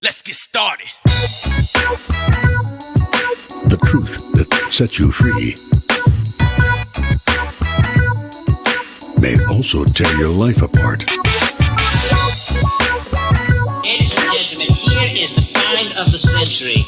Let's get started. The truth that sets you free may also tear your life apart. Ladies and gentlemen, here is the find of the century.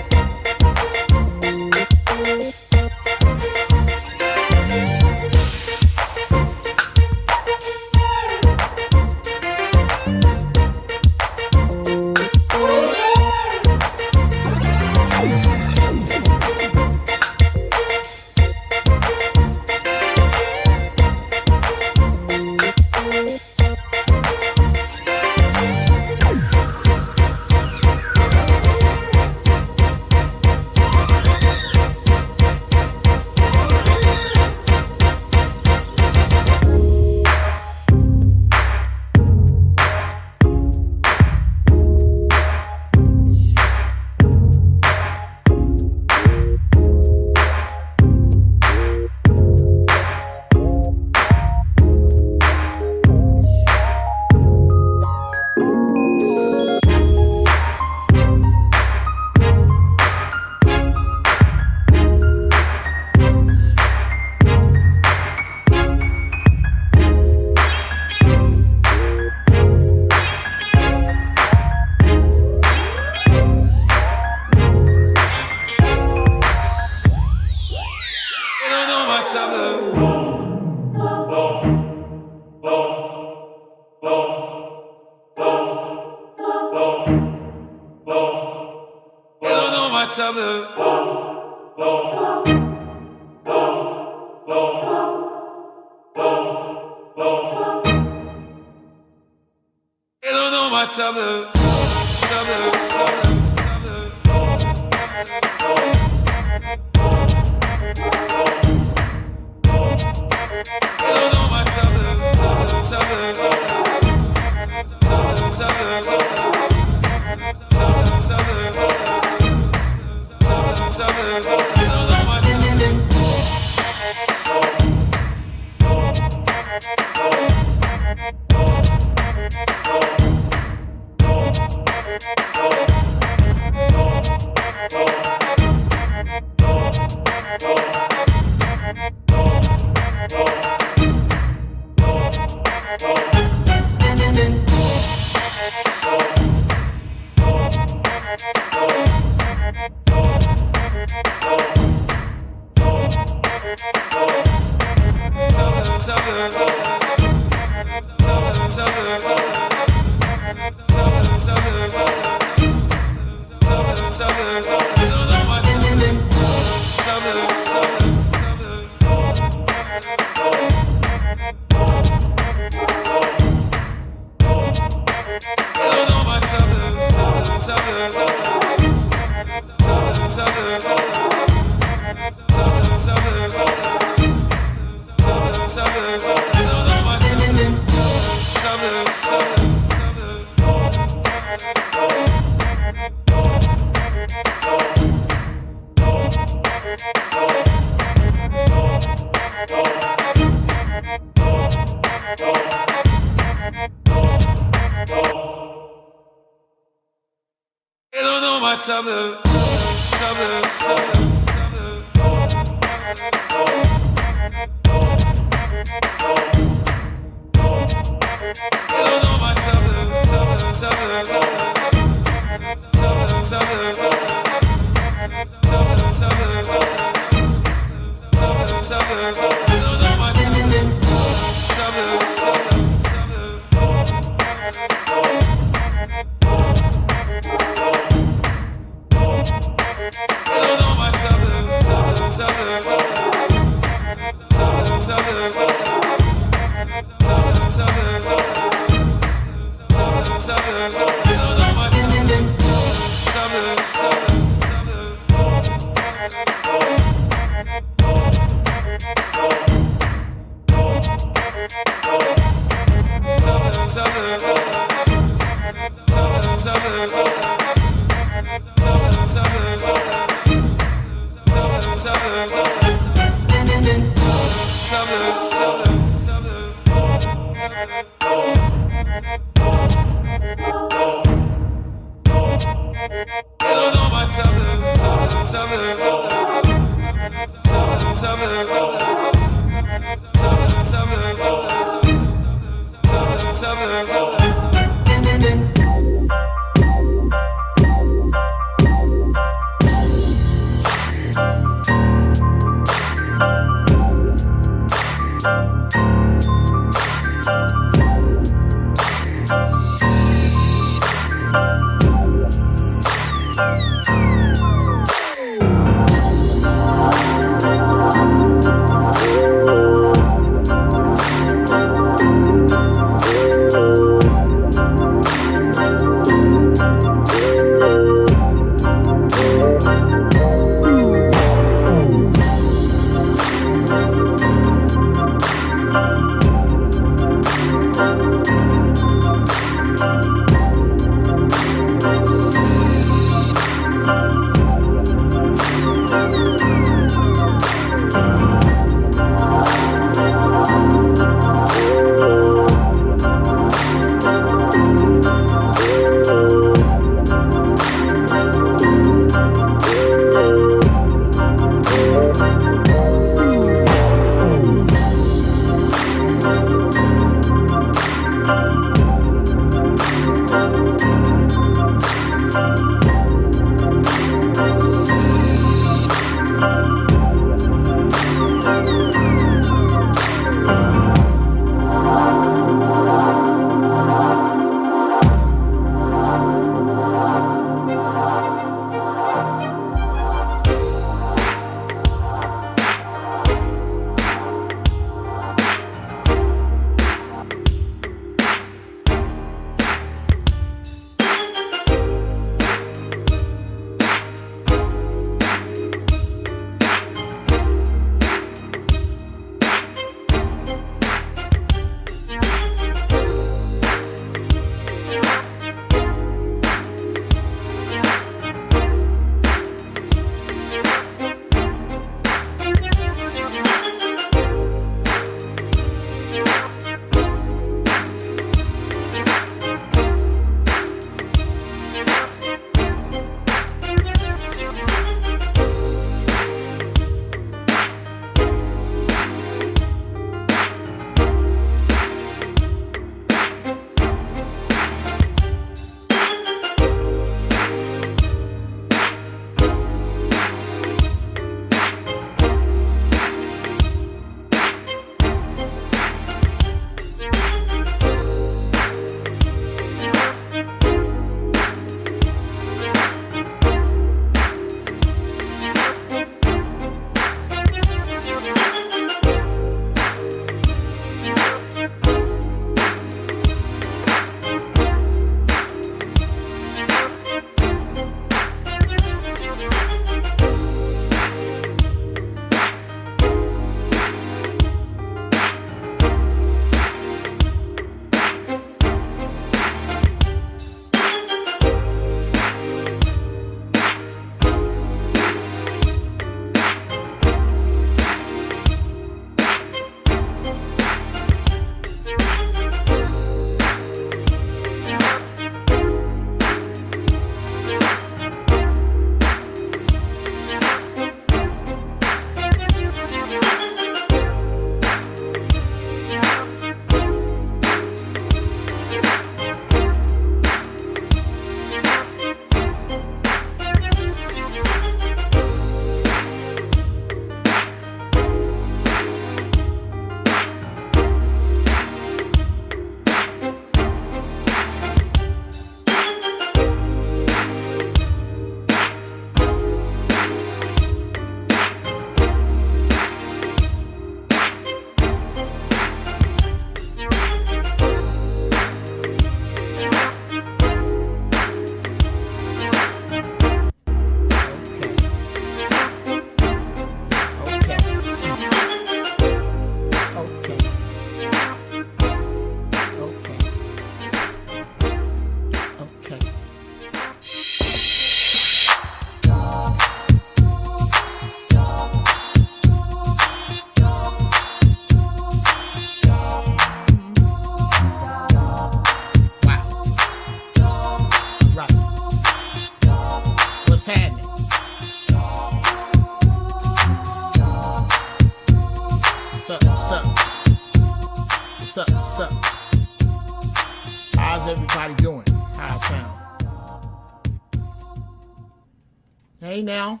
Hey now,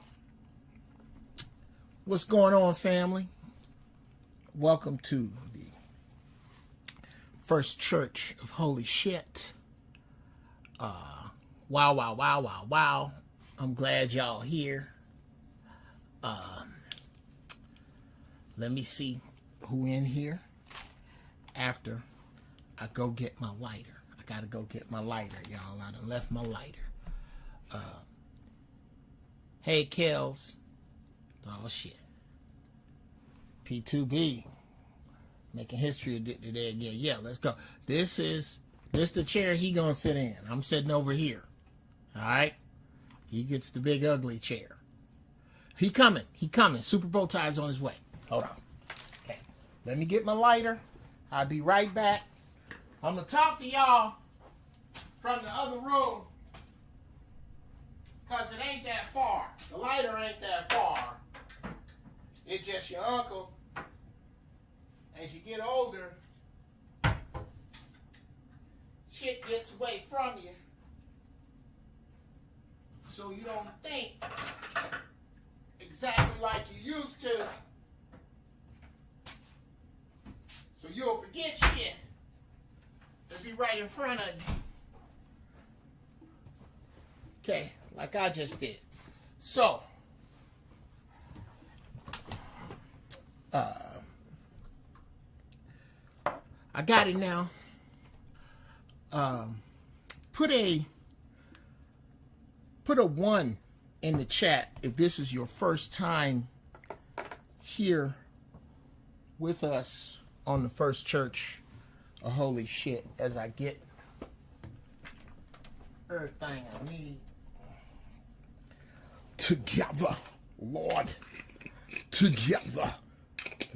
what's going on, family? Welcome to the First Church of Holy Shit. Wow. I'm glad y'all here. Let me see who in here after I go get my lighter. I gotta go get my lighter, y'all. I done left my lighter. Hey, Kels. Oh, shit. P2B. Making history today again. Yeah, let's go. This the chair he gonna sit in. I'm sitting over here. All right? He gets the big ugly chair. He coming. Super bow tie's on his way. Hold on. Okay. Let me get my lighter. I'll be right back. I'm gonna talk to y'all from the other room. Because it ain't that far. The lighter ain't that far. It's just your uncle. As you get older, shit gets away from you. So you don't think exactly like you used to. So you'll forget shit. Is he right in front of you? Okay. Like I just did. So, I got it now. Put a 1 in the chat if this is your first time here with us on the First Church of Holy Shit as I get everything I need. Together, Lord, together.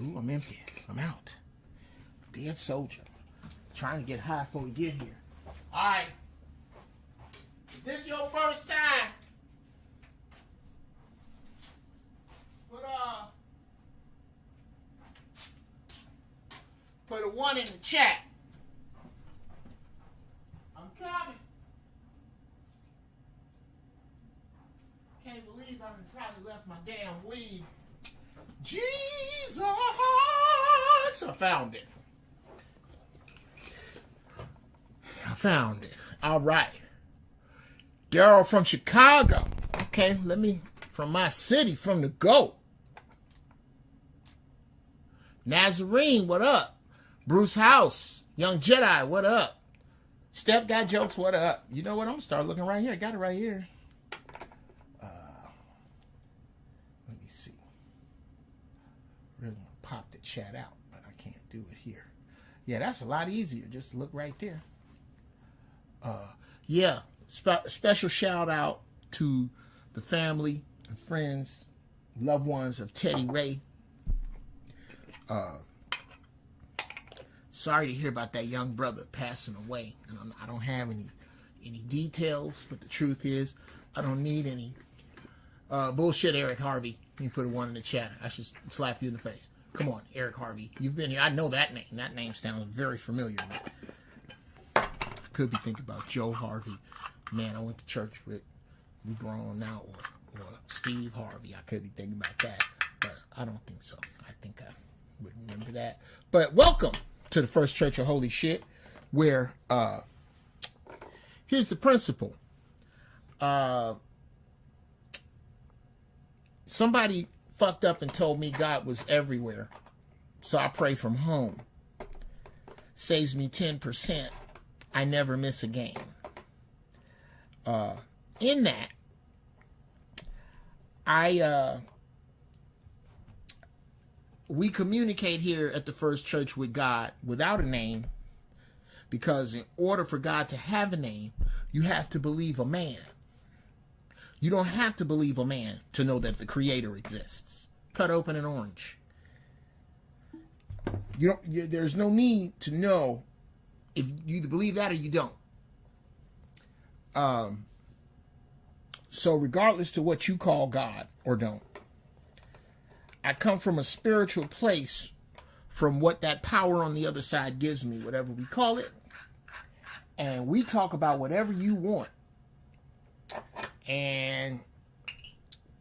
Ooh, I'm empty. I'm out. Dead soldier. Trying to get high before we get here. All right. If this your first time, put a 1 in the chat. I'm coming. Can't believe I probably left my damn weed. Jesus! I found it. All right. Daryl from Chicago. Okay, from my city, from the GOAT. Nazarene, what up? Bruce House. Young Jedi, what up? Steph Got Jokes, what up? You know what? I'm going to start looking right here. I got it right here. Really want to pop the chat out, but I can't do it here. Yeah, that's a lot easier. Just look right there. Special shout out to the family and friends, loved ones of Teddy Ray. Sorry to hear about that young brother passing away. And I don't have any details, but the truth is, I don't need any bullshit. Eric Harvey. You put a 1 in the chat. I should slap you in the face. Come on, Eric Harvey. You've been here. I know that name. That name sounds very familiar. I could be thinking about Joe Harvey. Man, I went to church with. We grown now. Or Steve Harvey. I could be thinking about that. But I don't think so. I think I would remember that. But welcome to the First Church of Holy Shit, where here's the principle. Somebody fucked up and told me God was everywhere, so I pray from home. Saves me 10%. I never miss a game. In that, we communicate here at the First Church with God without a name, because in order for God to have a name, you have to believe a man. You don't have to believe a man to know that the Creator exists. Cut open an orange. There's no need to know if you either believe that or you don't. So regardless to what you call God or don't, I come from a spiritual place from what that power on the other side gives me, whatever we call it. And we talk about whatever you want. And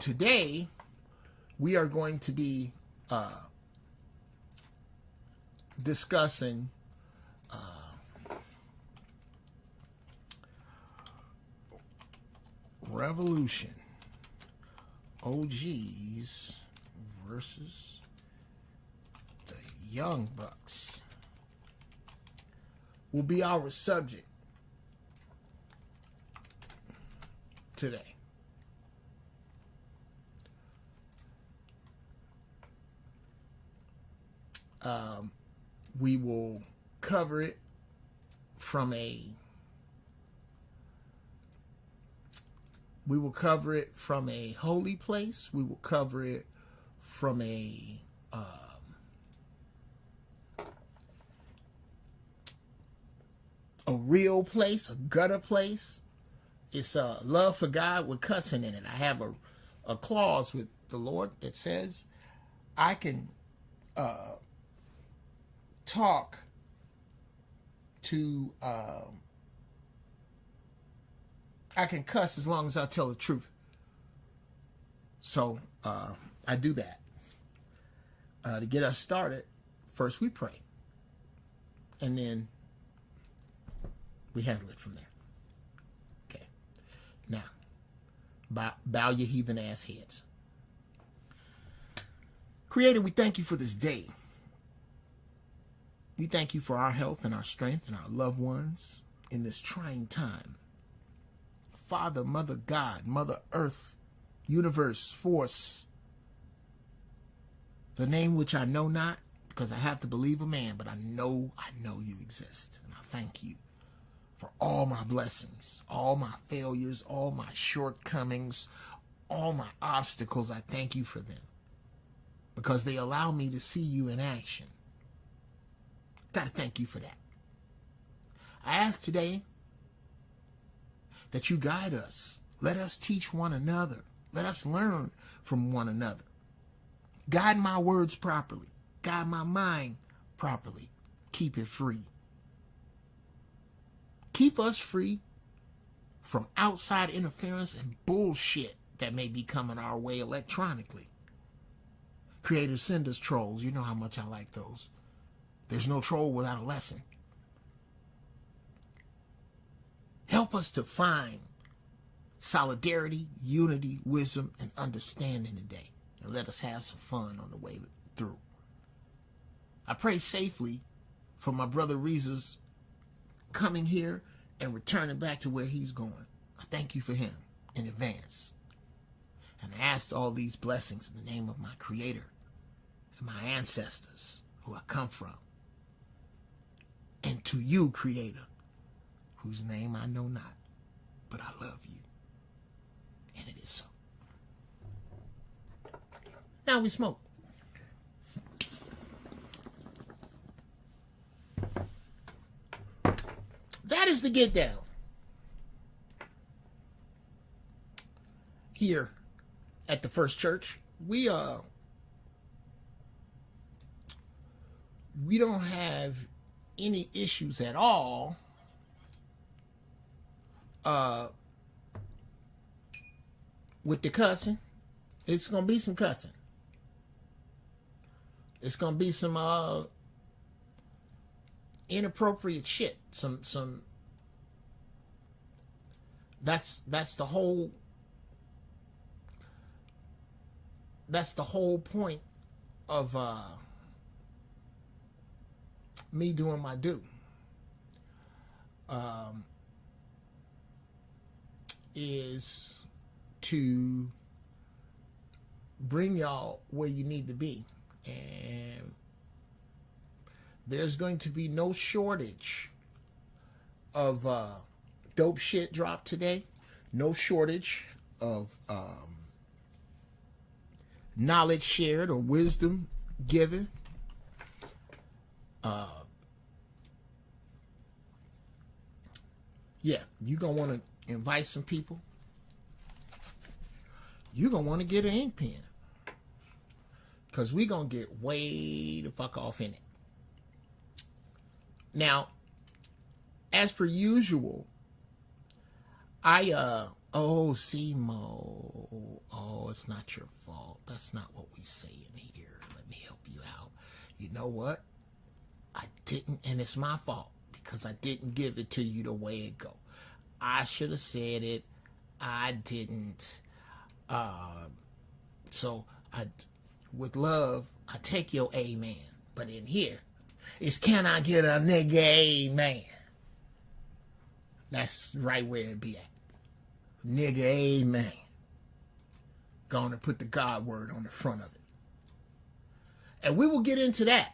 today we are going to be discussing Revolution, OGs versus the Young Bucks will be our subject today. We will cover it from a holy place. We will cover it from a real place, a gutter place. It's a love for God with cussing in it. I have a clause with the Lord that says I can talk to I can cuss as long as I tell the truth. So I do that. To get us started, first we pray, and then we handle it from there. Okay. Now, bow your heathen ass heads. Creator, we thank you for this day. We thank you for our health and our strength and our loved ones in this trying time. Father, Mother God, Mother Earth, Universe, Force, the name which I know not, because I have to believe a man, but I know you exist. And I thank you for all my blessings, all my failures, all my shortcomings, all my obstacles. I thank you for them because they allow me to see you in action. Got to thank you for that. I ask today that you guide us. Let us teach one another. Let us learn from one another. Guide my words properly. Guide my mind properly. Keep it free. Keep us free from outside interference and bullshit that may be coming our way electronically. Creator, send us trolls. You know how much I like those. There's no troll without a lesson. Help us to find solidarity, unity, wisdom, and understanding today. And let us have some fun on the way through. I pray safely for my brother Riza's coming here and returning back to where he's going. I thank you for him in advance. And I ask all these blessings in the name of my Creator and my ancestors who I come from. And to you, Creator, whose name I know not, but I love you. And it is so. Now we smoke. That is the get down. Here at the First Church, we don't have any issues at all with the cussing. It's gonna be some cussing. It's gonna be some inappropriate shit. Some that's the whole point of me doing my due. Is to bring y'all where you need to be. And there's going to be no shortage of dope shit dropped today. No shortage of knowledge shared or wisdom given. Yeah, you're going to want to invite some people. You're going to want to get an ink pen. Because we're going to get way the fuck off in it. Now, as per usual, Oh, Simo. Oh, it's not your fault. That's not what we say in here. Let me help you out. You know what? I didn't, and it's my fault because I didn't give it to you the way it go. I should have said it. I didn't. So with love, I take your amen. But in here, it's can I get a nigga amen? That's right where it be at. Nigga amen. Gonna put the God word on the front of it. And we will get into that.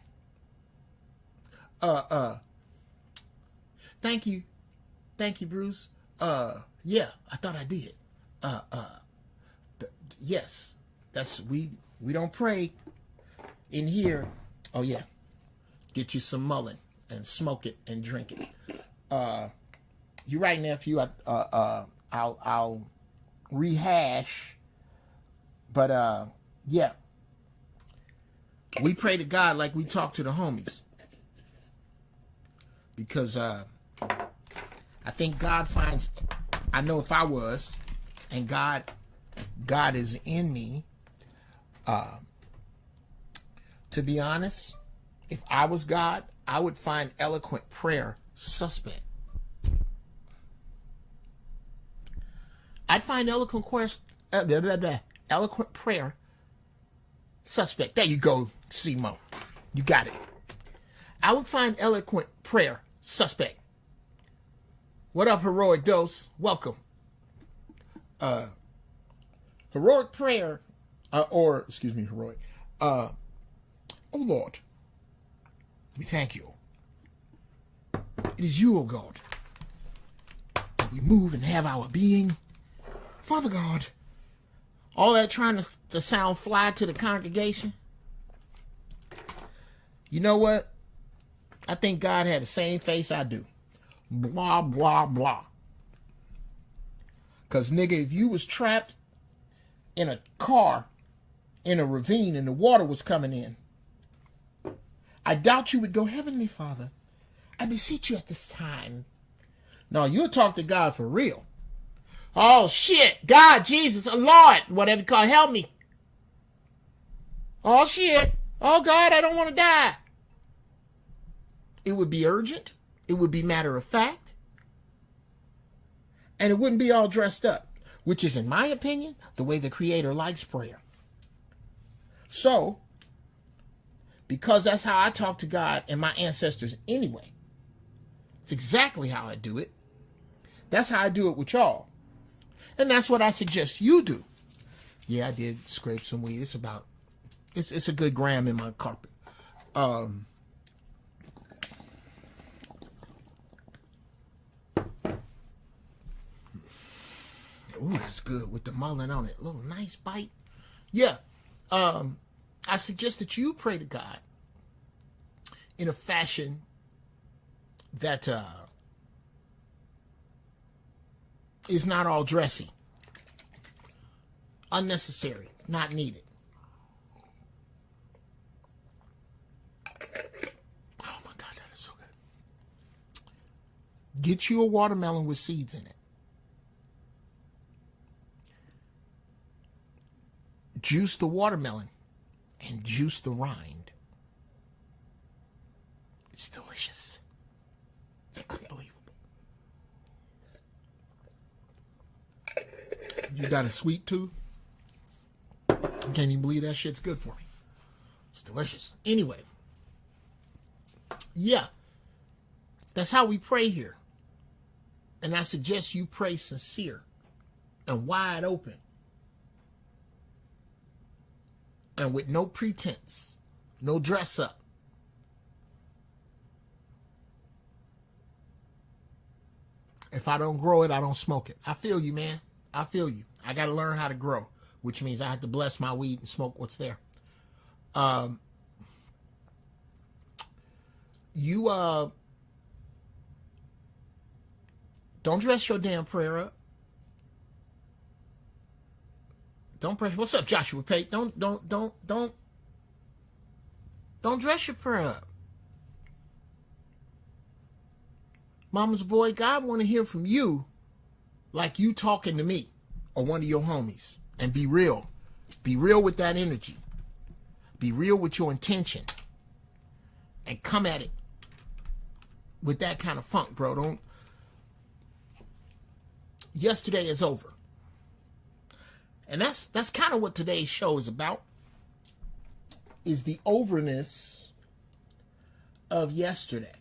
Thank you. Thank you, Bruce. Yeah, I thought I did. Yes. That's we don't pray in here. Oh yeah. Get you some mullein and smoke it and drink it. You're right, nephew. I'll rehash. But yeah. We pray to God like we talk to the homies. Because I think God finds, I know if I was, and God is in me, to be honest, if I was God, I would find eloquent prayer suspect. I'd find eloquent prayer suspect. There you go, Simo. You got it. I would find eloquent prayer suspect. What up, Heroic Dose? Welcome. Heroic prayer, heroic. Oh Lord, we thank you. It is you, O God, that we move and have our being. Father God, all that trying to sound fly to the congregation. You know what? I think God had the same face I do. Blah, blah, blah. Because, nigga, if you was trapped in a car in a ravine and the water was coming in, I doubt you would go, Heavenly Father, I beseech you at this time. No, you'll talk to God for real. Oh, shit. God, Jesus, Lord, whatever you call it, help me. Oh, shit. Oh, God, I don't want to die. It would be urgent. It would be matter of fact. And it wouldn't be all dressed up, which is, in my opinion, the way the Creator likes prayer. So, because that's how I talk to God and my ancestors anyway, it's exactly how I do it. That's how I do it with y'all. And that's what I suggest you do. Yeah, I did scrape some weed. It's a good gram in my carpet. Ooh, that's good with the mullein on it. A little nice bite. Yeah. I suggest that you pray to God in a fashion that is not all dressy. Unnecessary. Not needed. Oh my God, that is so good. Get you a watermelon with seeds in it. Juice the watermelon and juice the rind. It's delicious. It's unbelievable. You got a sweet tooth? I can't even believe that shit's good for me. It's delicious. Anyway. Yeah. That's how we pray here. And I suggest you pray sincere and wide open. And with no pretense, no dress up. If I don't grow it, I don't smoke it. I feel you, man. I feel you. I got to learn how to grow, which means I have to bless my weed and smoke what's there. Don't dress your damn prayer up. Don't press. What's up, Joshua Pate? Don't dress your prayer up. Mama's boy, God want to hear from you like you talking to me or one of your homies, and be real. Be real with that energy. Be real with your intention. And come at it with that kind of funk, bro. Don't. Yesterday is over. And that's kind of what today's show is about. Is the overness of yesterday.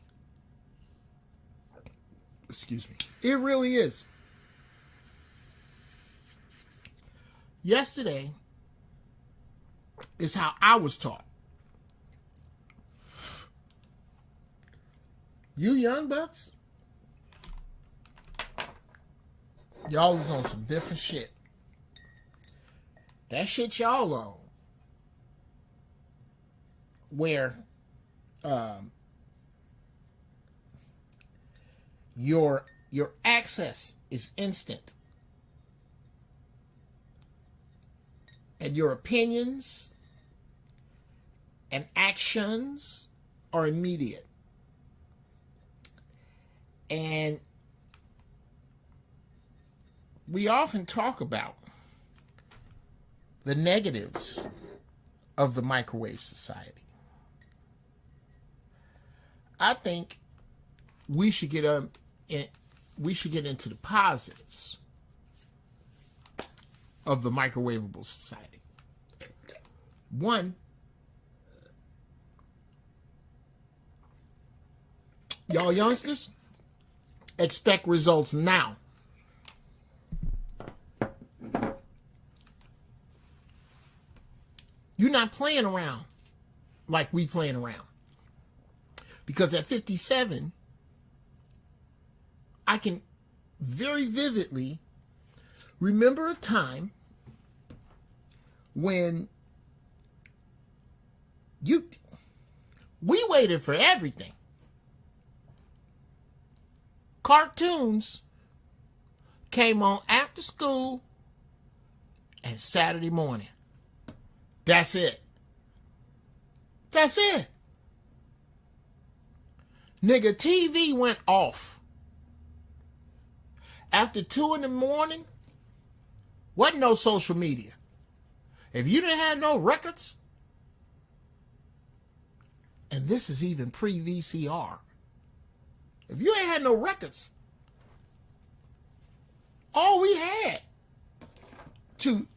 Excuse me. It really is. Yesterday is how I was taught. You young bucks, y'all is on some different shit. That shit y'all on, where your access is instant, and your opinions and actions are immediate. And we often talk about the negatives of the microwave society. I think we should get into the positives of the microwavable society. One, y'all youngsters, expect results now. You're not playing around like we playing around. Because at 57, I can very vividly remember a time when we waited for everything. Cartoons came on after school and Saturday morning. That's it. That's it. Nigga, TV went off. After 2 in the morning, wasn't no social media. If you didn't have no records, and this is even pre-VCR, if you ain't had no records, all we had to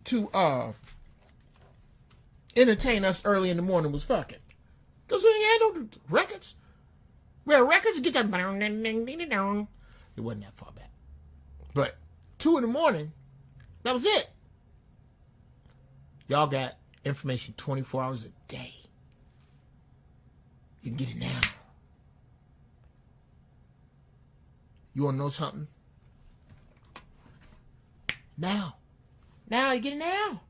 entertain us early in the morning was fucking. Because we ain't had no records. We had records to get that. It wasn't that far back. But 2 in the morning, that was it. Y'all got information 24 hours a day. You can get it now. You want to know something? Now. Now, you get it now.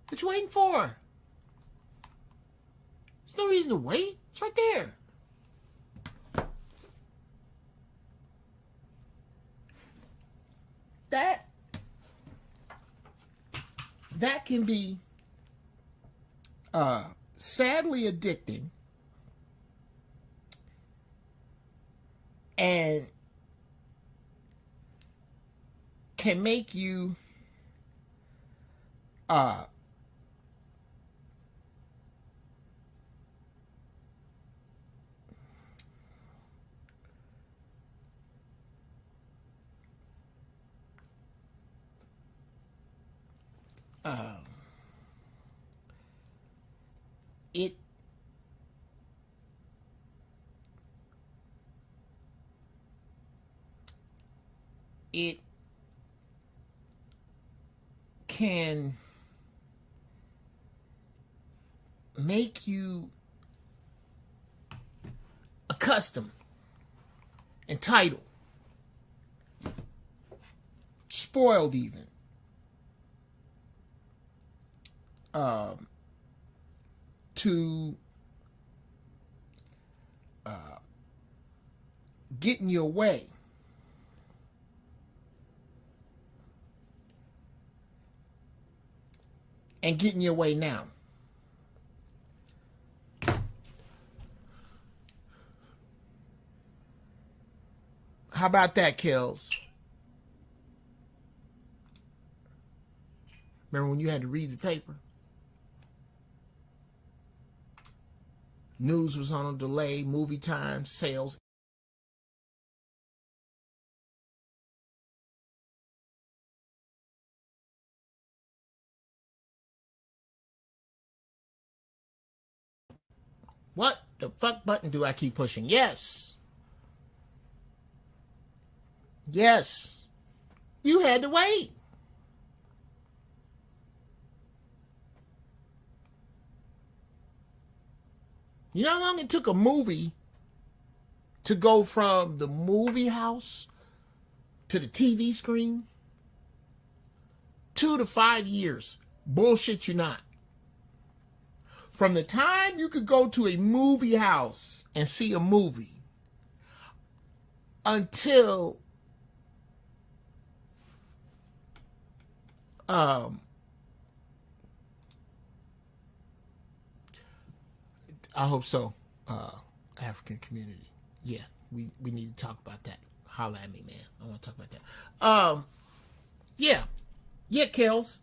What you waiting for? There's no reason to wait. It's right there. That can be sadly addicting and can make you it can make you accustomed, entitled, spoiled even, to getting your way. And getting your way now. How about that, Kills? Remember when you had to read the paper? News was on a delay, movie time, sales. What the fuck button do I keep pushing? Yes. Yes. You had to wait. You know how long it took a movie to go from the movie house to the TV screen? 2 to 5 years. Bullshit you not. From the time you could go to a movie house and see a movie until I hope so. African community. Yeah, we need to talk about that. Holla at me, man. I want to talk about that. Yeah, Kels.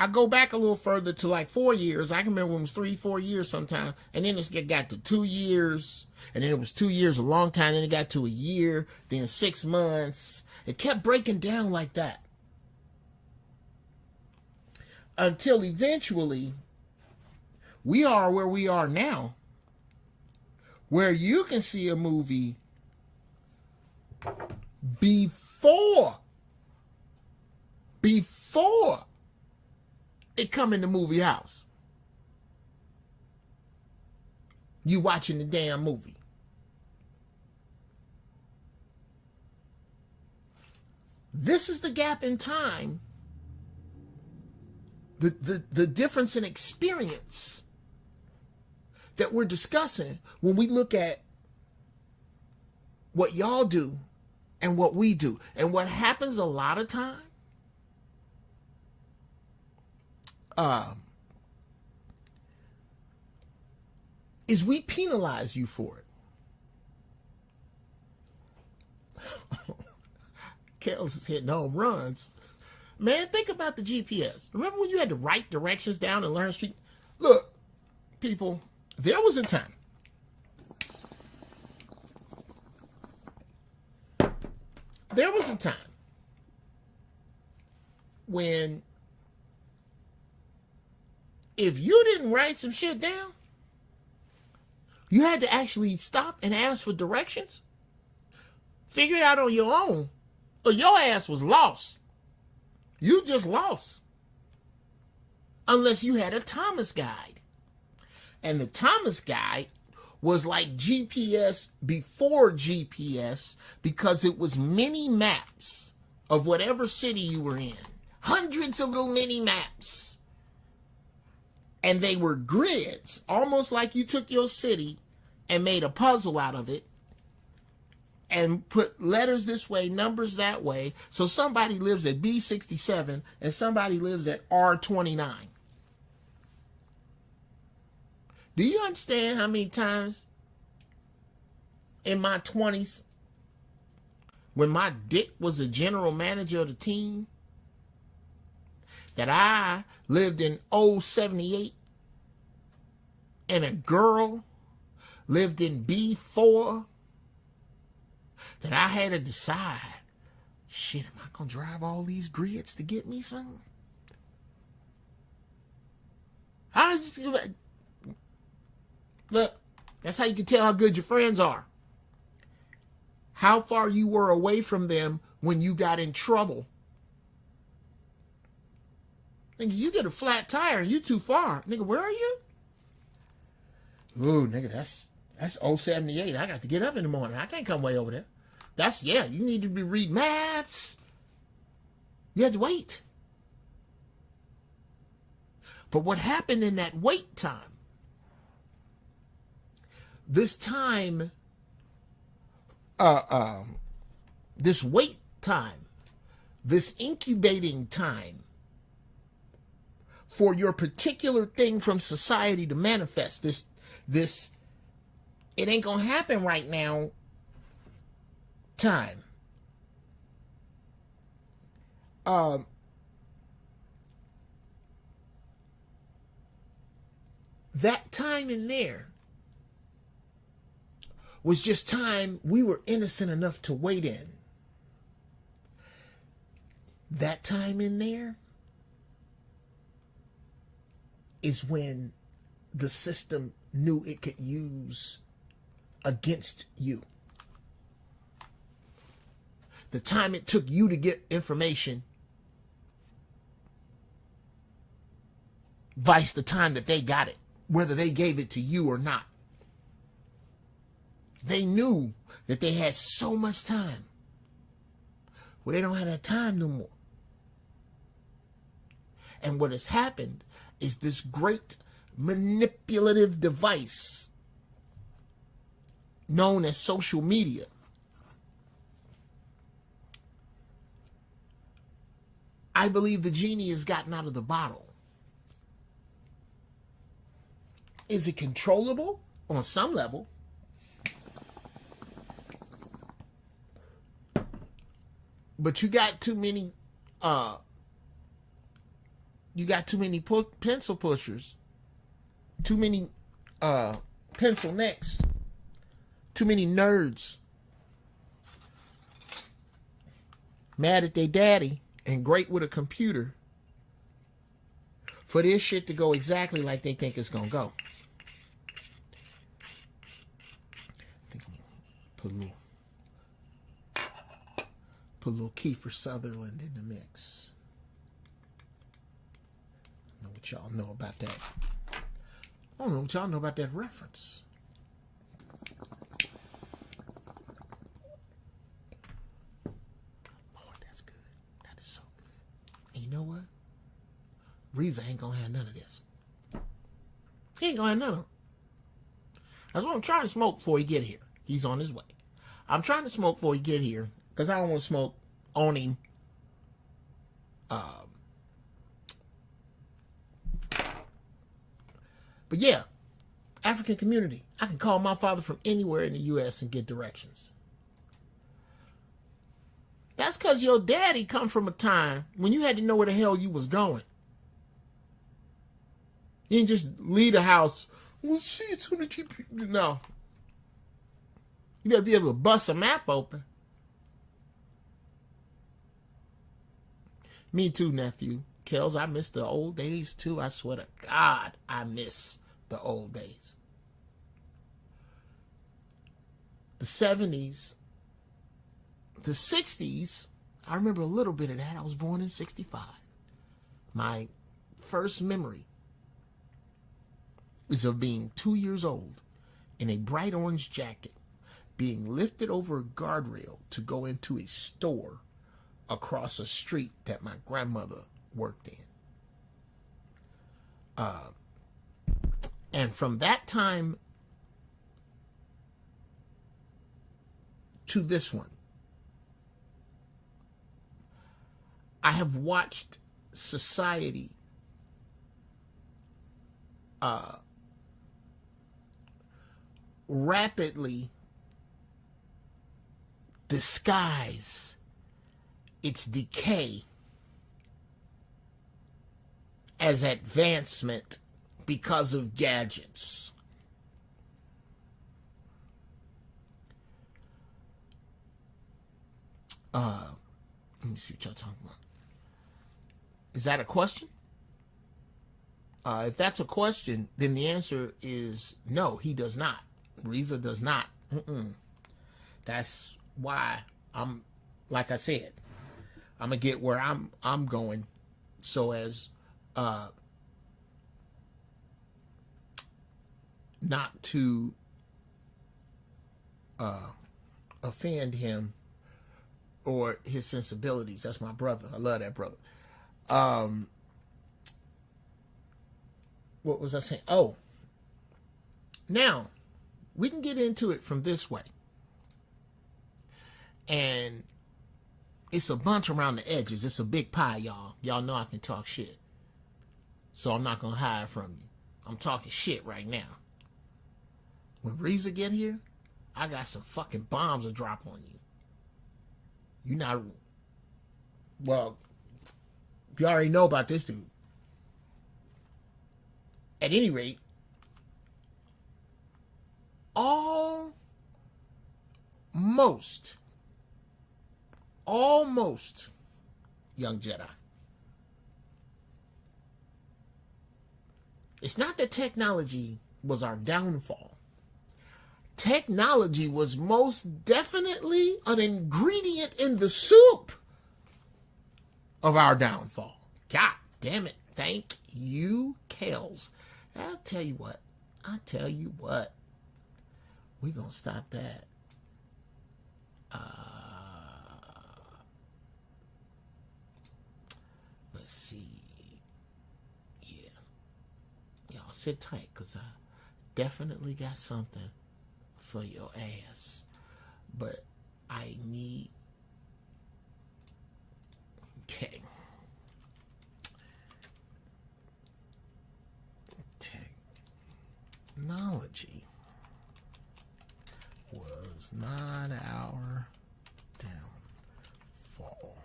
I go back a little further to like 4 years. I can remember when it was 3-4 years sometimes. And then it got to 2 years. And then it was 2 years a long time. Then it got to a year. Then 6 months. It kept breaking down like that. Until eventually, we are where we are now. Where you can see a movie before it come in the movie house. You watching the damn movie. This is the gap in time. The difference in experience that we're discussing when we look at what y'all do and what we do. And what happens a lot of time is we penalize you for it. Kels is hitting home runs. Man, think about the GPS. Remember when you had to write directions down and learn street? Look, people, there was a time. There was a time when if you didn't write some shit down, you had to actually stop and ask for directions, figure it out on your own, or your ass was lost. You just lost. Unless you had a Thomas guide. And the Thomas guide was like GPS before GPS because it was mini maps of whatever city you were in. Hundreds of little mini maps. And they were grids, almost like you took your city and made a puzzle out of it and put letters this way, numbers that way. So somebody lives at B67 and somebody lives at R29. Do you understand how many times in my 20s, when my dick was the general manager of the team, that I lived in 078 and a girl lived in B4, that I had to decide, shit, am I going to drive all these grids to get me something? Look, that's how you can tell how good your friends are. How far you were away from them when you got in trouble. Nigga, you get a flat tire and you too far. Nigga, where are you? Ooh, nigga, that's 078. I got to get up in the morning. I can't come way over there. You need to be reading maps. You had to wait. But what happened in that wait time? This time, this wait time, this incubating time for your particular thing from society to manifest, this it ain't gonna happen right now time. that time in there was just time we were innocent enough to wait in. That time in there is when the system knew it could use against you. The time it took you to get information, vice the time that they got it, whether they gave it to you or not. They knew that they had so much time. Well, they don't have that time no more. And what has happened is this great manipulative device known as social media I believe the genie has gotten out of the bottle. Is it controllable? On some level. But you got too many pencil pushers, too many pencil necks, too many nerds mad at their daddy and great with a computer for this shit to go exactly like they think it's gonna go. I think I'm gonna put a little Kiefer Sutherland in the mix. I don't know what y'all know about that. I don't know what y'all know about that reference. Lord, that's good. That is so good. And you know what? Riza ain't gonna have none of this. He ain't gonna have none of it. That's what I'm trying to smoke before he get here. He's on his way. I'm trying to smoke before he get here because I don't want to smoke on him. But yeah, African community. I can call my father from anywhere in the U.S. and get directions. That's because your daddy come from a time when you had to know where the hell you was going. You didn't just leave the house. Well, see, it's gonna keep. No. You better be able to bust a map open. Me too, nephew. Kels, I miss the old days too. I swear to God, I miss the old days. The 70s, the 60s, I remember a little bit of that. I was born in 65. My first memory is of being 2 years old in a bright orange jacket, being lifted over a guardrail to go into a store across a street that my grandmother worked in. And from that time to this one, I have watched society rapidly disguise its decay as advancement because of gadgets. Let me see what y'all talking about. Is that a question? If that's a question, then the answer is no, he does not. Riza does not. That's why I'm, like I said, I'm gonna get where I'm going, so as not to offend him or his sensibilities. That's my brother. I love that brother. What was I saying? Oh, now we can get into it from this way. And it's a bunch around the edges. It's a big pie, y'all. Y'all know I can talk shit. So I'm not going to hide from you. I'm talking shit right now. When Riza get here, I got some fucking bombs to drop on you. You not... Well, you already know about this dude. At any rate, almost, young Jedi. It's not that technology was our downfall. Technology was most definitely an ingredient in the soup of our downfall. God damn it. Thank you, Kels. I'll tell you what. We're going to stop that. Let's see. Yeah. Y'all sit tight, because I definitely got something for your ass. But I need... Okay. Technology was not our downfall.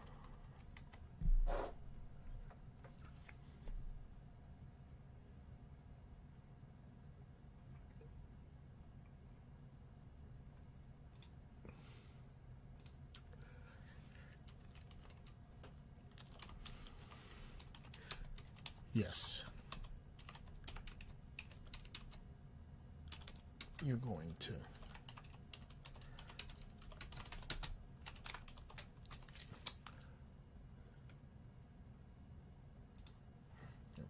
Yes. You're going to there we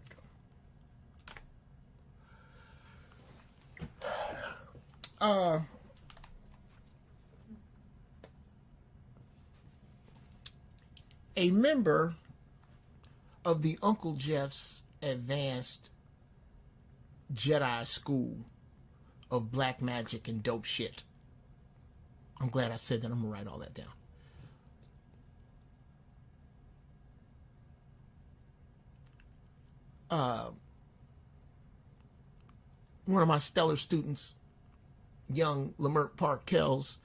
go. A member of the Uncle Jeff's Advanced Jedi School of Black Magic and Dope Shit. I'm glad I said that. I'm going to write all that down. One of my stellar students, young Lamert Park Kells,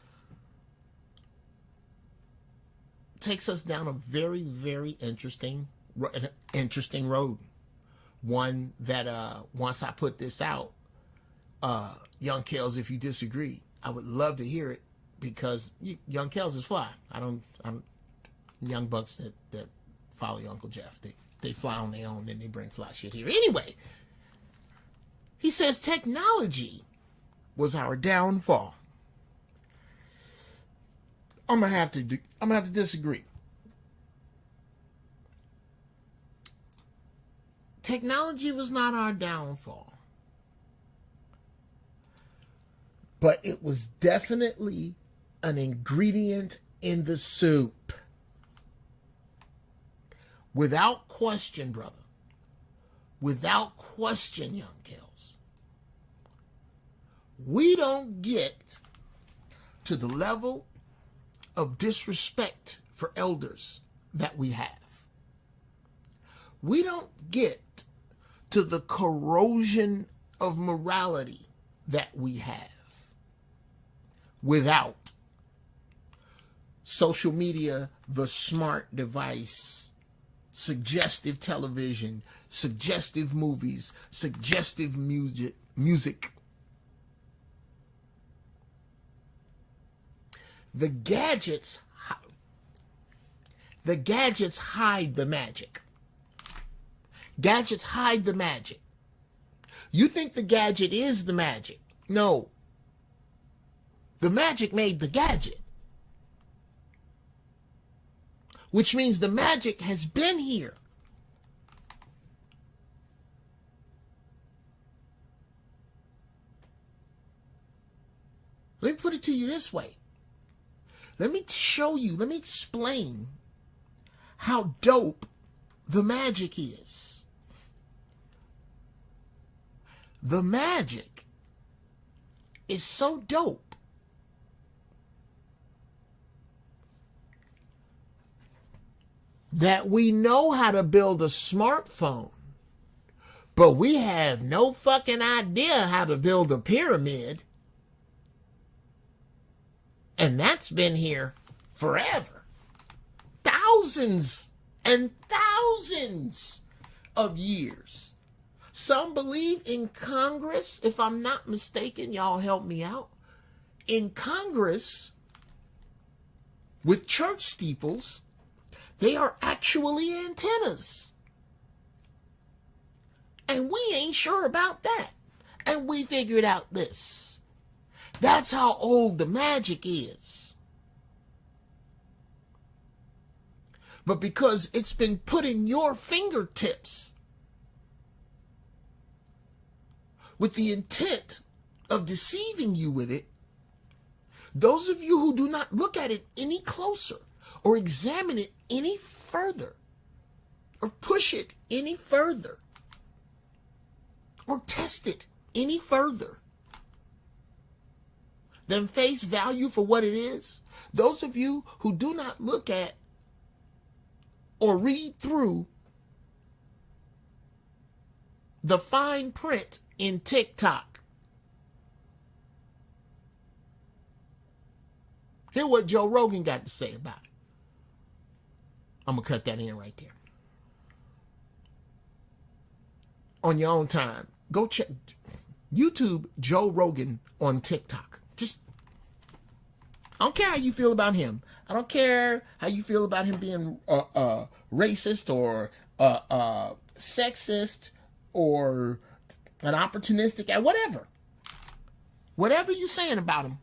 takes us down a very, very interesting road. One that once I put this out, young Kells, if you disagree, I would love to hear it, because young Kells is fly. I'm young bucks that follow your Uncle Jeff. They fly on their own and they bring fly shit here. Anyway, he says technology was our downfall. I'm gonna have to disagree. Technology was not our downfall, but it was definitely an ingredient in the soup. Without question, brother. Without question, young Kells. We don't get to the level of disrespect for elders that we have. We don't get to the corrosion of morality that we have without social media, the smart device, suggestive television, suggestive movies, suggestive music. The gadgets hide the magic. Gadgets hide the magic. You think the gadget is the magic. No. The magic made the gadget. Which means the magic has been here. Let me put it to you this way. Let me show you, let me explain how dope the magic is. The magic is so dope that we know how to build a smartphone, but we have no fucking idea how to build a pyramid. And that's been here forever. Thousands and thousands of years. Some believe in Congress, if I'm not mistaken, y'all help me out. In Congress, with church steeples, they are actually antennas. And we ain't sure about that. And we figured out this. That's how old the magic is. But because it's been put in your fingertips with the intent of deceiving you with it, those of you who do not look at it any closer or examine it any further or push it any further or test it any further than face value for what it is, those of you who do not look at or read through the fine print in TikTok. Hear what Joe Rogan got to say about it. I'm going to cut that in right there. On your own time, go check YouTube Joe Rogan on TikTok. I don't care how you feel about him. I don't care how you feel about him being racist or sexist or an opportunistic, whatever. Whatever you're saying about him,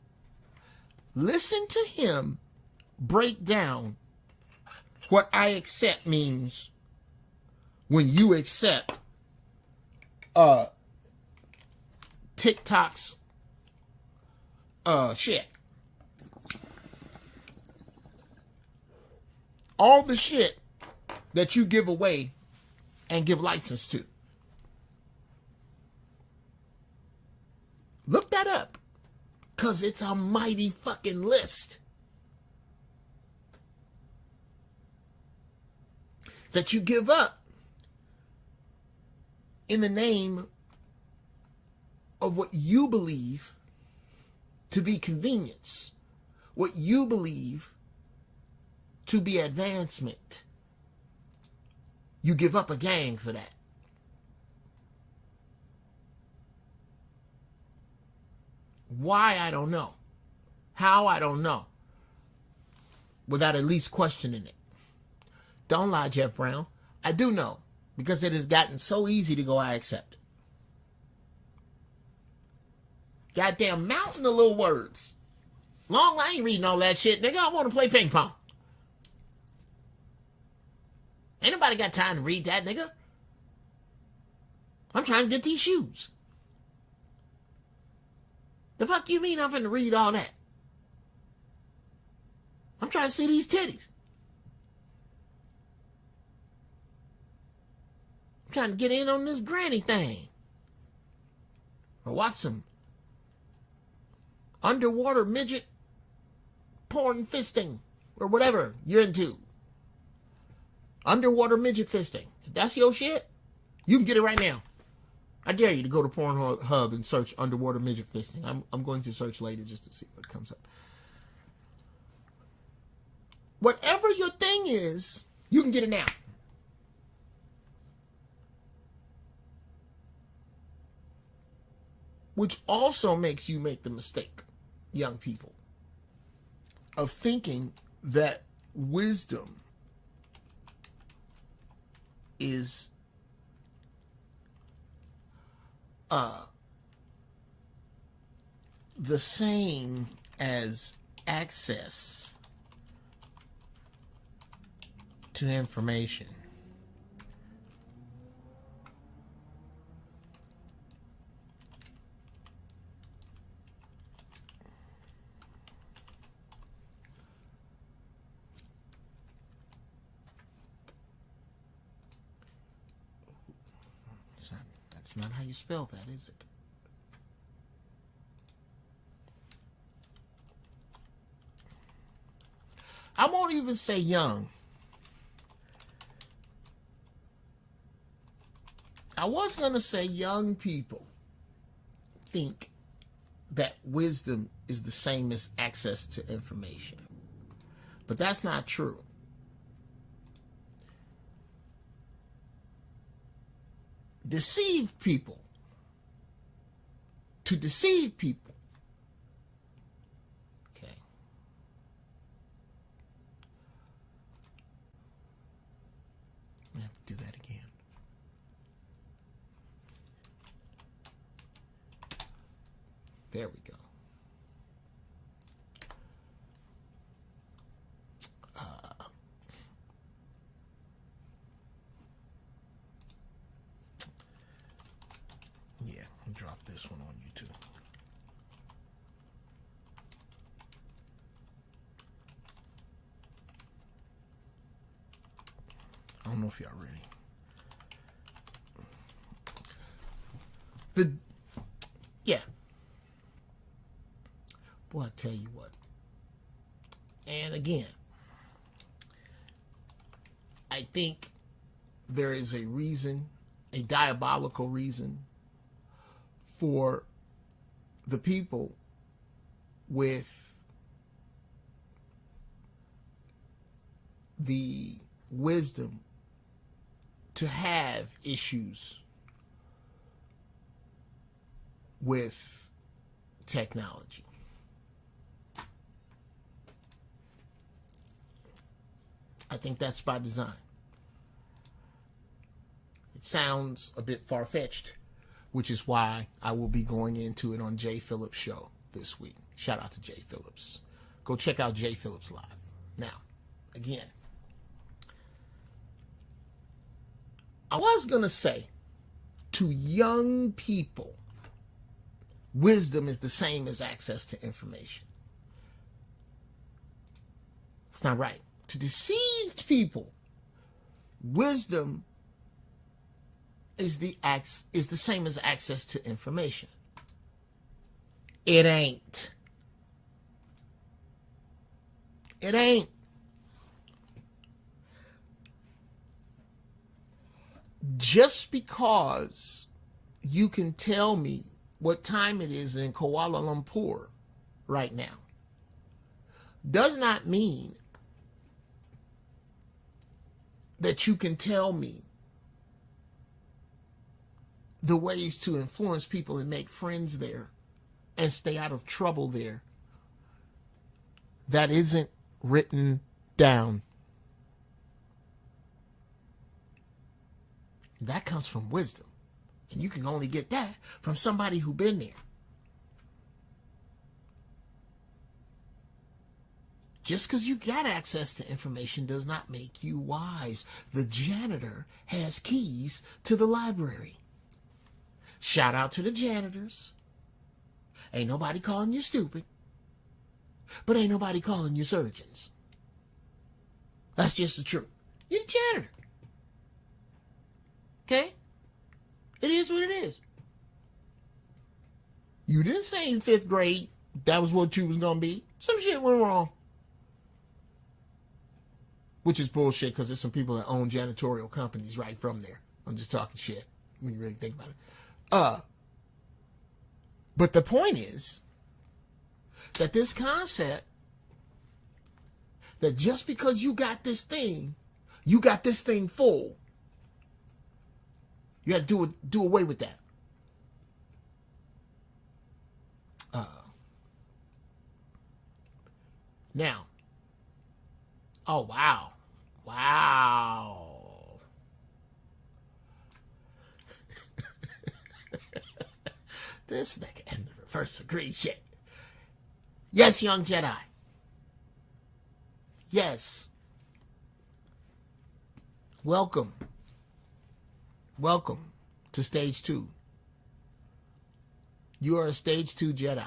listen to him break down what I accept means when you accept TikTok's shit. All the shit that you give away and give license to. Look that up, because it's a mighty fucking list that you give up in the name of what you believe to be convenience, what you believe to be advancement. You give up a gang for that. Why? I don't know. How? I don't know. Without at least questioning it. Don't lie, Jeff Brown. I do know, because it has gotten so easy to go, I accept. Goddamn mountain of little words. Long, I ain't reading all that shit, nigga. I want to play ping pong. Ain't nobody got time to read that, nigga. I'm trying to get these shoes. The fuck you mean I'm finna read all that? I'm trying to see these titties. I'm trying to get in on this granny thing. Or watch some underwater midget porn fisting. Or whatever you're into. Underwater midget fisting. If that's your shit, you can get it right now. I dare you to go to Pornhub and search underwater midget fisting. I'm going to search later just to see what comes up. Whatever your thing is, you can get it now. Which also makes you make the mistake, young people, of thinking that wisdom is the same as access to information. That's not how you spell that, is it? I won't even say young. I was going to say young people think that wisdom is the same as access to information. But that's not true. deceive people. To deceive people. Okay. I have to do that again. There we go. Yeah, I'll drop this one on YouTube. I don't know if y'all ready. Yeah. Boy, I tell you what. And again, I think there is a reason, a diabolical reason, for the people with the wisdom to have issues with technology. I think that's by design. It sounds a bit far-fetched, which is why I will be going into it on Jay Phillips' show this week. Shout out to Jay Phillips. Go check out Jay Phillips Live. Now, again, I was going to say to young people, wisdom is the same as access to information. It's not right. To deceived people, wisdom is the same as access to information. It ain't. It ain't. Just because you can tell me what time it is in Kuala Lumpur right now does not mean that you can tell me the ways to influence people and make friends there and stay out of trouble there. That isn't written down. That comes from wisdom. And you can only get that from somebody who's been there. Just because you got access to information does not make you wise. The janitor has keys to the library. Shout out to the janitors. Ain't nobody calling you stupid. But ain't nobody calling you surgeons. That's just the truth. You're the janitor. Okay? It is what it is. You didn't say in 5th grade that was what you was going to be. Some shit went wrong. Which is bullshit because there's some people that own janitorial companies right from there. I'm just talking shit when you really think about it. But the point is that this concept that just because you got this thing full, you have to do away with that. Now, oh wow. This nigga in the reverse agree shit. Yes, young Jedi. Yes. Welcome to stage 2. You are a stage 2 Jedi.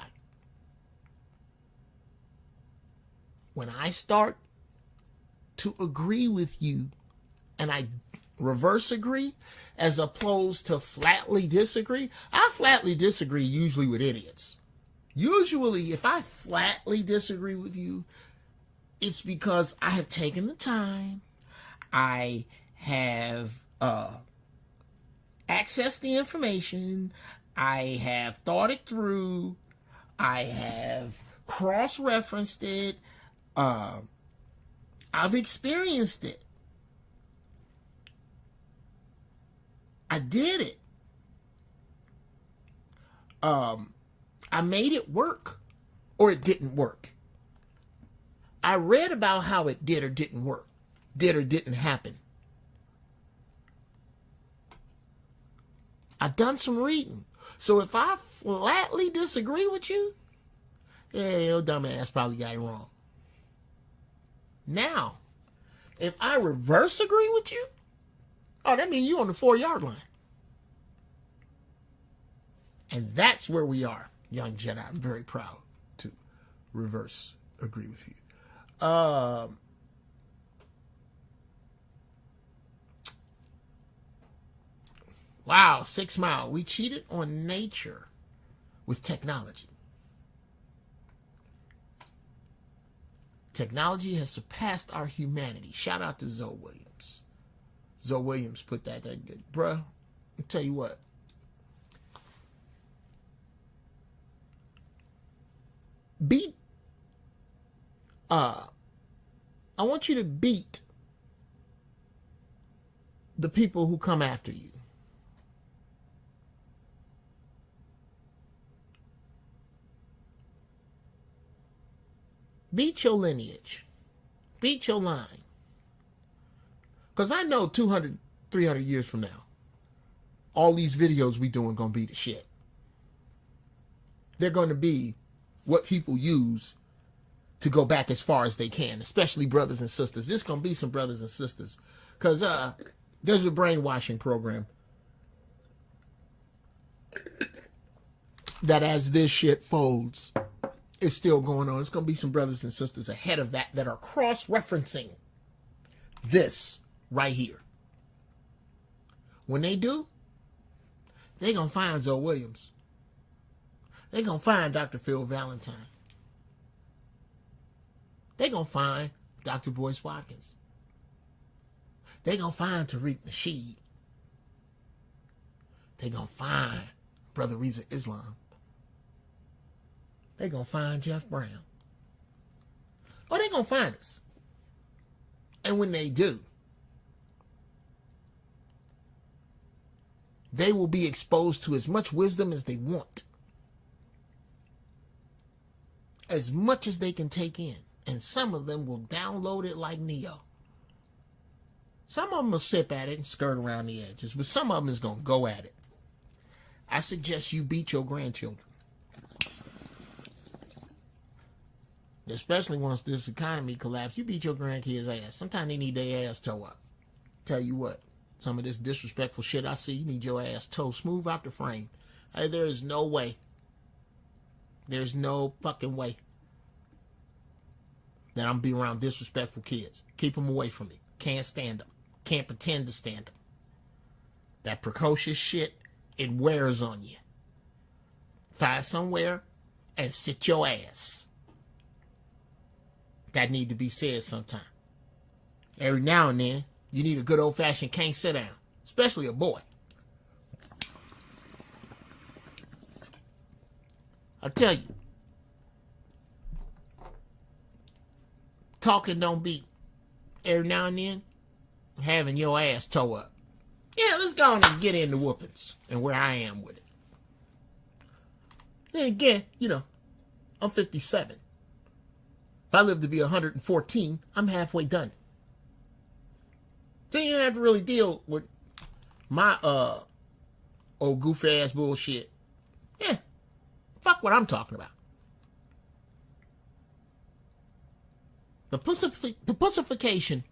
When I start to agree with you and I reverse agree as opposed to flatly disagree, I flatly disagree usually with idiots. Usually if I flatly disagree with you, it's because I have taken the time, I have accessed the information, I have thought it through, I have cross-referenced it, I've experienced it. I did it. I made it work or it didn't work. I read about how it did or didn't work, did or didn't happen. I've done some reading. So if I flatly disagree with you, yeah, your dumbass probably got it wrong. Now, if I reverse agree with you, oh, that means you on the 4-yard line. And that's where we are, young Jedi. I'm very proud to reverse agree with you. Wow, 6 Mile. We cheated on nature with technology. Technology has surpassed our humanity. Shout out to Zoe Williams. Zoe Williams put that there good. Bruh, I'll tell you what. I want you to beat the people who come after you. Beat your lineage. Beat your line. Because I know 200, 300 years from now, all these videos we doing going to be the shit. They're going to be what people use to go back as far as they can, especially brothers and sisters. This going to be some brothers and sisters. Because there's a brainwashing program that as this shit folds, it's still going on. It's going to be some brothers and sisters ahead of that that are cross-referencing this right here. When they do, they're going to find Zoe Williams. They're going to find Dr. Phil Valentine. They're going to find Dr. Boyce Watkins. They're going to find Tariq Nasheed. They're going to find Brother Riza Islam. They're going to find Jeff Brown. Or they're going to find us. And when they do, they will be exposed to as much wisdom as they want. As much as they can take in. And some of them will download it like Neo. Some of them will sip at it and skirt around the edges. But some of them is going to go at it. I suggest you beat your grandchildren. Especially once this economy collapses, you beat your grandkids' ass. Sometimes they need their ass toe up. Tell you what, some of this disrespectful shit I see, you need your ass toe smooth out the frame. Hey, there is no way. There's no fucking way that I'm be around disrespectful kids. Keep them away from me. Can't stand them. Can't pretend to stand them. That precocious shit, it wears on you. Find somewhere and sit your ass. That need to be said sometime. Every now and then, you need a good old-fashioned can't sit down. Especially a boy. I tell you. Talking don't beat. Every now and then, having your ass toe up. Yeah, let's go on and get into whoopings and where I am with it. Then again, you know, I'm 57. If I live to be 114, I'm halfway done. Then you don't have to really deal with my old goofy ass bullshit. Yeah, fuck what I'm talking about. The pussification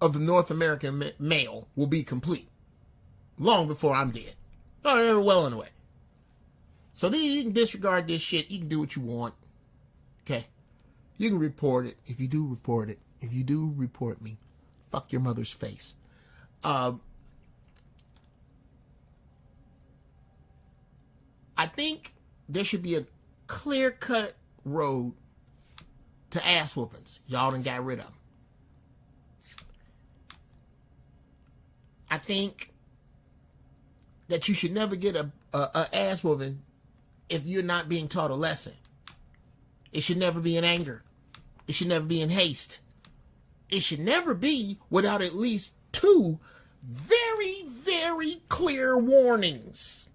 of the North American male will be complete long before I'm dead. Oh, they're well on the way. So then you can disregard this shit. You can do what you want. Okay? You can report it. If you do report it. If you do report me, fuck your mother's face. I think there should be a clear-cut road to ass whoopings. Y'all done got rid of them. I think that you should never get a ass whooping if you're not being taught a lesson. It should never be in anger. It should never be in haste. It should never be without at least 2 very, very clear warnings.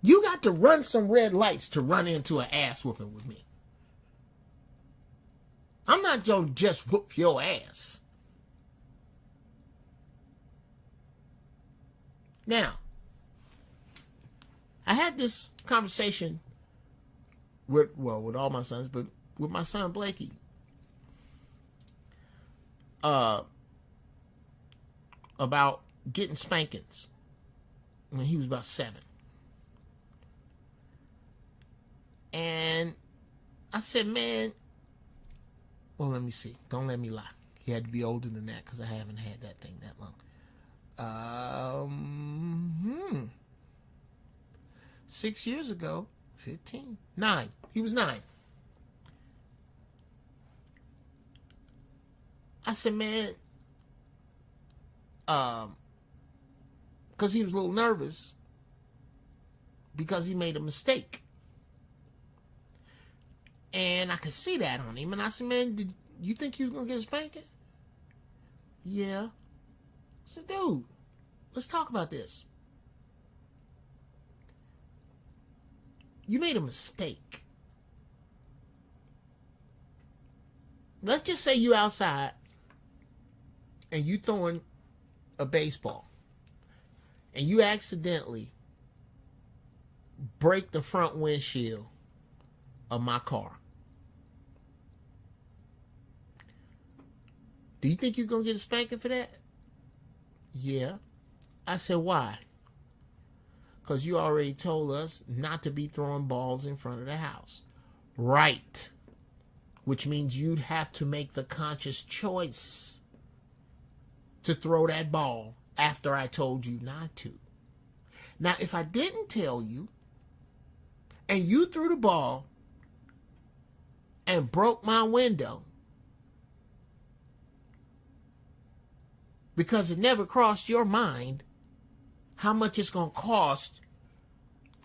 You got to run some red lights to run into an ass whooping with me. I'm not going to just whoop your ass. Now, I had this conversation with all my sons, but with my son Blakey. About getting spankings when he was about 7. And I said, man, well, let me see. Don't let me lie. He had to be older than that because I haven't had that thing that long. 6 years ago, 15, 9. He was 9. I said, man, because he was a little nervous because he made a mistake. And I could see that on him. And I said, man, did you think you was going to get a spanking? Yeah. I said, dude, let's talk about this. You made a mistake. Let's just say you outside and you throwing a baseball and you accidentally break the front windshield of my car. Do you think you're going to get a spanking for that? Yeah. I said, why? Because you already told us not to be throwing balls in front of the house. Right. Which means you'd have to make the conscious choice to throw that ball after I told you not to. Now, if I didn't tell you, and you threw the ball and broke my window because it never crossed your mind how much it's going to cost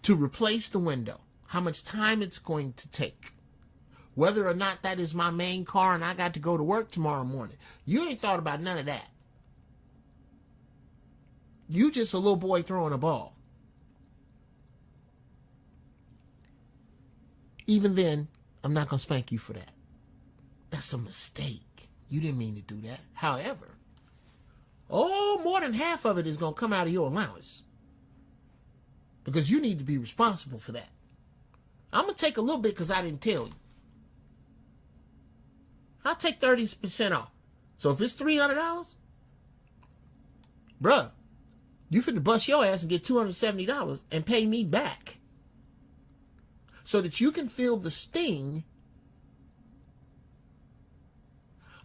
to replace the window, how much time it's going to take, whether or not that is my main car and I got to go to work tomorrow morning. You ain't thought about none of that. You just a little boy throwing a ball. Even then, I'm not going to spank you for that. That's a mistake. You didn't mean to do that. However, more than half of it is going to come out of your allowance. Because you need to be responsible for that. I'm going to take a little bit because I didn't tell you. I'll take 30% off. So if it's $300, bruh, you finna bust your ass and get $270 and pay me back. So that you can feel the sting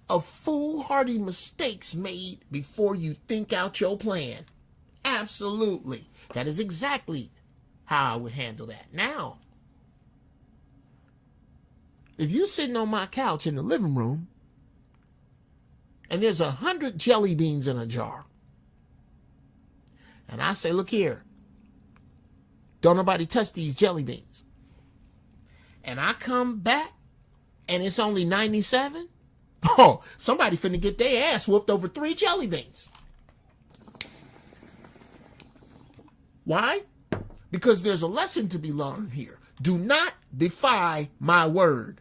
of foolhardy mistakes made before you think out your plan. Absolutely. That is exactly how I would handle that. Now, if you're sitting on my couch in the living room and there's 100 jelly beans in a jar, and I say, look here, don't nobody touch these jelly beans, and I come back and it's only 97, somebody finna get their ass whooped over 3 jelly beans. Why? Because there's a lesson to be learned here. Do not defy my word.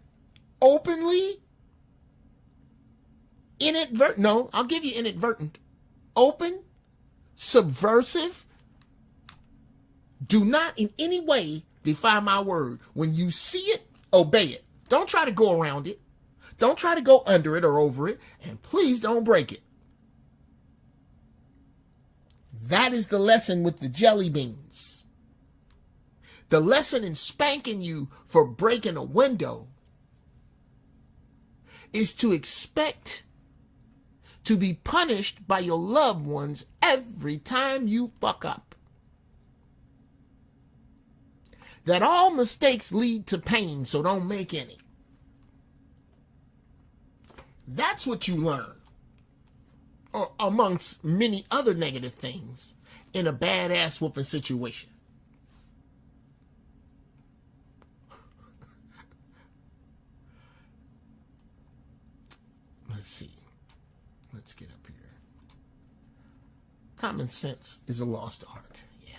Openly, inadvertent, no, I'll give you inadvertent. Open, subversive. Do not in any way defy my word. When you see it, obey it. Don't try to go around it. Don't try to go under it or over it. And please don't break it. That is the lesson with the jelly beans. The lesson in spanking you for breaking a window is to expect to be punished by your loved ones every time you fuck up. That all mistakes lead to pain, so don't make any. That's what you learn, or amongst many other negative things, in a badass whooping situation. Let's see. Let's get up here. Common sense is a lost art. Yeah.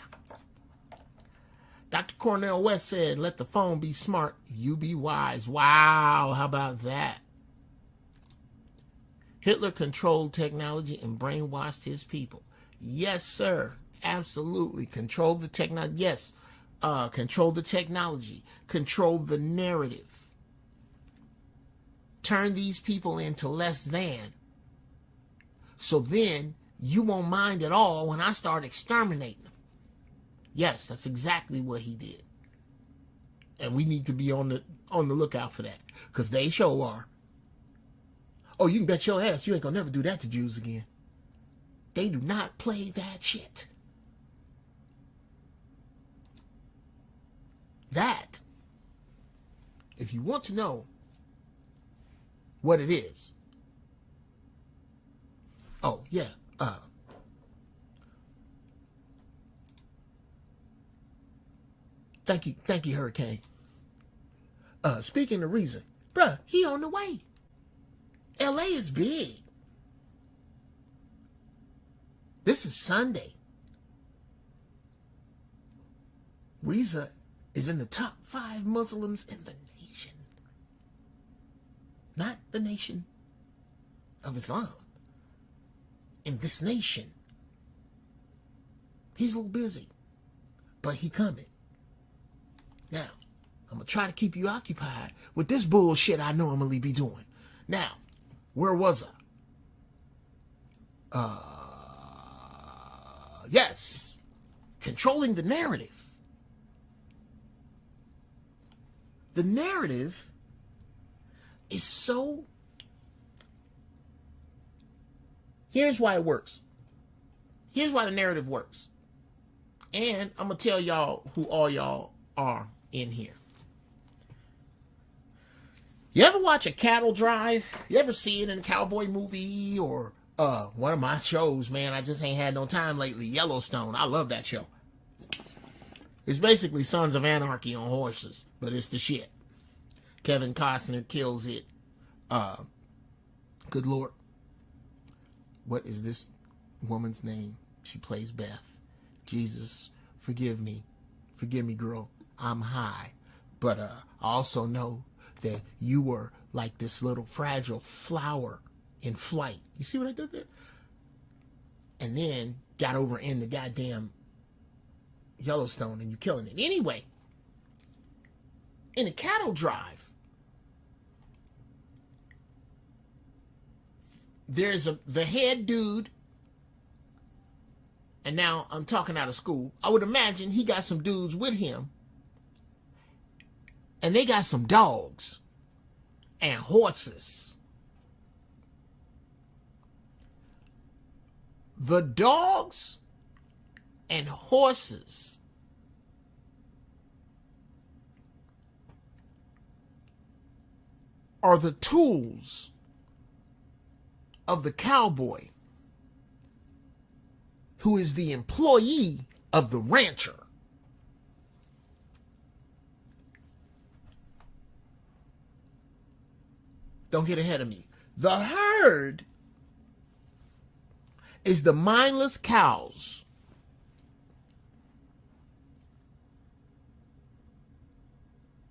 Dr. Cornel West said, let the phone be smart, you be wise. Wow, how about that? Hitler controlled technology and brainwashed his people. Yes, sir. Absolutely. Control the technology. Yes. Control the technology. Control the narrative. Turn these people into less than. So then you won't mind at all when I start exterminating them. Yes, that's exactly what he did. And we need to be on the lookout for that. Because they sure are. Oh, you can bet your ass you ain't gonna never do that to Jews again. They do not play that shit. That, if you want to know what it is. Oh, yeah. Thank you, Hurricane. Speaking of Riza, bruh, he on the way. LA is big. This is Sunday. Riza is in the top 5 Muslims in the nation. Not the nation of Islam. In this nation. He's a little busy. But he coming. Now, I'm going to try to keep you occupied with this bullshit I normally be doing. Now, where was I? Yes. Controlling the narrative. The narrative is so... Here's why it works. Here's why the narrative works. And I'm going to tell y'all who all y'all are in here. You ever watch a cattle drive? You ever see it in a cowboy movie or one of my shows, man? I just ain't had no time lately. Yellowstone. I love that show. It's basically Sons of Anarchy on horses, but it's the shit. Kevin Costner kills it. Good Lord. What is this woman's name? She plays Beth. Jesus, forgive me. Forgive me, girl. I'm high. But I also know that you were like this little fragile flower in flight. You see what I did there? And then got over in the goddamn Yellowstone and you're killing it. Anyway, in a cattle drive, there's the head dude, and now I'm talking out of school. I would imagine he got some dudes with him, and they got some dogs and horses. The dogs and horses are the tools of the cowboy, who is the employee of the rancher. Don't get ahead of me. The herd is the mindless cows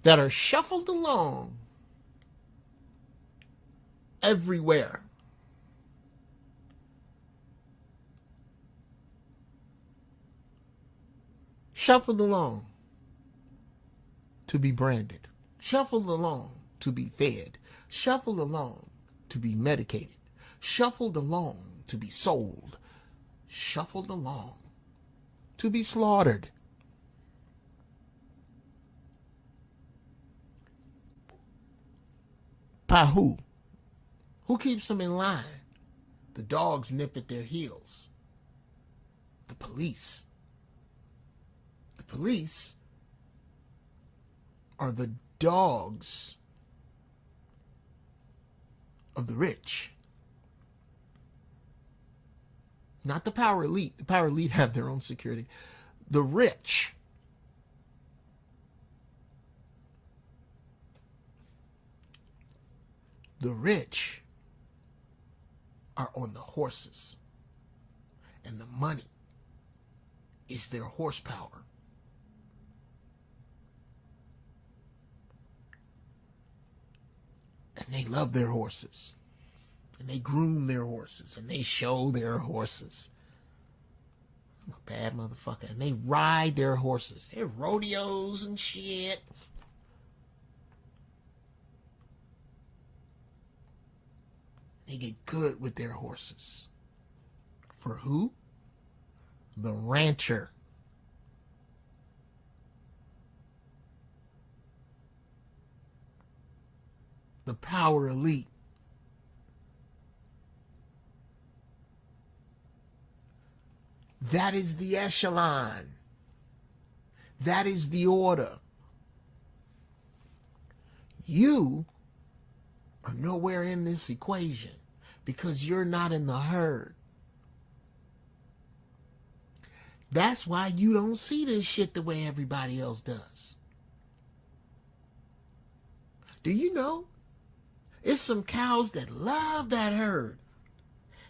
that are shuffled along everywhere. Shuffled along to be branded. Shuffled along to be fed. Shuffled along to be medicated. Shuffled along to be sold. Shuffled along to be slaughtered. By who? Who keeps them in line? The dogs nip at their heels. The police. The police are the dogs of the rich. Not the power elite. The power elite have their own security. The rich. The rich are on the horses. And the money is their horsepower. And they love their horses. And they groom their horses. And they show their horses. I'm a bad motherfucker. And they ride their horses. They're rodeos and shit. They get good with their horses. For who? The rancher. The power elite. That is the echelon. That is the order. You are nowhere in this equation because you're not in the herd. That's why you don't see this shit the way everybody else does. Do you know? It's some cows that love that herd.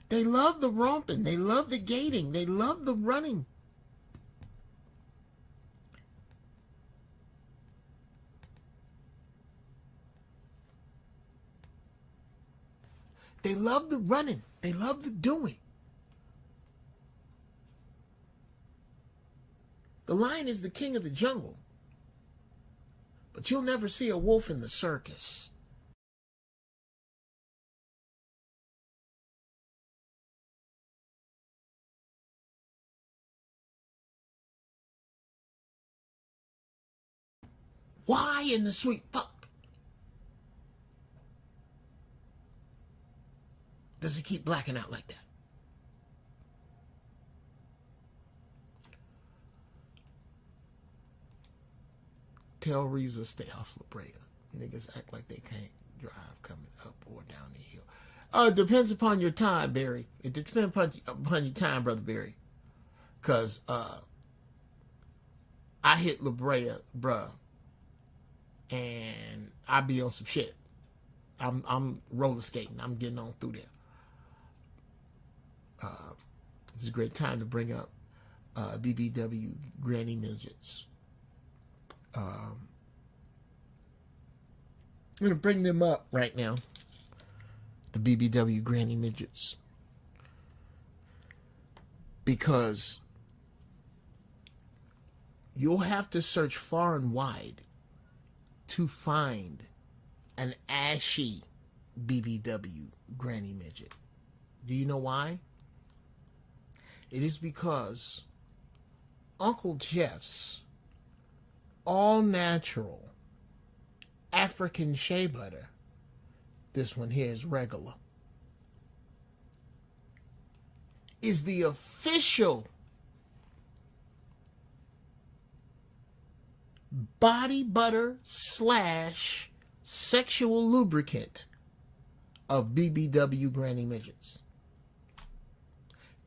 They love the romping. They love the gaiting. They love the running. They love the running. They love the doing. The lion is the king of the jungle. But you'll never see a wolf in the circus. Why in the sweet fuck does it keep blacking out like that? Tell Riza stay off La Brea. Niggas act like they can't drive coming up or down the hill. It depends upon your time, Barry. It depends upon your time, Brother Barry. Because I hit La Brea, bruh, and I be on some shit. I'm roller skating. I'm getting on through there. This is a great time to bring up BBW Granny Midgets. I'm going to bring them up right now. The BBW Granny Midgets. Because you'll have to search far and wide to find an ashy BBW Granny Midget. Do you know why? It is because Uncle Jeff's all-natural African shea butter, this one here is regular, is the official body butter / sexual lubricant of BBW Granny Midgets.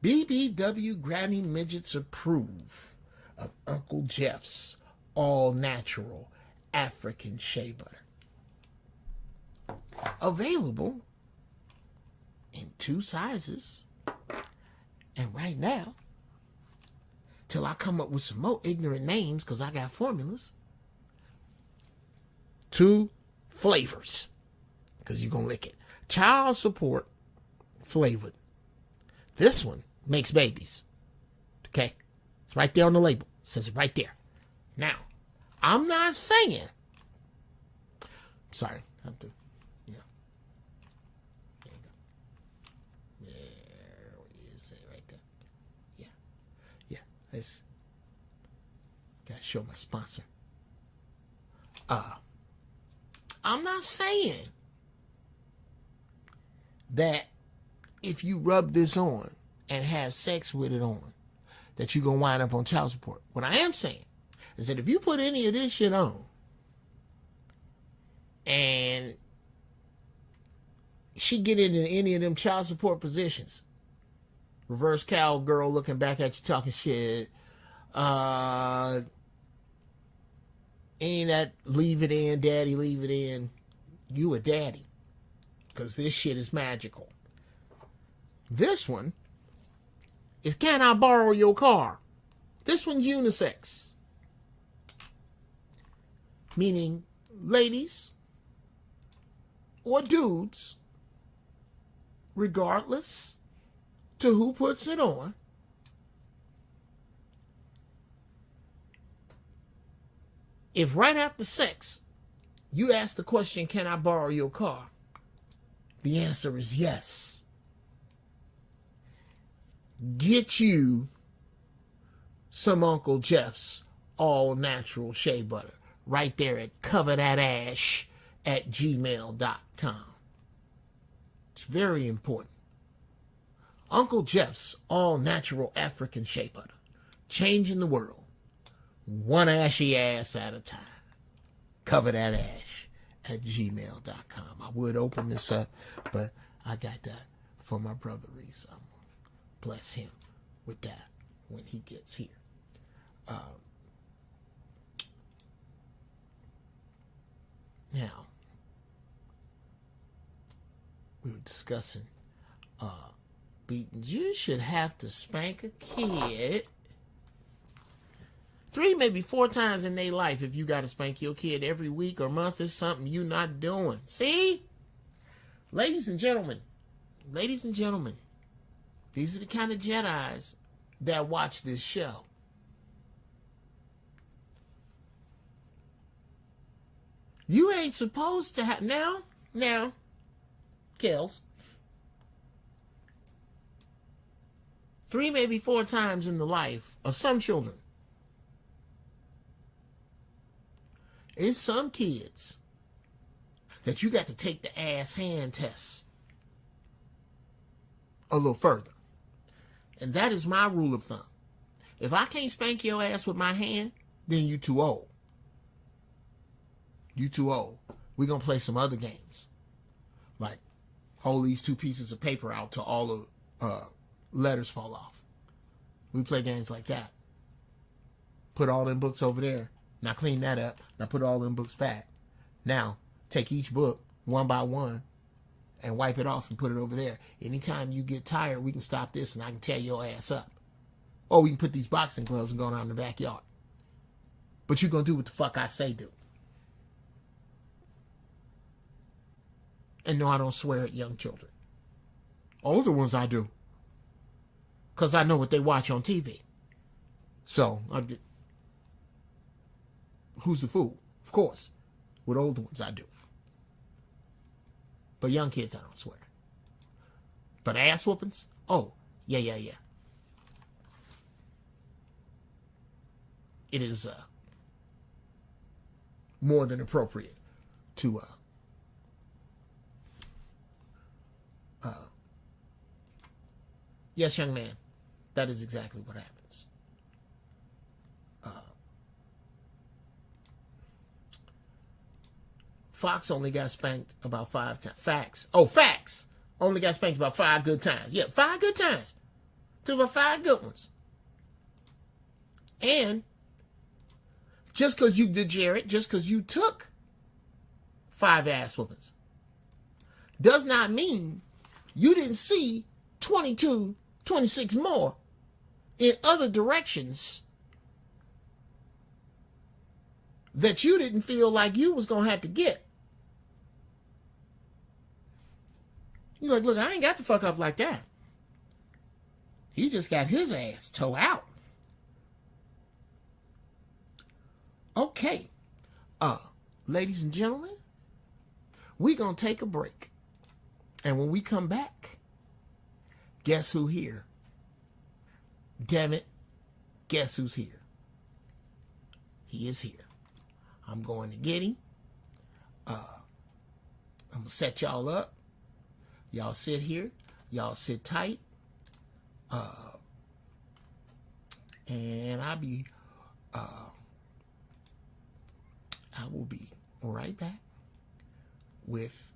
BBW Granny Midgets approve of Uncle Jeff's all-natural African shea butter. Available in 2 sizes. And right now, till I come up with some more ignorant names, because I got formulas, 2 flavors, because you're going to lick it. Child support flavored. This one makes babies. Okay? It's right there on the label. It says it right there. Now, I'm not saying. Sorry. I have to. Yeah. There you go. There is it right there. Yeah. Yeah. Let's. Gotta show my sponsor. I'm not saying that if you rub this on and have sex with it on, that you're going to wind up on child support. What I am saying is that if you put any of this shit on and she get into any of them child support positions, reverse cowgirl looking back at you talking shit, ain't that leave it in, daddy, leave it in, you a daddy. Because this shit is magical. This one is can I borrow your car? This one's unisex. Meaning ladies or dudes, regardless to who puts it on, if right after sex you ask the question, can I borrow your car? The answer is yes. Get you some Uncle Jeff's all natural shea butter right there at coverthatash@gmail.com. It's very important. Uncle Jeff's all natural African shea butter, changing the world one ashy ass at a time. coverthatash@gmail.com. I would open this up, but I got that for my brother Riza. I'm gonna bless him with that when he gets here. Now, we were discussing beatings. You should have to spank a kid 3, maybe 4 times in their life. If you got to spank your kid every week or month, is something you're not doing. See? Ladies and gentlemen, these are the kind of Jedis that watch this show. You ain't supposed to have... Now, Kels. 3, maybe 4 times in the life of some children. It's some kids that you got to take the ass hand test a little further. And that is my rule of thumb. If I can't spank your ass with my hand, then you too old. You too old. We're going to play some other games. Like, hold these 2 pieces of paper out till all the letters fall off. We play games like that. Put all them books over there. Now clean that up. Now put all them books back. Now, take each book one by one and wipe it off and put it over there. Anytime you get tired, we can stop this and I can tear your ass up. Or we can put these boxing gloves and go down in the backyard. But you're going to do what the fuck I say do. And no, I don't swear at young children. Older ones I do. Because I know what they watch on TV. So, who's the fool? Of course. With older ones I do. But young kids I don't swear. But ass whoopings? Oh, yeah. It is more than appropriate to yes, young man, that is exactly what happens. Fox only got spanked about 5 times. Facts. Oh, facts. Only got spanked about 5 good times. Yeah, 5 good times. Took about 5 good ones. And just because you did, Jared, just because you took 5 ass whoopings, does not mean you didn't see 22, 26 more in other directions that you didn't feel like you was going to have to get. You're like, look, I ain't got to fuck up like that. He just got his ass toe out. Okay. Ladies and gentlemen, we're going to take a break. And when we come back, guess who here? Damn it. Guess who's here? He is here. I'm going to get him. I'm going to set y'all up. Y'all sit here. Y'all sit tight. And I will be right back with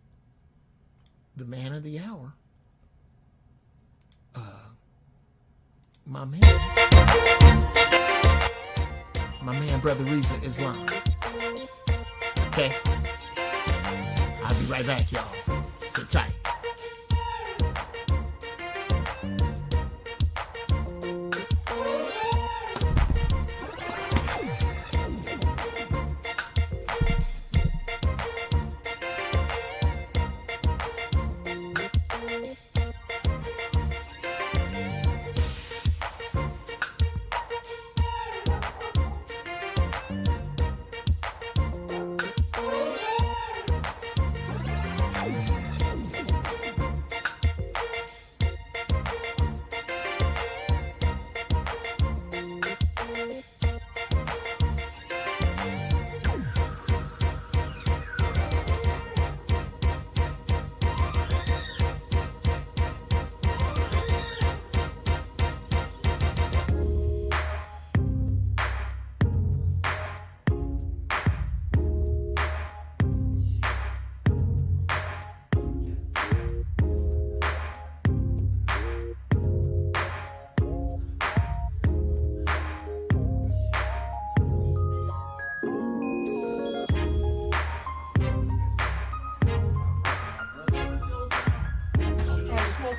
the man of the hour. My man, Brother Riza Islam. Okay? I'll be right back, y'all. Sit tight.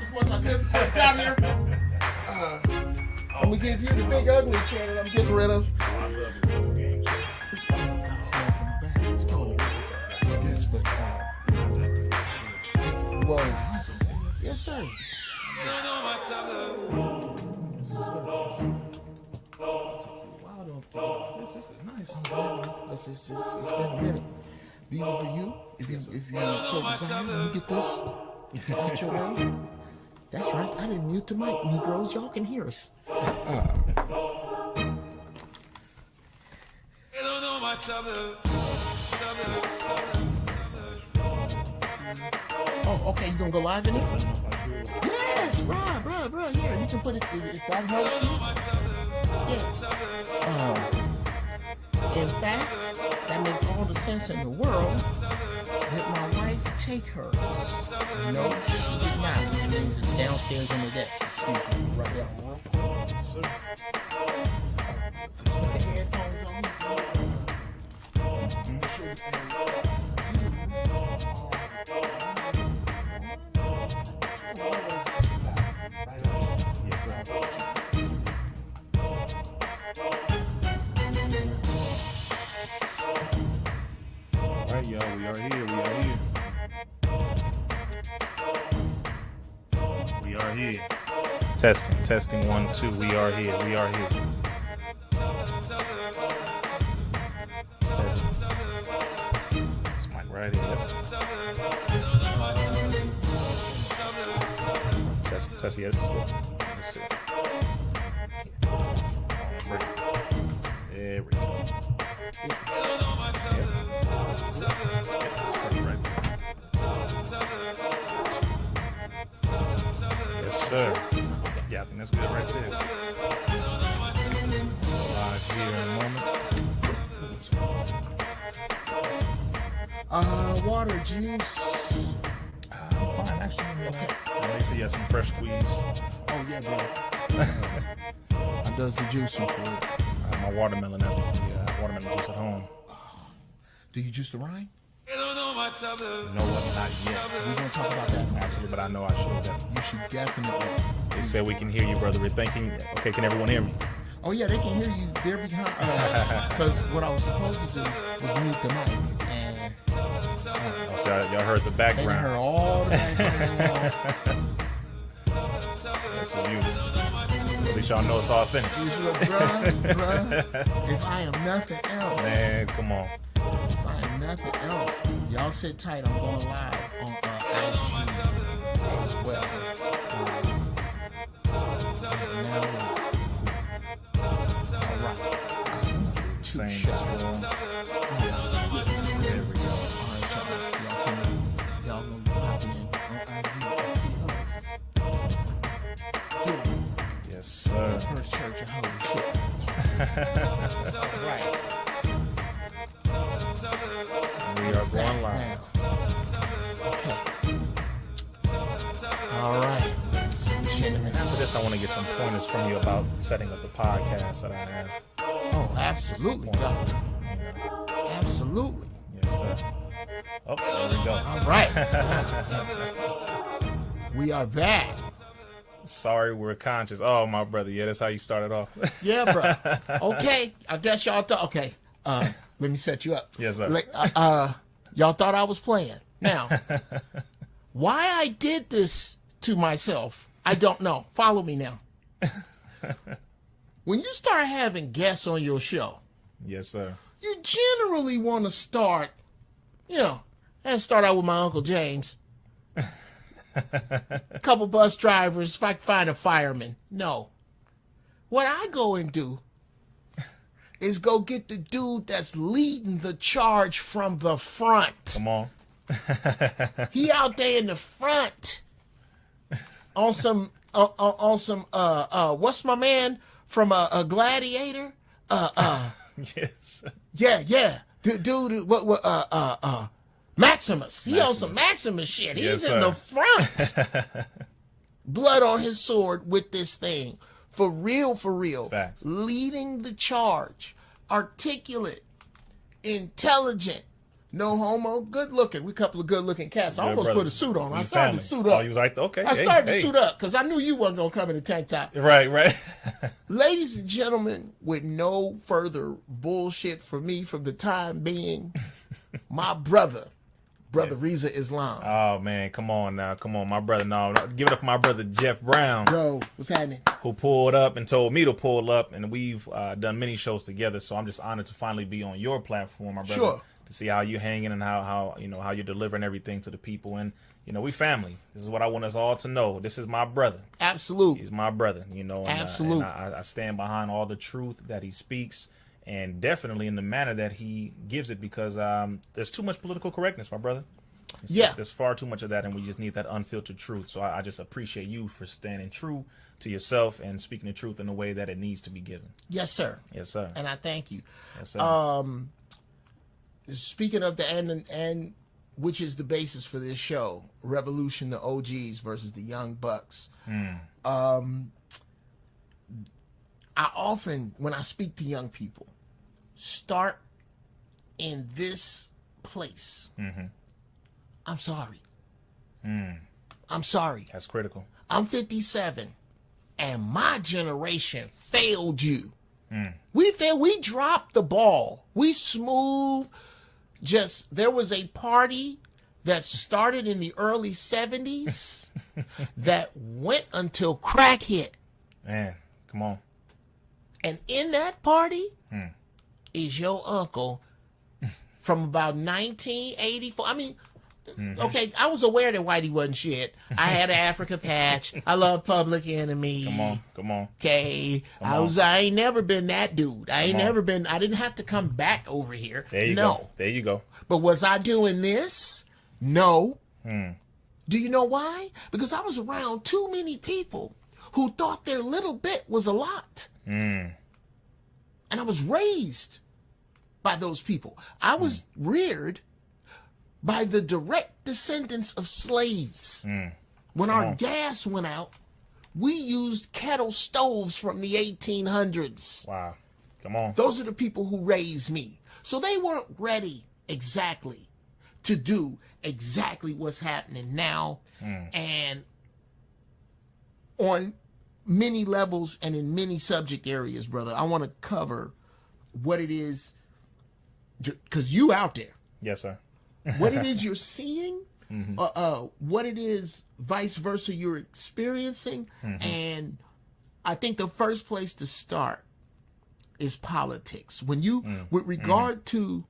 as much as I could before I got here. I'm gonna get you the big ugly chair that I'm getting rid of. Whoa. Yes, sir. This is nice. It's been a minute. These are for you. If you so desire, let me get this out your way. That's right. I didn't mute the mic, Negroes. Y'all can hear us. Oh, okay. You gonna go live in it? Yes, bro. Here, you can put it. If that helps you. Yeah. In fact, that makes all the sense in the world. Did my wife take hers? No, she did not, which means it's downstairs on the desk. Excuse me, right there. Just put the headphones on. Yes, sir. All right, y'all, we are here. Testing, 1, 2. We are here. This mic right here. Test, yes. Let's see. There we go. Yes, sir. Yeah, I think that's good right there. Live here in a moment. Water, juice. I'm fine, actually. Okay. You said you had some fresh squeeze. Oh, yeah, bro. How does the juicing for it? My watermelon juice at home. Do you juice the rind? You know what? Not yet. We're going to talk about that Actually, but I know I should. You should definitely. They said we can hear you, brother. We're thinking, okay, can everyone hear me? Oh, yeah, they can hear you. They're behind. Because what I was supposed to do was mute the mic. And so y'all heard the background. They heard all the background. That's a beauty. At least y'all know it's authentic. Bruh, if I am nothing else. Man, come on. If I am nothing else, y'all sit tight. I'm going live on IG as well. Same. There we go. Y'all know popping in on IG. Yes, sir. First church of holy shit. Right. We are going live. Okay. All right. After this, I want to get some pointers from you about setting up the podcast that I have. Oh, absolutely, Doctor. Absolutely. Yes, sir. Oh, there we go. All right. We are back. Sorry, we're conscious. Oh, my brother. Yeah, that's how you started off. Yeah, bro. Okay. I guess y'all thought. Okay. Let me set you up. Yes, sir. Y'all thought I was playing. Now, why I did this to myself, I don't know. Follow me now. When you start having guests on your show, yes, sir, you generally want to start, and start out with my Uncle James. A couple bus drivers, if I can find a fireman. No. What I go and do is go get the dude that's leading the charge from the front. Come on. He out there in the front on some what's my man from a Gladiator? Yes. Yeah. Dude, what Maximus. He on some Maximus shit. He's in the front. Blood on his sword with this thing. For real. Facts. Leading the charge. Articulate. Intelligent. No homo. Good looking. We a couple of good looking cats. I Good almost brothers. put a suit on. I You started family. to suit up. Oh, you was like, okay. I started to suit up because I knew you wasn't going to come in a tank top. Right. Ladies and gentlemen, with no further bullshit from me for the time being, my brother Riza Islam. Oh, man, come on now. Come on, my brother. No, give it up for my brother, Jeff Brown. Yo, what's happening? Who pulled up and told me to pull up, and we've done many shows together, so I'm just honored to finally be on your platform, my brother. Sure. To see how you hanging and how you're delivering everything to the people. And, we family. This is what I want us all to know. This is my brother. Absolute. He's my brother, and, Absolute. and I stand behind all the truth that he speaks, and definitely in the manner that he gives it, because there's too much political correctness, my brother. There's far too much of that, and we just need that unfiltered truth. So I just appreciate you for standing true to yourself and speaking the truth in the way that it needs to be given. Yes, sir. Yes, sir. And I thank you. Yes, sir. Speaking of the and which is the basis for this show, Revolution, the OGs versus the Young Bucks. I often, when I speak to young people, start in this place. I'm sorry. I'm sorry. That's critical. I'm 57, and my generation failed you. We failed. We dropped the ball. We smooth. There was a party that started in the early 70s that went until crack hit. Man, come on. And in that party is your uncle from about 1984. I mean, okay, I was aware that Whitey wasn't shit. I had an Africa patch. I love Public Enemy. Come on. Okay, I ain't never been that dude. I didn't have to come back over here. There you go. There you go. But was I doing this? No. Do you know why? Because I was around too many people who thought their little bit was a lot. And I was raised by those people. I was reared by the direct descendants of slaves. When our gas went out, we used kettle stoves from the 1800s. Wow. Come on. Those are the people who raised me. So they weren't ready exactly to do exactly what's happening now. And on many levels and in many subject areas, brother, I want to cover what it is, because you out there. Yes, sir. What it is you're seeing, what it is vice versa you're experiencing. And I think the first place to start is politics. When you, with regard to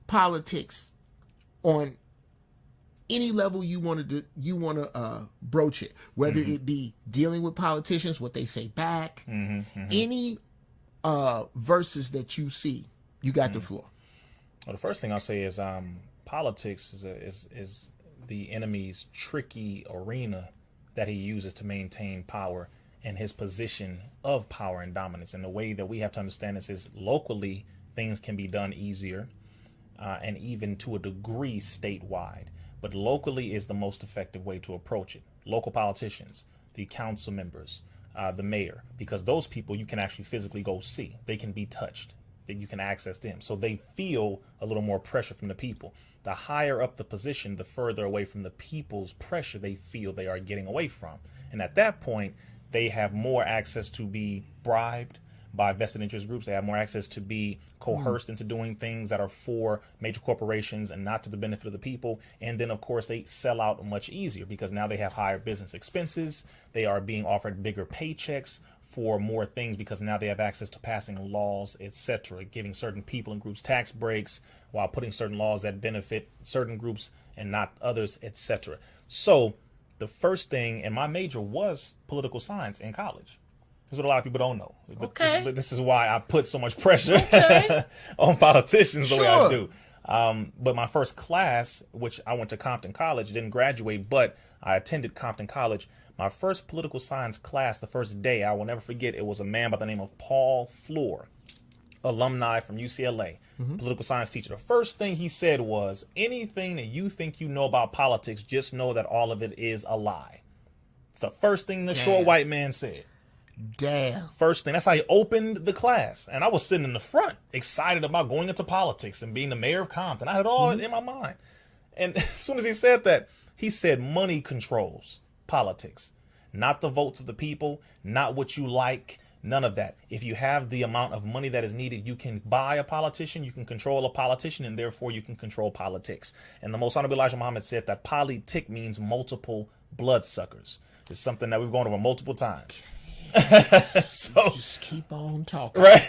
politics, on any level you want to broach it, whether it be dealing with politicians, what they say back, any verses that you see, you got the floor. Well, the first thing I'll say is politics is the enemy's tricky arena that he uses to maintain power and his position of power and dominance. And the way that we have to understand this is locally things can be done easier and even to a degree statewide. But locally is the most effective way to approach it. Local politicians, the council members, the mayor, because those people you can actually physically go see. They can be touched. That you can access them. So they feel a little more pressure from the people. The higher up the position, the further away from the people's pressure they feel they are getting away from. And at that point, they have more access to be bribed by vested interest groups. They have more access to be coerced into doing things that are for major corporations and not to the benefit of the people. And then, of course, they sell out much easier because now they have higher business expenses. They are being offered bigger paychecks for more things because now they have access to passing laws, etc., giving certain people and groups tax breaks while putting certain laws that benefit certain groups and not others, etc. So the first thing, and my major was political science in college. That's what a lot of people don't know. But this is why I put so much pressure on politicians the way I do. But my first class, which I went to Compton College, didn't graduate, but I attended Compton College. My first political science class, the first day, I will never forget, it was a man by the name of Paul Floor, alumni from UCLA, political science teacher. The first thing he said was, anything that you think you know about politics, just know that all of it is a lie. It's the first thing the short white man said. Damn. First thing, that's how he opened the class. And I was sitting in the front, excited about going into politics and being the mayor of Compton. I had it all in my mind. And as soon as he said that, he said money controls politics, not the votes of the people, not what you like, none of that. If you have the amount of money that is needed, you can buy a politician, you can control a politician, and therefore you can control politics. And the Most Honorable Elijah Muhammad said that politic means multiple bloodsuckers. It's something that we've gone over multiple times. So just keep on talking. Right.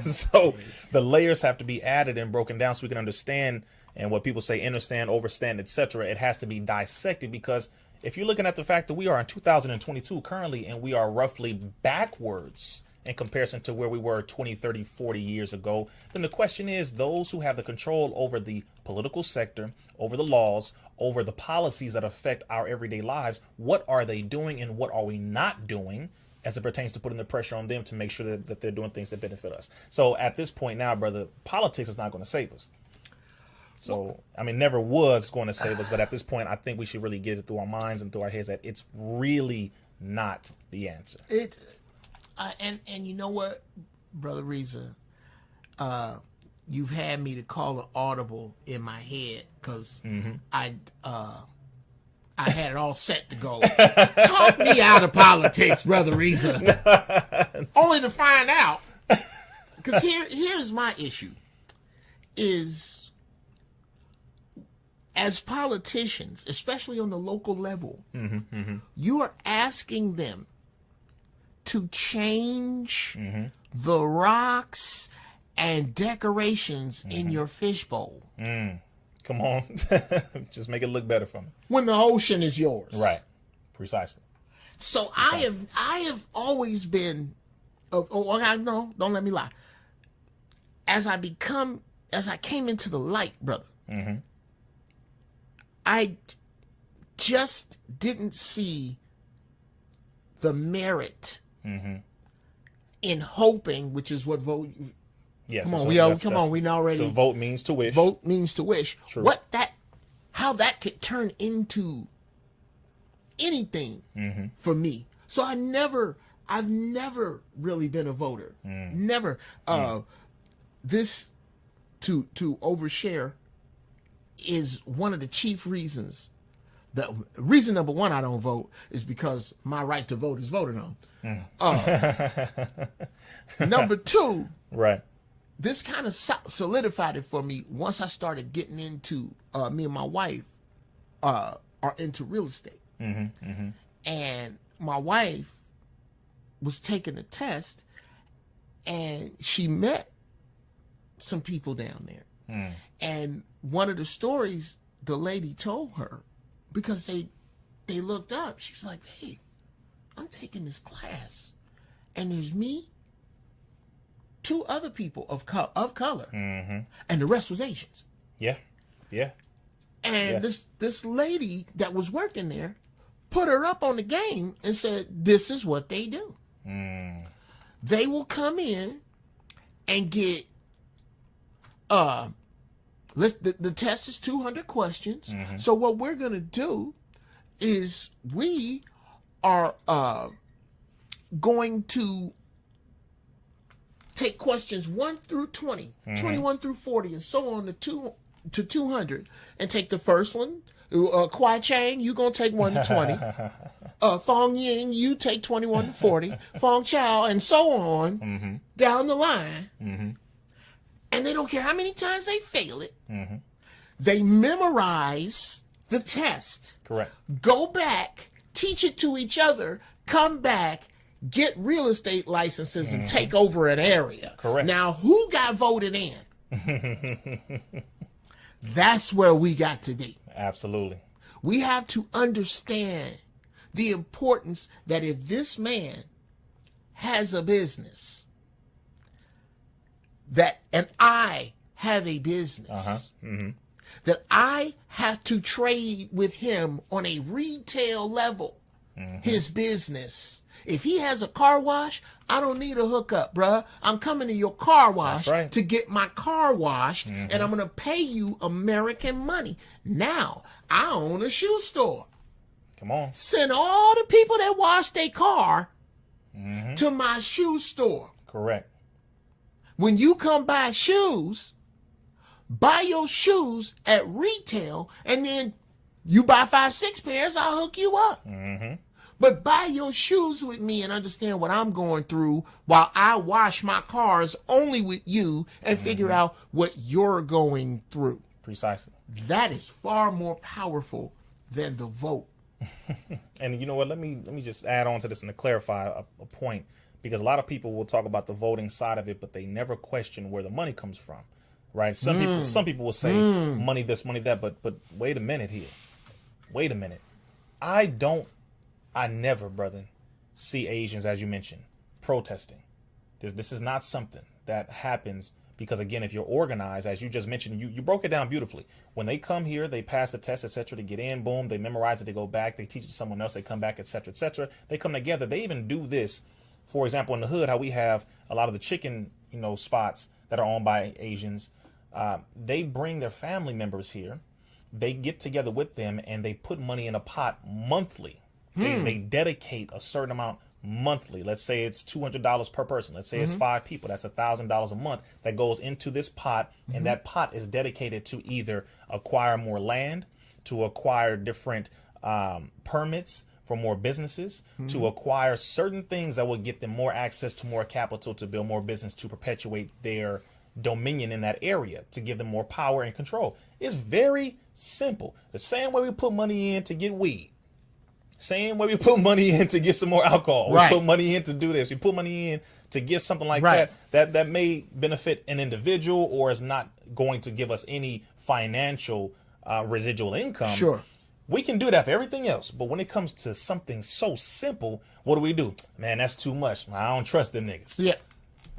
So the layers have to be added and broken down so we can understand, and what people say, understand, overstand, etc. It has to be dissected, because if you're looking at the fact that we are in 2022 currently, and we are roughly backwards in comparison to where we were 20, 30, 40 years ago, then the question is, those who have the control over the political sector, over the laws, over the policies that affect our everyday lives, what are they doing and what are we not doing as it pertains to putting the pressure on them to make sure that they're doing things that benefit us? So at this point now, brother, politics is not going to save us. So, I mean, never was going to save us, but at this point, I think we should really get it through our minds and through our heads that it's really not the answer. And you know what, Brother Riza, you've had me to call an audible in my head, because I had it all set to go. Talk me out of politics, Brother Riza. Only to find out, because here's my issue, is as politicians, especially on the local level, you are asking them to change the rocks and decorations in your fishbowl. Come on. Just make it look better for me. When the ocean is yours. Right. Precisely. So I have always been, no, don't let me lie. As I came into the light, brother, I just didn't see the merit in hoping, which is what vote. Yes. Come on, we already. So vote means to wish. Vote means to wish. True. How that could turn into anything for me. So I've never really been a voter. Never. This to overshare is one of the chief reasons. Reason number one I don't vote is because my right to vote is voted on. Number two, right. This kind of solidified it for me once I started getting into, me and my wife are into real estate. And my wife was taking a test, and she met some people down there. And one of the stories the lady told her, because they looked up, she was like, hey, I'm taking this class, and there's me, two other people of color, and the rest was Asians. Yeah. And this lady that was working there put her up on the game and said, this is what they do. They will come in and get the test is 200 questions. So what we're going to do is we are going to take questions 1 through 20, 21 through 40, and so on to 200, and take the first one. Kwai Chang, you gonna take 1 to 20. Fong Ying, you take 21 to 40. Fong Chow, and so on down the line. And they don't care how many times they fail it. They memorize the test. Correct. Go back, teach it to each other, come back, get real estate licenses, and take over an area. Correct. Now, who got voted in? That's where we got to be. Absolutely. We have to understand the importance that if this man has a business, and I have a business, that I have to trade with him on a retail level, his business. If he has a car wash, I don't need a hookup, bruh. I'm coming to your car wash to get my car washed, and I'm going to pay you American money. Now, I own a shoe store. Come on. Send all the people that wash their car to to my shoe store. Correct. When you come buy shoes, buy your shoes at retail, and then you buy 5, 6 pairs, I'll hook you up. But buy your shoes with me and understand what I'm going through while I wash my cars only with you and figure out what you're going through. Precisely. That is far more powerful than the vote. And you know what? Let me just add on to this and to clarify a point, because a lot of people will talk about the voting side of it, but they never question where the money comes from, right? Some people will say money this, money that, but wait a minute here. Wait a minute. I never, brother, see Asians, as you mentioned, protesting. This is not something that happens because, again, if you're organized, as you just mentioned, you broke it down beautifully. When they come here, they pass the test, etc., to get in, boom, they memorize it, they go back, they teach it to someone else, they come back, etc., etc. They come together. They even do this, for example, in the hood, how we have a lot of the chicken, spots that are owned by Asians. They bring their family members here. They get together with them and they put money in a pot monthly. They dedicate a certain amount monthly. Let's say it's $200 per person. Let's say it's 5 people. That's $1,000 a month that goes into this pot. And that pot is dedicated to either acquire more land, to acquire different permits for more businesses, to acquire certain things that will get them more access to more capital, to build more business, to perpetuate their dominion in that area, to give them more power and control. It's very simple. The same way we put money in to get weed. Same way we put money in to get some more alcohol. Right. We put money in to do this. We put money in to get something like Right. that may benefit an individual or is not going to give us any financial residual income. Sure. We can do that for everything else. But when it comes to something so simple, what do? Man, that's too much. I don't trust them niggas. Yeah.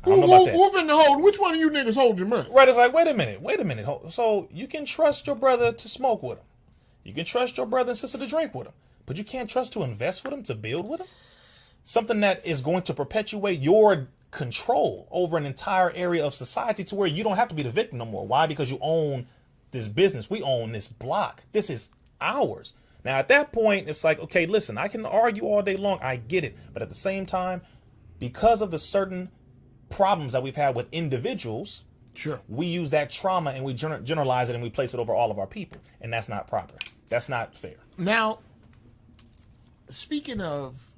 I don't know about that. Who finna hold? Which one of you niggas holding money? Right, it's like, wait a minute. So you can trust your brother to smoke with him. You can trust your brother and sister to drink with him. But you can't trust to invest with them, to build with them? Something that is going to perpetuate your control over an entire area of society to where you don't have to be the victim no more. Why? Because you own this business. We own this block. This is ours. Now, at that point, it's like, okay, listen, I can argue all day long. I get it. But at the same time, because of the certain problems that we've had with individuals, Sure. we use that trauma and we generalize it and we place it over all of our people. And that's not proper. That's not fair. Now, speaking of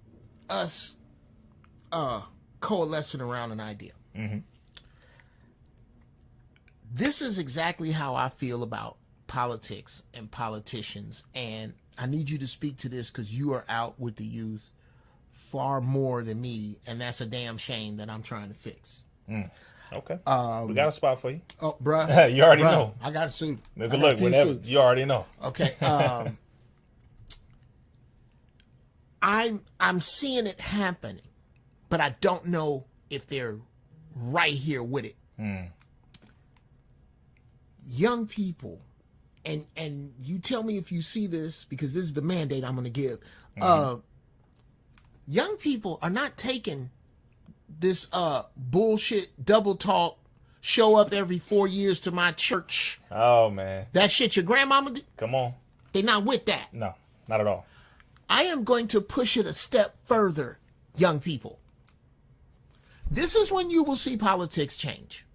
us coalescing around an idea, this is exactly how I feel about politics and politicians. And I need you to speak to this because you are out with the youth far more than me. And that's a damn shame that I'm trying to fix. Okay. We got a spot for you. Oh, bruh. You already know. I got a suit. Good luck. Whenever. You already know. Okay. I'm seeing it happening, but I don't know if they're right here with it. Young people, and you tell me if you see this, because this is the mandate I'm going to give. Young people are not taking this bullshit double talk, show up every 4 years to my church. Oh, man. That shit your grandmama did. Come on. They're not with that. No, not at all. I am going to push it a step further, young people. This is when you will see politics change.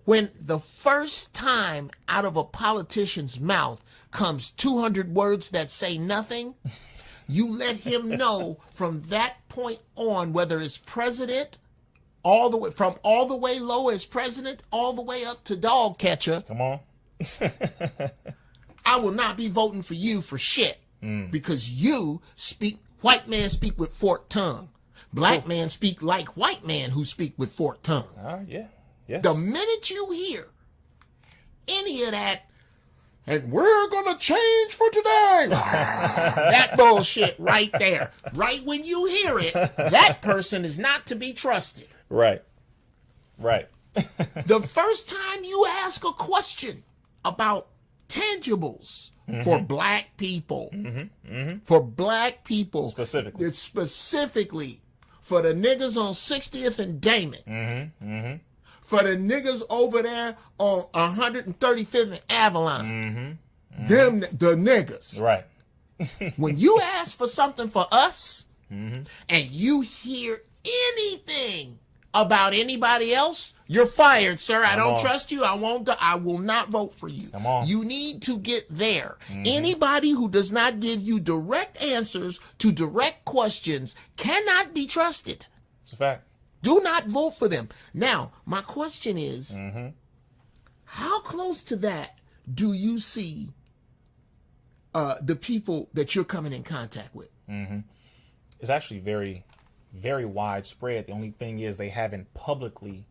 When the first time out of a politician's mouth comes 200 words that say nothing, you let him know from that point on, whether it's president, all the way low as president, all the way up to dog catcher. Come on. I will not be voting for you for shit. Because you speak, white man speak with forked tongue. Black man speak like white man who speak with forked tongue. Yeah. Yes. The minute you hear any of that, and we're going to change for today, that bullshit right there, right when you hear it, that person is not to be trusted. Right. The first time you ask a question about tangibles, for black people, for black people, Specifically. it's specifically for the niggas on 60th and Damon, for the niggas over there on 135th and Avalon, them the niggas. Right. When you ask for something for us, and you hear anything about anybody else, you're fired, sir. I don't trust you. I will not vote for you. Come on. You need to get there. Anybody who does not give you direct answers to direct questions cannot be trusted. It's a fact. Do not vote for them. Now, my question is, how close to that do you see the people that you're coming in contact with? It's actually very, very widespread. The only thing is they haven't publicly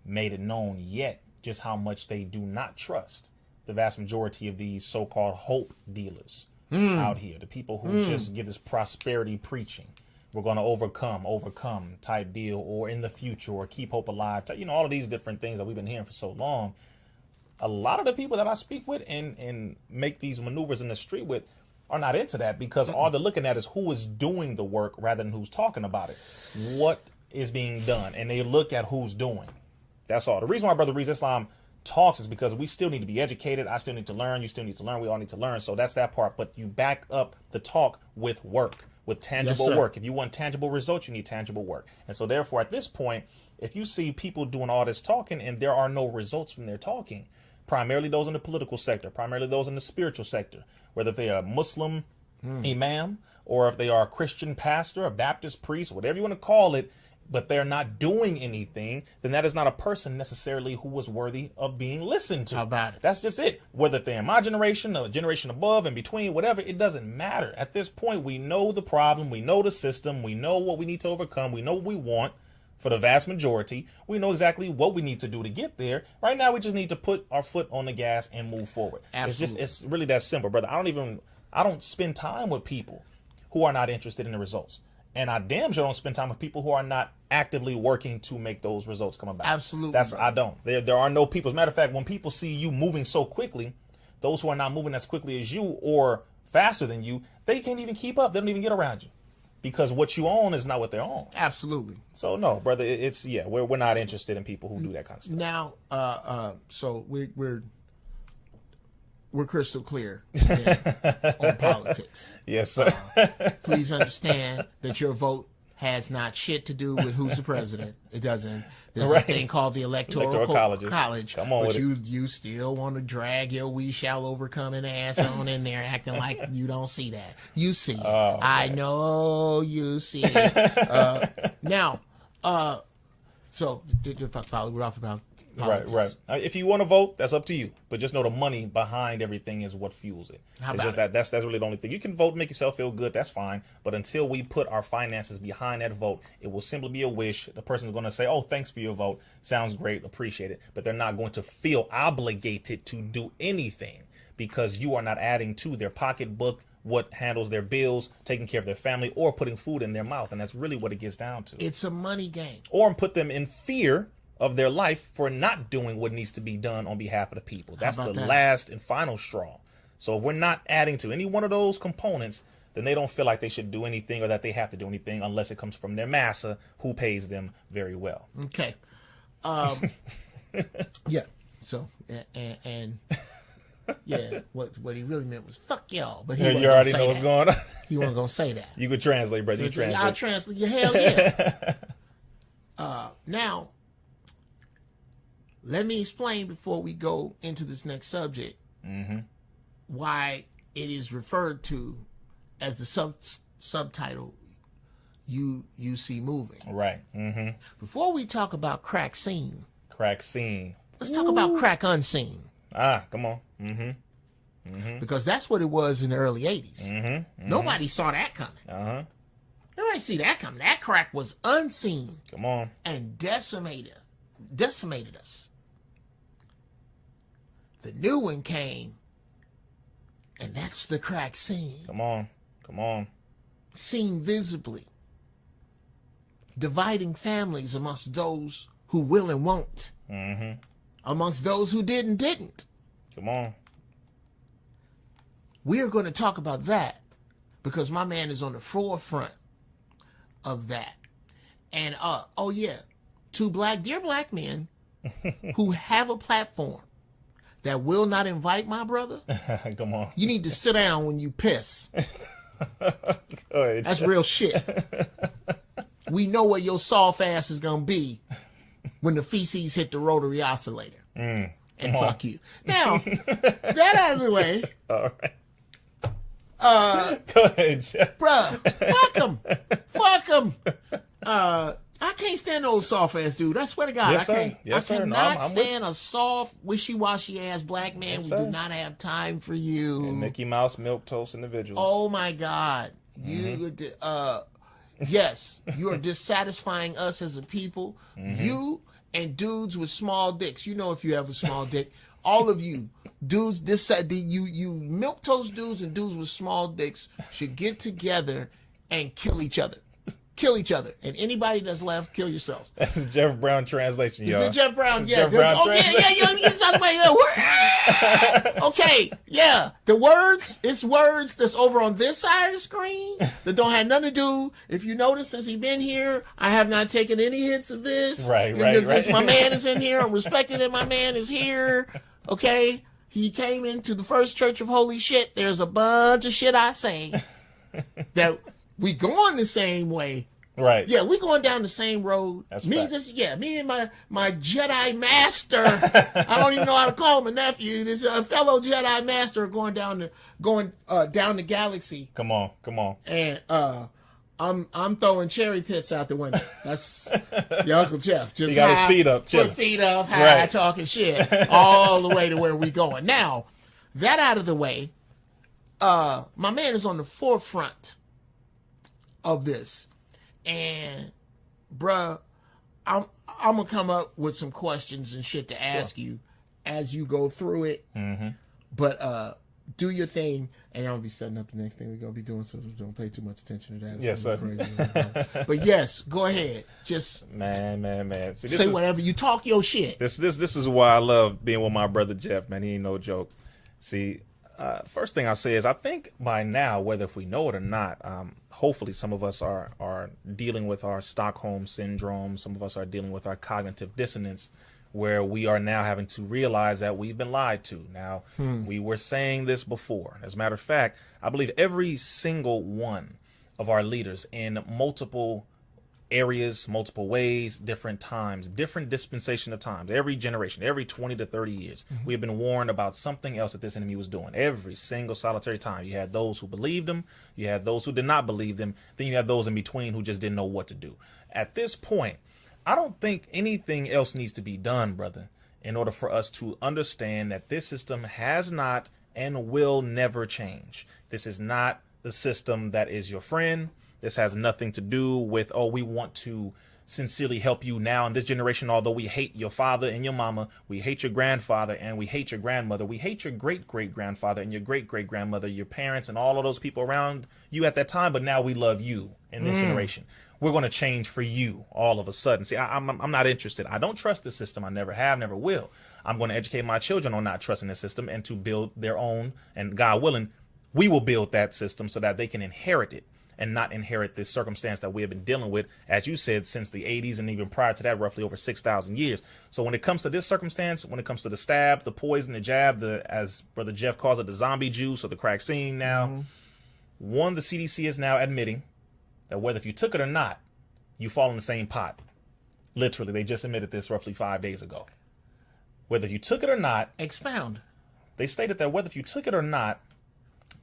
made it known yet just how much they do not trust the vast majority of these so-called hope dealers out here. The people who just give this prosperity preaching. We're going to overcome type deal, or in the future, or keep hope alive. You know, all of these different things that we've been hearing for so long. A lot of the people that I speak with and make these maneuvers in the street with are not into that, because all they're looking at is who is doing the work rather than who's talking about it. What is being done? And they look at who's doing. That's all. The reason why Brother Riza Islam talks is because we still need to be educated. I still need to learn. You still need to learn. We all need to learn. So that's that part. But you back up the talk with work, with tangible work. If you want tangible results, you need tangible work. And so therefore, at this point, if you see people doing all this talking and there are no results from their talking, primarily those in the political sector, primarily those in the spiritual sector, whether they are a Muslim imam or if they are a Christian pastor, a Baptist priest, whatever you want to call it, but they're not doing anything, then that is not a person necessarily who was worthy of being listened to. How about it? That's just it. Whether they're in my generation or the generation above and between, whatever, it doesn't matter. At this point, we know the problem. We know the system. We know what we need to overcome. We know what we want. For the vast majority, we know exactly what we need to do to get there. Right now, we just need to put our foot on the gas and move forward. Absolutely. It's really that simple, brother. I don't spend time with people who are not interested in the results. And I damn sure don't spend time with people who are not actively working to make those results come about. Absolutely. I don't. There are no people. As a matter of fact, when people see you moving so quickly, those who are not moving as quickly as you or faster than you, they can't even keep up. They don't even get around you. Because what you own is not what they're on. Absolutely. So no, brother, we're not interested in people who do that kind of stuff. Now, so we're crystal clear on politics. Yes, sir. Please understand that your vote has not shit to do with who's the president. It doesn't. There's this thing called the Electoral College. Come on, but with you still want to drag your "we shall overcome" an ass on in there, acting like you don't see that. You see it. I know you see it. Now, so we're off about politics. Right. If you want to vote, that's up to you. But just know the money behind everything is what fuels it. How it's about just that's really the only thing. You can vote, make yourself feel good. That's fine. But until we put our finances behind that vote, it will simply be a wish. The person's going to say, "Oh, thanks for your vote. Sounds great. Appreciate it." But they're not going to feel obligated to do anything because you are not adding to their pocketbook, what handles their bills, taking care of their family, or putting food in their mouth. And that's really what it gets down to. It's a money game. Or put them in fear of their life for not doing what needs to be done on behalf of the people. That's the last and final straw. So if we're not adding to any one of those components, then they don't feel like they should do anything or that they have to do anything unless it comes from their massa who pays them very well. Okay. Yeah. So, and yeah, what he really meant was "fuck y'all," but he you already know what's going on. He wasn't gonna say that. You could translate, brother. You translate. I'll translate. Yeah, hell yeah. Now, let me explain before we go into this next subject why it is referred to as the subtitle "You See Moving." Right. Before we talk about crack scene, let's talk about crack unseen. Come on. Because that's what it was in the early 80s. Nobody saw that coming. Nobody see that coming. That crack was unseen. Come on. And decimated us. The new one came, and that's the crack scene. Come on. Seen visibly. Dividing families amongst those who will and won't. Amongst those who didn't. Come on. We are going to talk about that because my man is on the forefront of that. And, two dear black men who have a platform that will not invite my brother. Come on. You need to sit down when you piss. Go ahead. That's real shit. We know where your soft ass is gonna be when the feces hit the rotary oscillator. And fuck you. Now, that out of the way. All right. Go ahead, Jeff. Bruh, fuck him. Fuck him. I can't stand no soft ass dude. I swear to God, Yes, I sir. can't. Yes, I sir. No, cannot I'm with stand a soft, wishy-washy ass black man. Yes, We do sir. not have time for you. And Mickey Mouse milk toast individuals. Oh my God. You yes, you are dissatisfying us as a people. You and dudes with small dicks. You know if you have a small dick. All of you dudes, you milk toast dudes and dudes with small dicks should get together and kill each other. Kill each other. And anybody that's left, kill yourselves. That's Jeff Brown translation, y'all. Is it Jeff Brown? It's Yeah. Jeff Brown Okay, yeah. The words, it's words that's over on this side of the screen that don't have nothing to do. If you notice, since he's been here, I have not taken any hits of this. Right. My man is in here. I'm respecting that my man is here. Okay? He came into the First Church of Holy Shit. There's a bunch of shit I say that we going the same way. Right. Yeah, we going down the same road. That's me fact. me and my Jedi master. I don't even know how to call him a nephew. This fellow Jedi master going down the galaxy. Come on. And I'm throwing cherry pits out the window. That's your Uncle Jeff. Just He got his high, feet up, chilling. put feet up, high, Right. talking shit, all the way to where we going. Now, that out of the way, my man is on the forefront of this. And, bruh, I'm gonna come up with some questions and shit to ask you as you go through it. But do your thing, and I'll be setting up the next thing we're gonna be doing. So don't pay too much attention to that. It's Yes, gonna sir. be crazy. But yes, go ahead. Just Man. See, say whatever. You talk your shit. This is why I love being with my brother Jeff, man. He ain't no joke. See, first thing I say is I think by now, whether if we know it or not, hopefully some of us are dealing with our Stockholm syndrome. Some of us are dealing with our cognitive dissonance, where we are now having to realize that we've been lied to. Now, we were saying this before. As a matter of fact, I believe every single one of our leaders in multiple areas, multiple ways, different times, different dispensation of times, every generation, every 20 to 30 years, we have been warned about something else that this enemy was doing. Every single solitary time. You had those who believed him, you had those who did not believe them, then you had those in between who just didn't know what to do. At this point, I don't think anything else needs to be done, brother, in order for us to understand that this system has not and will never change. This is not the system that is your friend. This has nothing to do with, oh, we want to sincerely help you now in this generation, although we hate your father and your mama, we hate your grandfather and we hate your grandmother, we hate your great-great-grandfather and your great-great-grandmother, your parents and all of those people around you at that time, but now we love you in this generation. We're going to change for you all of a sudden. See, I'm not interested. I don't trust the system. I never have, never will. I'm going to educate my children on not trusting the system and to build their own, and God willing, we will build that system so that they can inherit it and not inherit this circumstance that we have been dealing with, as you said, since the 80s and even prior to that, roughly over 6,000 years. So when it comes to this circumstance, when it comes to the stab, the poison, the jab, as Brother Jeff calls it, the zombie juice or the vaccine now, one, the CDC is now admitting that whether if you took it or not, you fall in the same pot. Literally, they just admitted this roughly 5 days ago. Whether you took it or not, Expound. they stated that whether if you took it or not,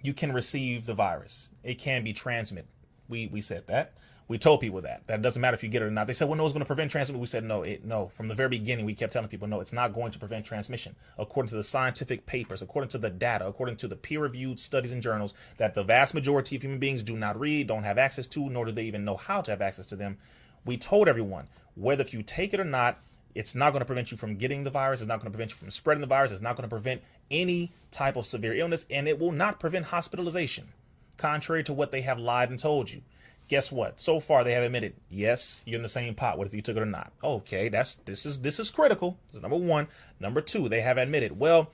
you can receive the virus. It can be transmitted. We said that. We told people that. That doesn't matter if you get it or not. They said, well, no, it's going to prevent transmission. We said, no. From the very beginning, we kept telling people, no, it's not going to prevent transmission. According to the scientific papers, according to the data, according to the peer-reviewed studies and journals that the vast majority of human beings do not read, don't have access to, nor do they even know how to have access to them. We told everyone, whether if you take it or not, it's not going to prevent you from getting the virus. It's not going to prevent you from spreading the virus. It's not going to prevent any type of severe illness, and it will not prevent hospitalization, contrary to what they have lied and told you. Guess what? So far, they have admitted, yes, you're in the same pot, whether you took it or not. Okay, this is critical. This is number one. Number two, they have admitted, well,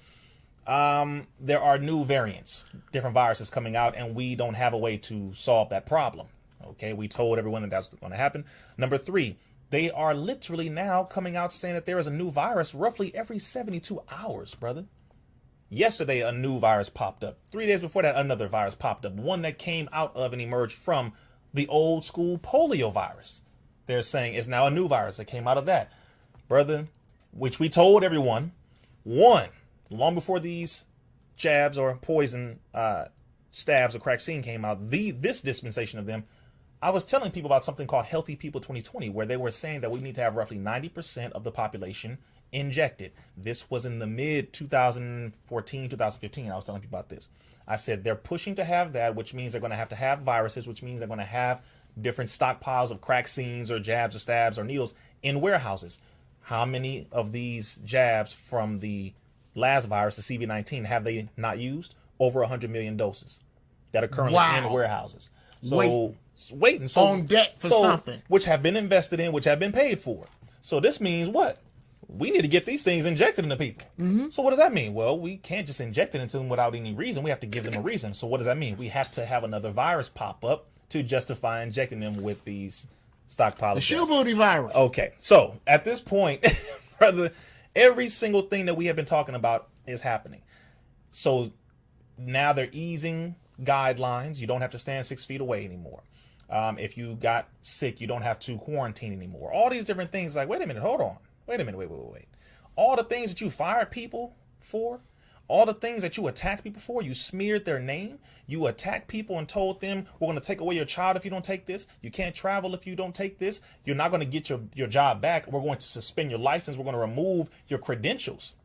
there are new variants, different viruses coming out, and we don't have a way to solve that problem. Okay, we told everyone that that's going to happen. Number three, they are literally now coming out saying that there is a new virus roughly every 72 hours, brother. Yesterday, a new virus popped up. 3 days before that, another virus popped up. One that came out of and emerged from the old school polio virus. They're saying it's now a new virus that came out of that. Brother, which we told everyone, one, long before these jabs or poison stabs or Churxh came out, this dispensation of them, I was telling people about something called Healthy People 2020, where they were saying that we need to have roughly 90% of the population injected. This was in the mid 2014, 2015. I was telling people about this. I said they're pushing to have that, which means they're going to have viruses, which means they're going to have different stockpiles of Churxh or jabs or stabs or needles in warehouses. How many of these jabs from the last virus, the CV-19, have they not used? Over 100 million doses that are currently in warehouses. So waiting. So, on deck for something. Which have been invested in, which have been paid for. So this means what? We need to get these things injected into people. So what does that mean? Well, we can't just inject it into them without any reason. We have to give them a reason. So what does that mean? We have to have another virus pop up to justify injecting them with these stockpiles. The shoe booty virus. Okay. So at this point, brother, every single thing that we have been talking about is happening. So now they're easing guidelines. You don't have to stand 6 feet away anymore. If you got sick, you don't have to quarantine anymore. All these different things. Like, wait a minute, hold on. Wait a minute, wait. All the things that you fired people for, all the things that you attacked people for, you smeared their name, you attacked people and told them, we're going to take away your child if you don't take this, you can't travel if you don't take this, you're not going to get your job back, we're going to suspend your license, we're going to remove your credentials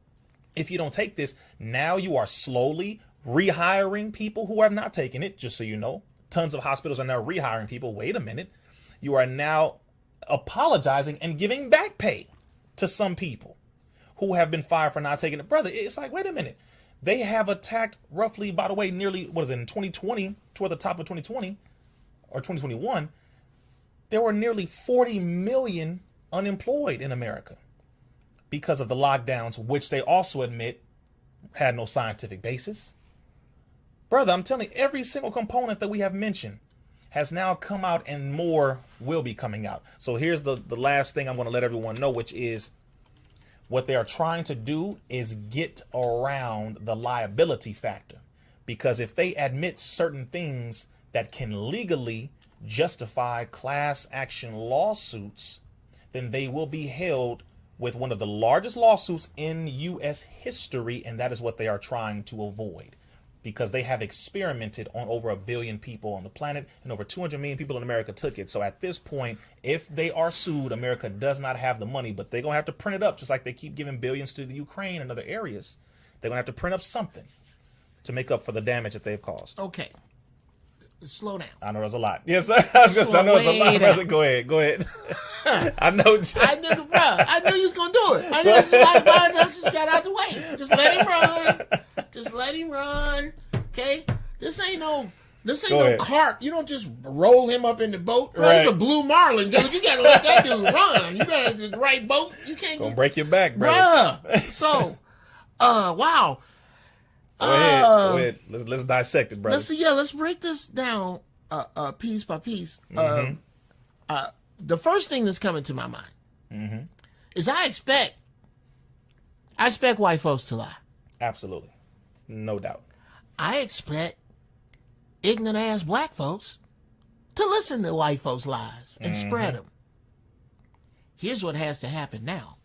if you don't take this. Now you are slowly rehiring people who have not taken it, just so you know. Tons of hospitals are now rehiring people. Wait a minute. You are now apologizing and giving back pay to some people who have been fired for not taking it. Brother, it's like, wait a minute. They have attacked roughly, by the way, nearly, what is it, in 2020, toward the top of 2020 or 2021, there were nearly 40 million unemployed in America because of the lockdowns, which they also admit had no scientific basis. Brother, I'm telling you, every single component that we have mentioned has now come out, and more will be coming out. So here's the last thing I'm going to let everyone know, which is what they are trying to do is get around the liability factor. Because if they admit certain things that can legally justify class action lawsuits, then they will be held with one of the largest lawsuits in U.S. history, and that is what they are trying to avoid. Because they have experimented on over 1 billion people on the planet, and over 200 million people in America took it. So at this point, if they are sued, America does not have the money, but they're going to have to print it up, just like they keep giving billions to the Ukraine and other areas. They're going to have to print up something to make up for the damage that they've caused. Okay. Slow down. I know there's a lot. Yes, I was going to say, I know it's a lot. Brother. Go ahead. I know. I knew you was going to do it. I knew somebody else just got out the way. Just let him run. Just let him run. Okay? This ain't no cart. You don't just roll him up in the boat. Right. It's a blue marlin, dude. You gotta let that dude run. You gotta the right boat. You can't just break your back, brother. Bruh. So wow. Go ahead. Let's dissect it, brother. Let's break this down piece by piece. The first thing that's coming to my mind is I expect white folks to lie. Absolutely. No doubt. I expect ignorant ass black folks to listen to white folks' lies and spread them. Here's what has to happen now.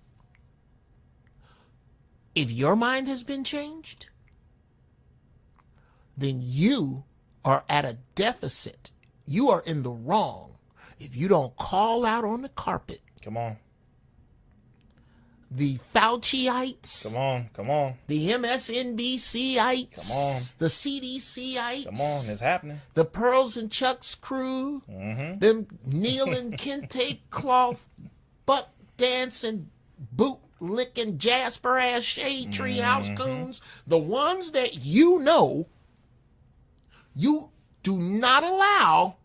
If your mind has been changed, then you are at a deficit. You are in the wrong if you don't call out on the carpet. Come on. The Fauciites. Come on. The MSNBCites. Come on. The CDCites. Come on, it's happening. The Pearls and Churxh crew. Them Neil and Kente cloth, butt dancing, boot licking, Jasper ass shade tree house coons. The ones that you know you do not allow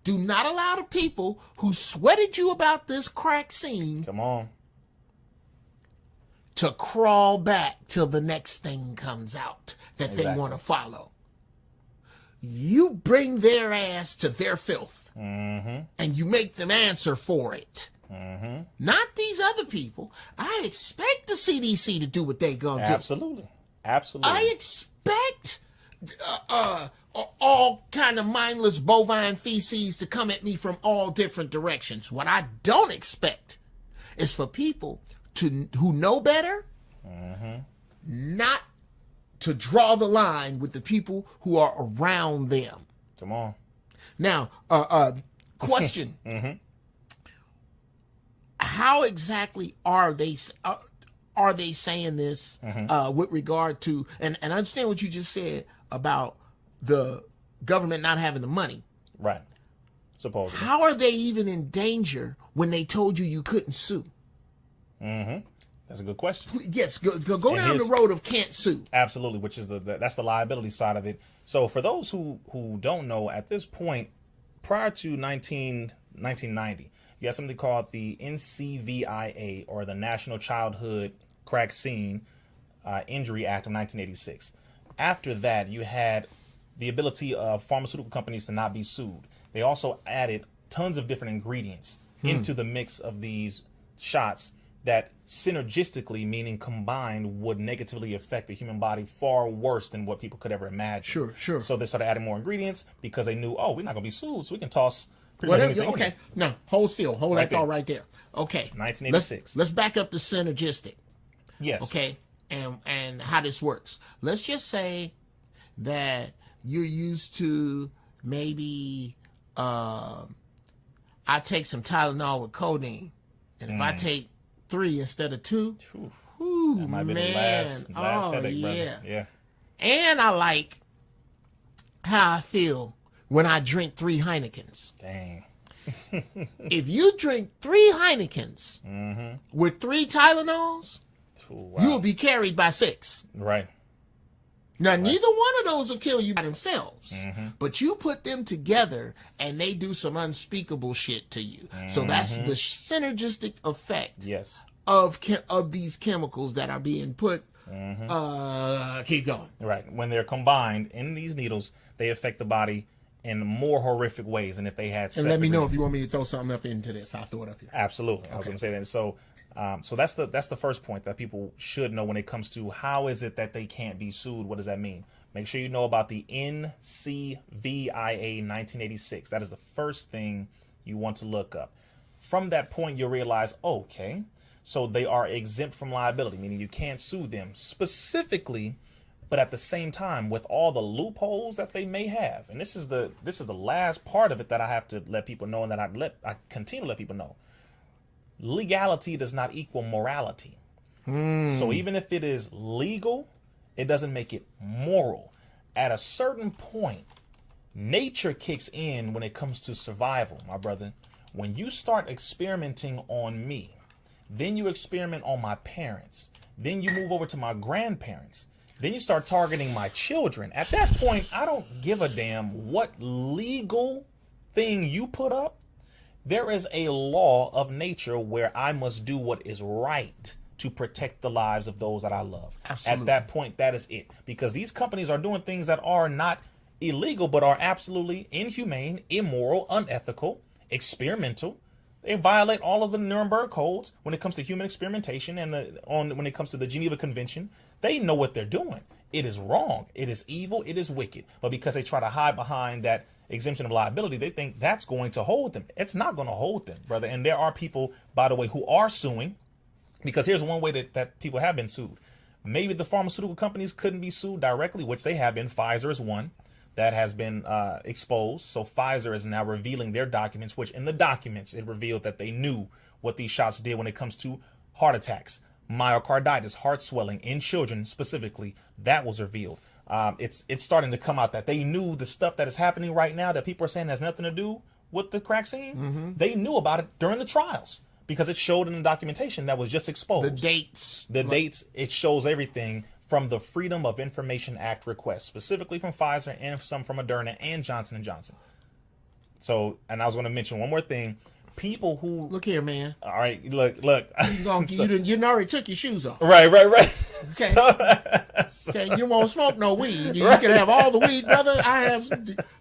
the people who sweated you about this crack scene. Come on. To crawl back till the next thing comes out that they want to follow. You bring their ass to their filth, and you make them answer for it. not these other people. I expect the CDC to do what they gonna do. Absolutely. I expect all kind of mindless bovine feces to come at me from all different directions. What I don't expect is for people who know better, not to draw the line with the people who are around them. Come on. Now, question: how exactly are they saying this with regard to? And I understand what you just said about the government not having the money. Right. Supposedly. How are they even in danger when they told you couldn't sue? That's a good question. Yes, go down the road of can't sue. Absolutely, which is that's the liability side of it. So for those who don't know, at this point, prior to 1990, you had something called the NCVIA, or the National Childhood Vaccine Injury Act of 1986. After that, you had the ability of pharmaceutical companies to not be sued. They also added tons of different ingredients into the mix of these shots that synergistically, meaning combined, would negatively affect the human body far worse than what people could ever imagine. Sure. So they started adding more ingredients because they knew, we're not going to be sued, so we can toss pretty much anything. Okay, no, hold still. Hold that thought right there. Okay. 1986. Let's back up to synergistic. Yes. Okay, and how this works. Let's just say that you're used to maybe I take some Tylenol with codeine, and if I take 3 instead of 2, that might be the last headache, brother. Yeah. And I like how I feel when I drink 3 Heinekens. Dang. If you drink 3 Heinekens with 3 Tylenols, you will be carried by 6. Right. Now, neither one of those will kill you by themselves, but you put them together and they do some unspeakable shit to you. So that's the synergistic effect of these chemicals that are being put. Keep going. Right. When they're combined in these needles, they affect the body in more horrific ways than if they had. And let me know if you want me to throw something up into this. I'll throw it up here. Absolutely. I was going to say that. So that's the first point that people should know when it comes to how is it that they can't be sued. What does that mean? Make sure you know about the NCVIA 1986. That is the first thing you want to look up. From that point, you'll realize, okay, so they are exempt from liability, meaning you can't sue them specifically, but at the same time, with all the loopholes that they may have. And this is the last part of it that I have to let people know, and that I continue to let people know. Legality does not equal morality. So even if it is legal, it doesn't make it moral. At a certain point, nature kicks in when it comes to survival, my brother. When you start experimenting on me, then you experiment on my parents, then you move over to my grandparents, then you start targeting my children. At that point, I don't give a damn what legal thing you put up. There is a law of nature where I must do what is right to protect the lives of those that I love. Absolutely. At that point, that is it. Because these companies are doing things that are not illegal, but are absolutely inhumane, immoral, unethical, experimental. They violate all of the Nuremberg codes when it comes to human experimentation and when it comes to the Geneva Convention. They know what they're doing. It is wrong. It is evil. It is wicked. But because they try to hide behind that exemption of liability, they think that's going to hold them. It's not going to hold them, brother. And there are people, by the way, who are suing, because here's one way that people have been sued. Maybe the pharmaceutical companies couldn't be sued directly, which they have been. Pfizer is one that has been exposed. So Pfizer is now revealing their documents, which in the documents, it revealed that they knew what these shots did when it comes to heart attacks, myocarditis, heart swelling in children specifically. That was revealed. It's starting to come out that they knew the stuff that is happening right now that people are saying has nothing to do with the crack scene. They knew about it during the trials because it showed in the documentation that was just exposed. The dates, it shows everything from the Freedom of Information Act request, specifically from Pfizer and some from Moderna and Johnson & Johnson. So, and I was going to mention one more thing. People who... Look here, man. All right, look. You already took your shoes off. Right. Okay. Okay, you won't smoke no weed. You can have all the weed, brother.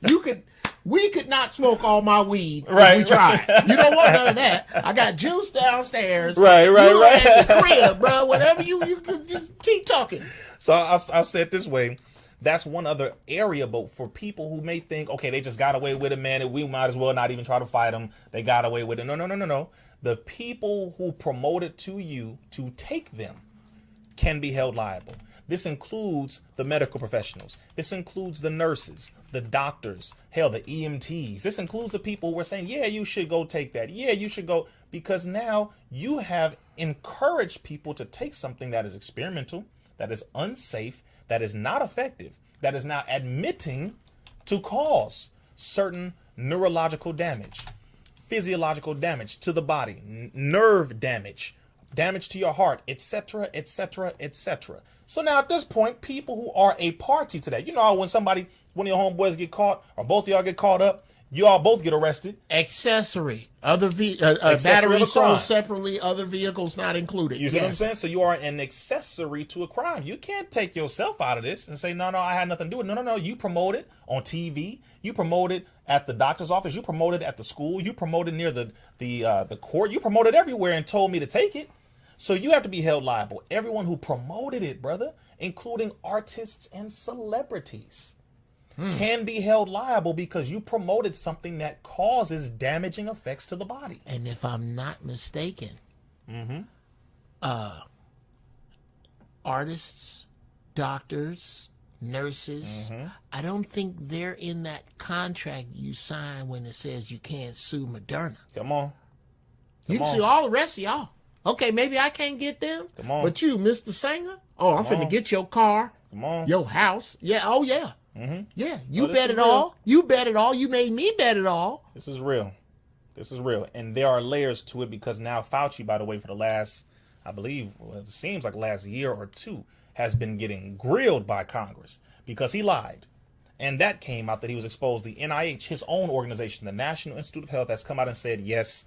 You could... We could not smoke all my weed Right, if we tried. You don't want none of that. I got juice downstairs. Right. You at the crib, bro. Whatever you can just keep talking. So I'll say it this way. That's one other area, but for people who may think, okay, they just got away with it, man, and we might as well not even try to fight them. They got away with it. No. The people who promote it to you to take them can be held liable. This includes the medical professionals. This includes the nurses, the doctors, hell, the EMTs. This includes the people who are saying, yeah, you should go take that. Yeah, you should go. Because now you have encouraged people to take something that is experimental, that is unsafe, that is not effective, that is now admitting to cause certain neurological damage, physiological damage to the body, nerve damage, damage to your heart, etc., etc., etc. So now at this point, people who are a party to that, you know how when one of your homeboys get caught, or both of y'all get caught up, you all both get arrested. Accessory. Battery of sold crime. separately, other vehicles not included. You see what I'm saying? So you are an accessory to a crime. You can't take yourself out of this and say, no, I had nothing to do with it. No. You promote it on TV. You promote it at the doctor's office. You promote it at the school. You promote it near the court. You promote it everywhere and told me to take it. So you have to be held liable. Everyone who promoted it, brother, including artists and celebrities, can be held liable because you promoted something that causes damaging effects to the body. And if I'm not mistaken, artists, doctors, nurses, I don't think they're in that contract you sign when it says you can't sue Moderna. Come on. You can sue all the rest of y'all. Okay, maybe I can't get them. Come on. But you, Mr. Singer, I'm finna get your car, your house. Yeah, oh yeah. Yeah, you bet it all. You bet it all. You made me bet it all. This is real. And there are layers to it because now Fauci, by the way, for the last, I believe, it seems like last year or two, has been getting grilled by Congress because he lied. And that came out that he was exposed. The NIH, his own organization, the National Institute of Health, has come out and said, yes,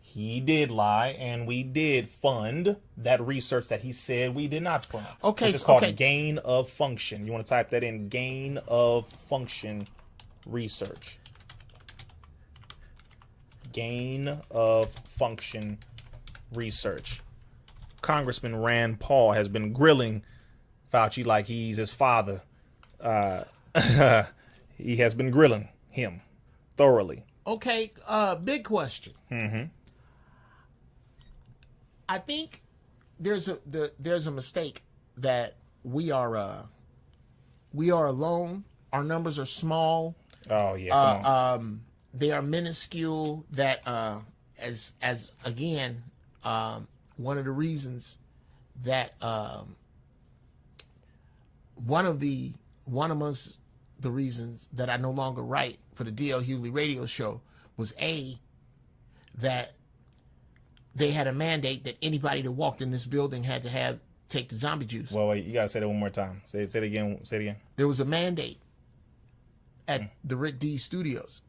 he did lie, and we did fund that research that he said we did not fund. Okay, which is called gain of function. You want to type that in, gain of function research. Gain of function research. Congressman Rand Paul has been grilling Fauci like he's his father. He has been grilling him thoroughly. Okay, big question. I think there's a mistake that we are alone. Our numbers are small. Oh yeah. Come on. They are minuscule. That as again, one of the reasons that one amongst the reasons that I no longer write for the D.L. Hughley radio show was that they had a mandate that anybody that walked in this building had to take the zombie juice. Well, wait, you gotta say that one more time. Say it again. Say it again. There was a mandate at the Rick D Studios,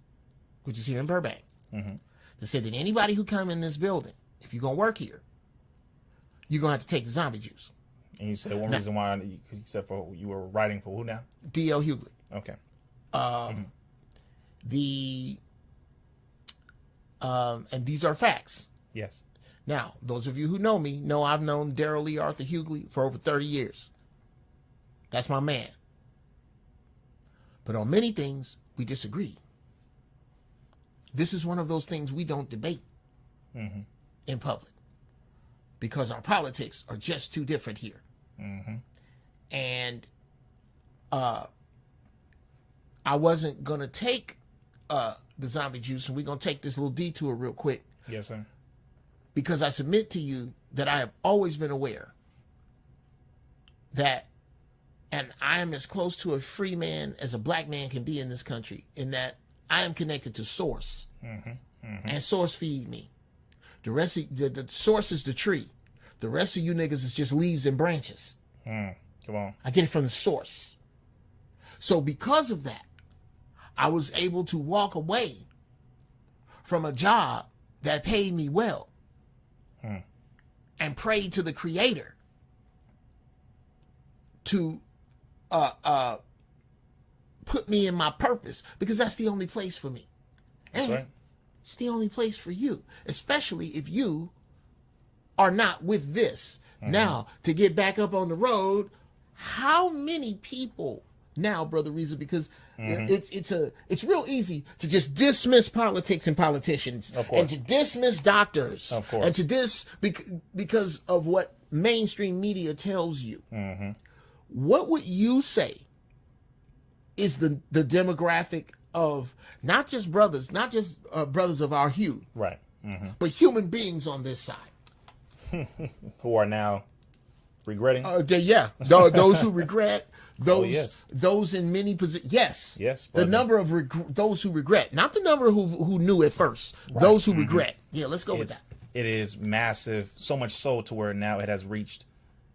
which is here in Burbank, that said that anybody who come in this building, if you're gonna work here, you're gonna have to take the zombie juice. And you said one reason why, because you said for you were writing for who now? D.L. Hughley. Okay. And these are facts. Yes. Now, those of you who know me know I've known Daryl Lee Arthur Hughley for over 30 years. That's my man. But on many things, we disagree. This is one of those things we don't debate in public because our politics are just too different here. And I wasn't going to take the zombie juice, and we're going to take this little detour real quick. Yes, sir. Because I submit to you that I have always been aware that, and I am as close to a free man as a black man can be in this country, in that I am connected to source. And source feed me. The rest of the source is the tree. The rest of you niggas is just leaves and branches. Come on. I get it from the source. So because of that, I was able to walk away from a job that paid me well and pray to the Creator put me in my purpose, because that's the only place for me. And right. it's the only place for you, especially if you are not with this. Now, to get back up on the road, how many people now, Brother Riza, because it's real easy to just dismiss politics and politicians, and to dismiss doctors, and to because of what mainstream media tells you. What would you say is the demographic of not just brothers of our hue, Right. but human beings on this side? Who are now regretting? Those who regret, yes. those in many positions. Yes, Yes, the brothers. number of those who regret, not the number who knew at first. Those who regret. Yeah, let's go with that. It is massive, so much so to where now it has reached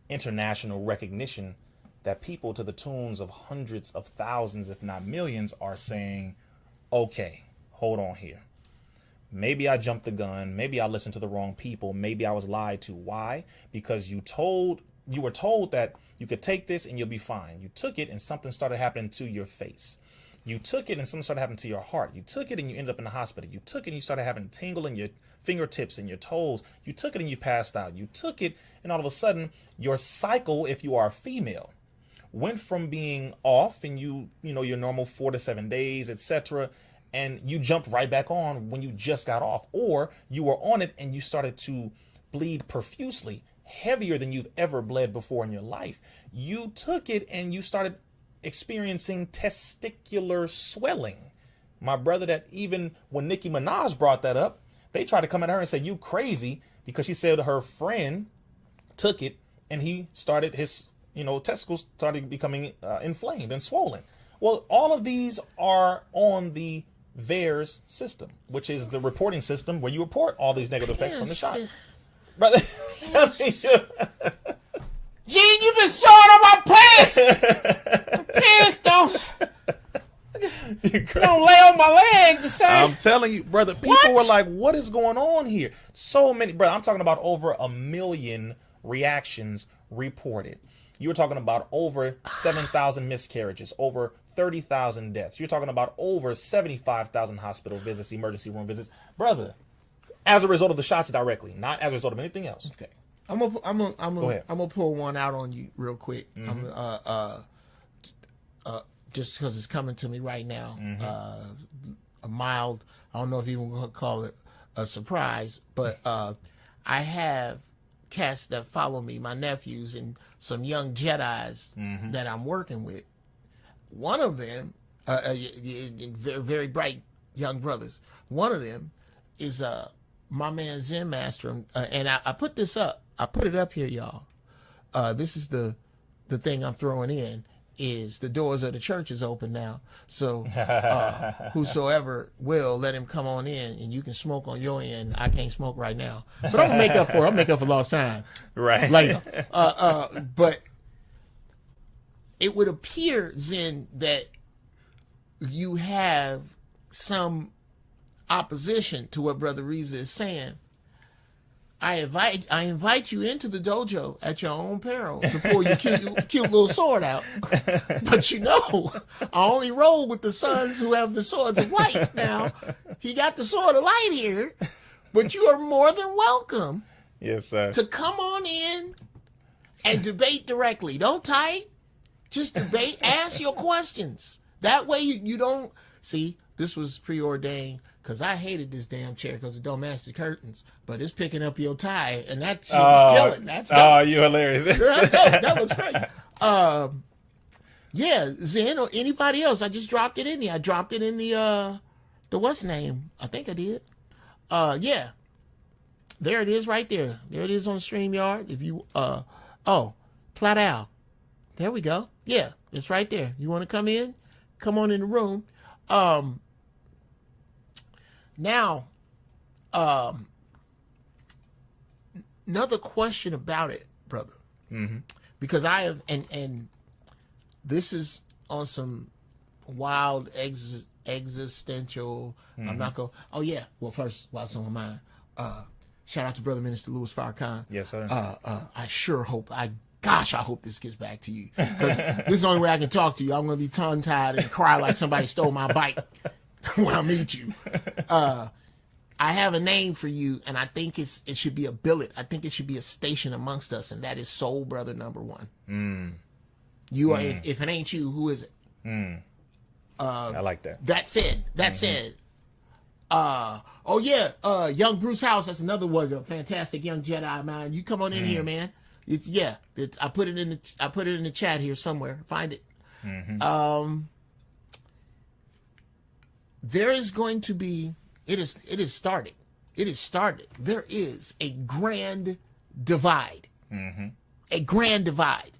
international recognition that people to the tunes of hundreds of thousands, if not millions, are saying, okay, hold on here. Maybe I jumped the gun. Maybe I listened to the wrong people. Maybe I was lied to. Why? Because you were told that you could take this and you'll be fine. You took it and something started happening to your face. You took it and something started happening to your heart. You took it and you ended up in the hospital. You took it and you started having tingle in your fingertips and your toes. You took it and you passed out. You took it and all of a sudden your cycle, if you are a female, went from being off and your normal 4 to 7 days, etc., and you jumped right back on when you just got off, or you were on it and you started to bleed profusely, heavier than you've ever bled before in your life. You took it and you started experiencing testicular swelling. My brother, that even when Nicki Minaj brought that up, they tried to come at her and say, you crazy, because she said her friend took it and he started his, testicles started becoming inflamed and swollen. Well, all of these are on the VAERS system, which is the reporting system where you report all these negative effects from the shot. Brother, tell me Gene, you've been sewing on my pants. Pants don't lay on my leg the same. I'm telling you, brother, people were like, what is going on here? So many, brother, I'm talking about over 1 million reactions reported. You were talking about over 7,000 miscarriages, over 30,000 deaths. You're talking about over 75,000 hospital visits, emergency room visits. Brother, as a result of the shots directly, not as a result of anything else. Okay. I'm gonna pull one out on you real quick. Just because it's coming to me right now. A mild, I don't know if you want to call it a surprise, but I have cats that follow me, my nephews and some young Jedis that I'm working with. One of them, very, very bright young brothers. One of them is my man Zen Master, and I put this up. I put it up here, y'all. This is the thing I'm throwing in. Is the doors of the church is open now, so whosoever will, let him come on in, and you can smoke on your end. I can't smoke right now, but I'm gonna make up for lost time right later. But it would appear, Zen, that you have some opposition to what Brother Riza is saying. I invite you into the dojo at your own peril to pull your cute little sword out. But I only roll with the sons who have the swords of light. Now, he got the sword of light here, but you are more than welcome. Yes, sir. To come on in and debate directly. Don't type. Just debate. Ask your questions. That way you don't see. This was preordained. Because I hated this damn chair because it don't match the curtains. But it's picking up your tie, and that shit is killing. That's dope. You're hilarious. That looks great. Yeah, Zen or anybody else. I just dropped it in there. I dropped it in the what's name? I think I did. Yeah. There it is right there. There it is on StreamYard. If you, Plat Al. There we go. Yeah, it's right there. You want to come in? Come on in the room. Now, another question about it, brother, because I have, and this is on some wild existential. I'm not going. Oh yeah. Well, first, while it's on my mind, shout out to Brother Minister Louis Farrakhan. Yes, sir. I sure hope I gosh, I hope this gets back to you. Because this is the only way I can talk to you. I'm going to be tongue-tied and cry like somebody stole my bike when I meet you. I have a name for you, and I think it should be a billet. I think it should be a station amongst us, and that is Soul Brother number 1. You are. If it ain't you, who is it? I like that. That said. Oh yeah, young Bruce House. That's another one, a fantastic young Jedi, man. You come on in here, man. I put it in the chat here somewhere. Find it. There is going to be. It is started. It is started. There is a grand divide. A grand divide.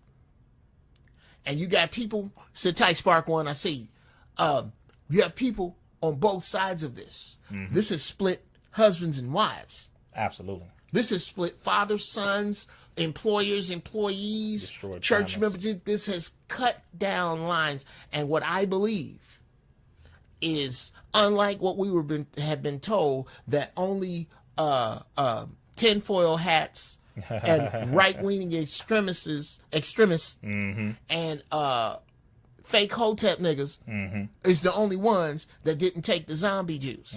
And you got people. Sit tight, Spark One. I see. You have people on both sides of this. This has split husbands and wives. Absolutely. This has split fathers, sons, employers, employees, Destroyed church families. members. This has cut down lines. And what I believe is, unlike what we have been told, that only tinfoil hats and right-wing extremists and fake hotep niggas is the only ones that didn't take the zombie juice.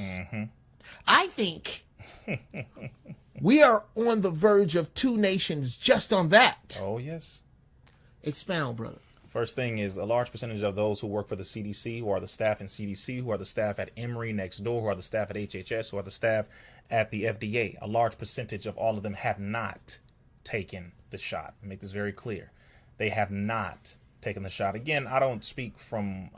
I think we are on the verge of 2 nations just on that. Oh, yes. Expound, brother. First thing is, a large percentage of those who work for the CDC, who are the staff in CDC, who are the staff at Emory next door, who are the staff at HHS, who are the staff at the FDA, a large percentage of all of them have not taken the shot. Make this very clear. They have not taken the shot. Again, I don't speak from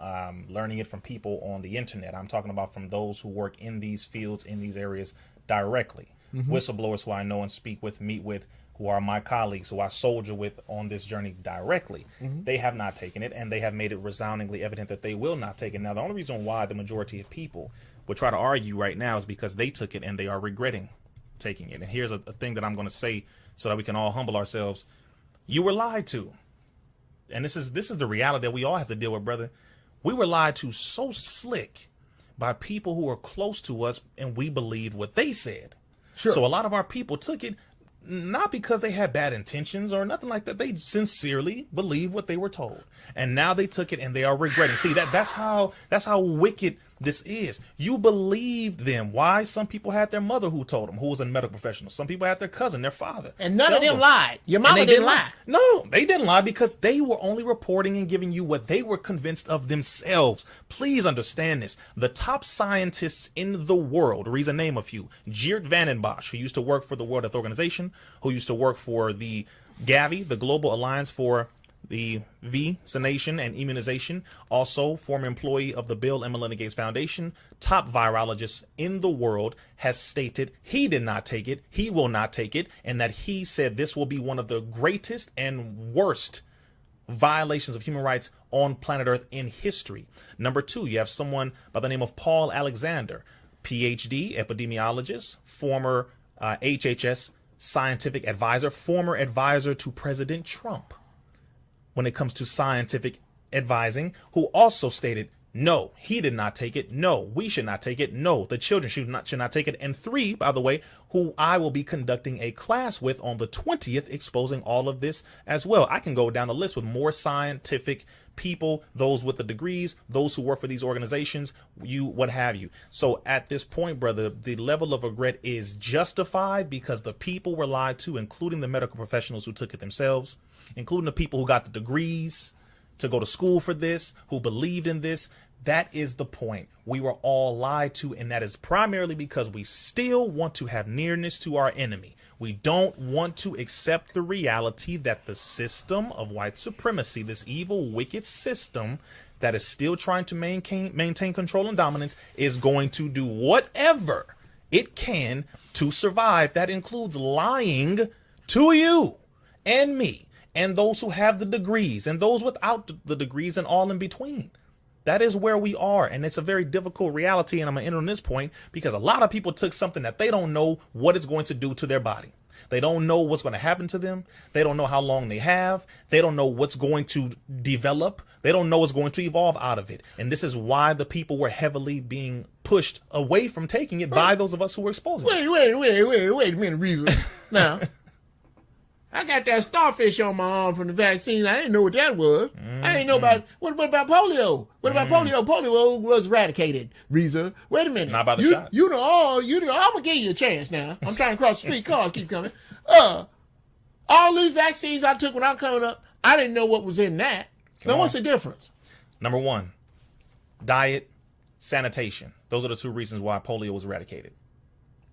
learning it from people on the internet. I'm talking about from those who work in these fields, in these areas directly. Whistleblowers who I know and speak with, meet with, who are my colleagues, who I soldier with on this journey directly. They have not taken it, and they have made it resoundingly evident that they will not take it. Now, the only reason why the majority of people would try to argue right now is because they took it and they are regretting taking it. And here's a thing that I'm going to say so that we can all humble ourselves. You were lied to. And this is the reality that we all have to deal with, brother. We were lied to so slick by people who are close to us, and we believed what they said. Sure. So a lot of our people took it not because they had bad intentions or nothing like that. They sincerely believed what they were told, and now they took it and they are regretting. See, that's how wicked this is. You believed them. Why? Some people had their mother who told them, who was a medical professional. Some people had their cousin, their father. And none of them lied. Your mama didn't lie. No, they didn't lie because they were only reporting and giving you what they were convinced of themselves. Please understand this. The top scientists in the world, Riza, name a few. Geert Vandenbosch, who used to work for the World Health Organization, who used to work for the Gavi, the Global Alliance for the Vaccination and Immunization, also former employee of the Bill and Melinda Gates Foundation, top virologist in the world, has stated he did not take it, he will not take it, and that he said this will be one of the greatest and worst violations of human rights on planet Earth in history. Number 2, you have someone by the name of Paul Alexander, PhD, epidemiologist, former HHS scientific advisor, former advisor to President Trump when it comes to scientific advising, who also stated, no, he did not take it. No, we should not take it. No, the children should not take it. And 3, by the way, who I will be conducting a class with on the 20th, exposing all of this as well. I can go down the list with more scientific people, those with the degrees, those who work for these organizations, what have you. So at this point, brother, the level of regret is justified because the people were lied to, including the medical professionals who took it themselves, including the people who got the degrees to go to school for this, who believed in this. That is the point. We were all lied to, and that is primarily because we still want to have nearness to our enemy. We don't want to accept the reality that the system of white supremacy, this evil, wicked system that is still trying to maintain control and dominance, is going to do whatever it can to survive. That includes lying to you and me and those who have the degrees and those without the degrees and all in between. That is where we are, and it's a very difficult reality, and I'm going to end on this point because a lot of people took something that they don't know what it's going to do to their body. They don't know what's going to happen to them. They don't know how long they have. They don't know what's going to develop. They don't know what's going to evolve out of it. And this is why the people were heavily being pushed away from taking it by those of us who were exposed. Wait a minute, Riza. Now, I got that starfish on my arm from the vaccine. I didn't know what that was. I didn't know about, what about polio? What about polio? Polio was eradicated, Riza. Wait a minute. Not by the you, shot. I'm going to give you a chance now. I'm trying to cross the street. Cars keep coming. All these vaccines I took when I was coming up, I didn't know what was in that. Now, what's the difference? Number one, diet, sanitation. Those are the two reasons why polio was eradicated.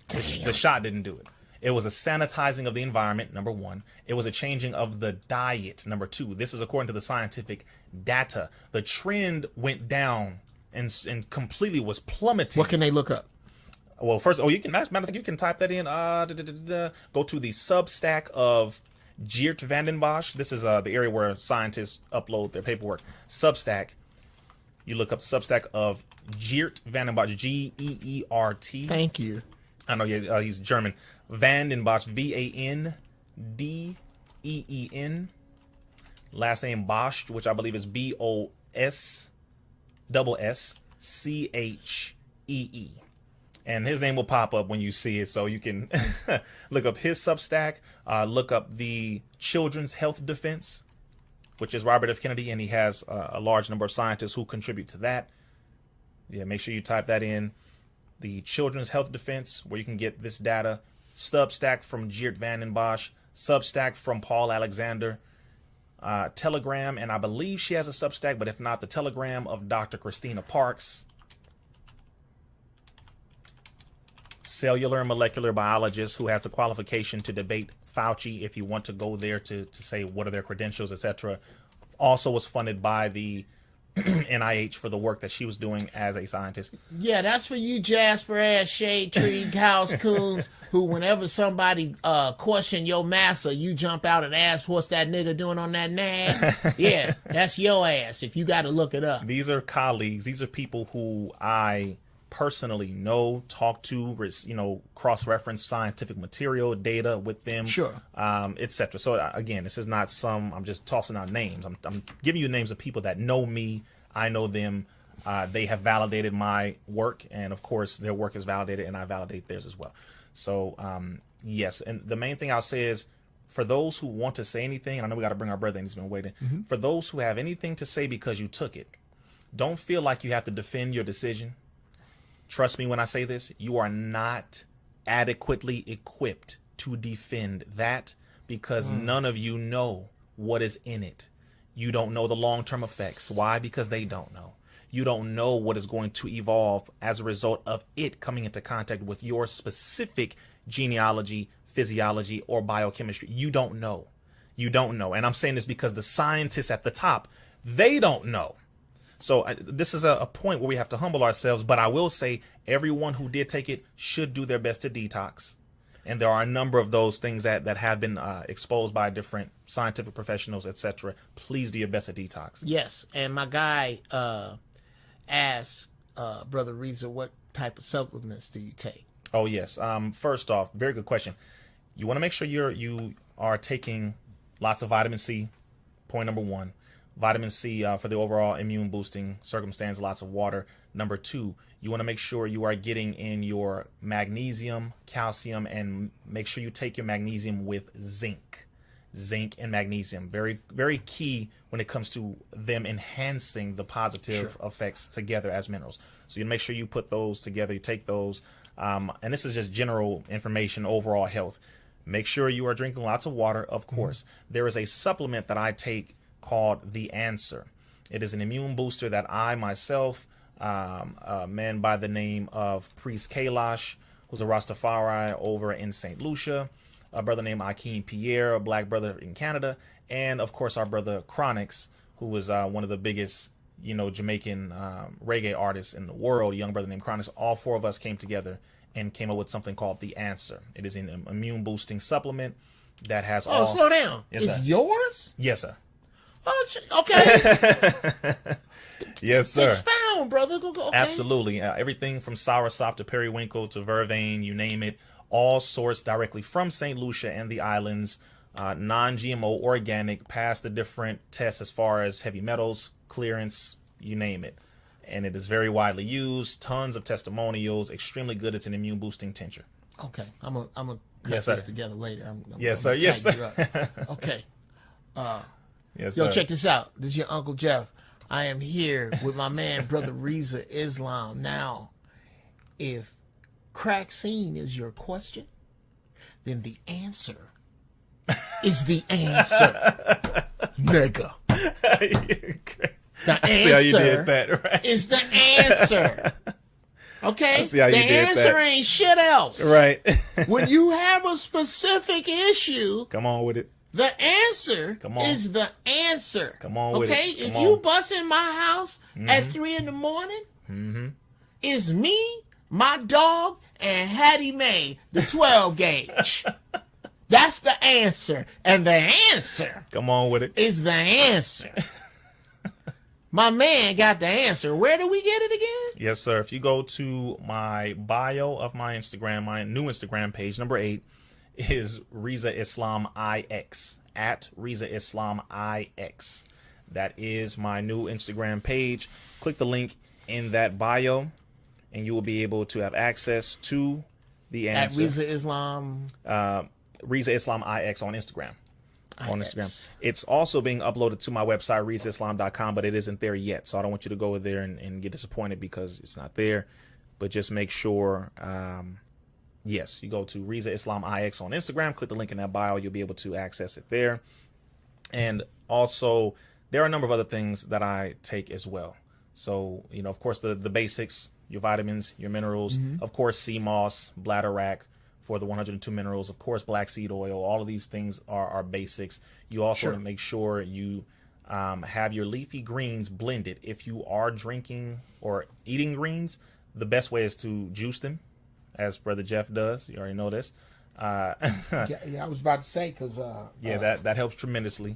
The shot didn't do it. It was a sanitizing of the environment, number one. It was a changing of the diet, number two. This is according to the scientific data. The trend went down and completely was plummeting. What can they look up? Well, first, you can, matter of fact, you can type that in. Go to the Substack of Geert Vanden Bossche. This is the area where scientists upload their paperwork. Substack. You look up Substack of Geert Vanden Bossche, Geert. Thank you. I know he's German. Vanden Bossche, Vandeen. Last name Bosch, which I believe is BOSSCHEE. And his name will pop up when you see it, so you can look up his Substack, look up the Children's Health Defense, which is Robert F. Kennedy, and he has a large number of scientists who contribute to that. Yeah, make sure you type that in. The Children's Health Defense, where you can get this data. Substack from Geert Vanden Bossche, Substack from Paul Alexander, Telegram, and I believe she has a Substack, but if not, the Telegram of Dr. Christina Parks, cellular and molecular biologist who has the qualification to debate Fauci if you want to go there to say what are their credentials, etc. Also was funded by the NIH for the work that she was doing as a scientist. Yeah, that's for you Jasper ass shade tree house coons who whenever somebody question your master, you jump out and ask what's that nigga doing on that nag. Yeah, that's your ass if you got to look it up. These are colleagues. These are people who I personally know, talk to, cross-reference scientific material, data with them, sure, etc. So again, this is not I'm just tossing out names. I'm giving you names of people that know me. I know them. They have validated my work, and of course, their work is validated, and I validate theirs as well. So yes, and the main thing I'll say is, for those who want to say anything, and I know we got to bring our brother in, he's been waiting. Mm-hmm. For those who have anything to say because you took it, don't feel like you have to defend your decision. Trust me when I say this, you are not adequately equipped to defend that because none of you know what is in it. You don't know the long-term effects. Why? Because they don't know. You don't know what is going to evolve as a result of it coming into contact with your specific genealogy, physiology, or biochemistry. You don't know. You don't know. And I'm saying this because the scientists at the top, they don't know. So this is a point where we have to humble ourselves. But I will say everyone who did take it should do their best to detox. And there are a number of those things that have been exposed by different scientific professionals, etc. Please do your best to detox. Yes. And my guy asked Brother Riza, what type of supplements do you take? Oh, yes. First off, very good question. You want to make sure you are taking lots of vitamin C. Point number one. Vitamin C for the overall immune boosting circumstance, lots of water. Number two, you want to make sure you are getting in your magnesium, calcium, and make sure you take your magnesium with zinc. Zinc and magnesium, very, very key when it comes to them enhancing the positive effects together as minerals. So you make sure you put those together, you take those. And this is just general information, overall health. Make sure you are drinking lots of water, of course. There is a supplement that I take called The Answer. It is an immune booster that I myself, a man by the name of Priest Kailash, who's a Rastafari over in St. Lucia, a brother named Akeem Pierre, a black brother in Canada, and of course our brother Chronix, who was one of the biggest, Jamaican reggae artists in the world, a young brother named Chronix. All four of us came together and came up with something called The Answer. It is an immune boosting supplement that has slow down. Yes, it's sir. Yours? Yes, sir. Oh, okay. Yes, sir. Expound, brother. Okay. Absolutely. Everything from soursop to periwinkle to vervain, you name it, all sourced directly from St. Lucia and the islands, non-GMO, organic, past the different tests as far as heavy metals, clearance, you name it. And it is very widely used, tons of testimonials, extremely good. It's an immune boosting tincture. Okay, I'm gonna cut Yes, this sir. together later. I'm Yes, gonna sir. Yes, tighten sir. you up. Okay. Yes, Yo, sir. check this out. This is your Uncle Jeff. I am here with my man, Brother Riza Islam. Now, if crack scene is your question, then the answer is the answer, nigga. The I see how you did answer that, right? is the answer. Okay? see how you the did answer that. ain't shit else. Right. When you have a specific issue, Come on with it. the answer Come on. is the answer. Come on with it. Okay? Come If on. you bust in my house at 3 a.m, it's me, my dog, and Hattie Mae, the 12 gauge. That's the answer. And the answer Come on with it. is the answer. My man got the answer. Where do we get it again? Yes, sir. If you go to my bio of my Instagram, my new Instagram page, number 8 is Riza Islam IX, at Riza Islam IX. That is my new Instagram page. Click the link in that bio, and you will be able to have access to the At answer. Riza Islam. Riza Islam IX on Instagram. On IX. Instagram. It's also being uploaded to my website, RizaIslam.com, but it isn't there yet. So I don't want you to go there and get disappointed because it's not there. But just make sure, yes, you go to Riza Islam IX on Instagram, click the link in that bio, you'll be able to access it there. And also, there are a number of other things that I take as well. So, you know, of course, the basics, your vitamins, your minerals, of course, sea moss, bladderwrack, for the 102 minerals, of course, black seed oil. All of these things are basics. You also want to make sure you have your leafy greens blended. If you are drinking or eating greens, the best way is to juice them, as Brother Jeff does. You already know this. Yeah, I was about to say, because... that helps tremendously.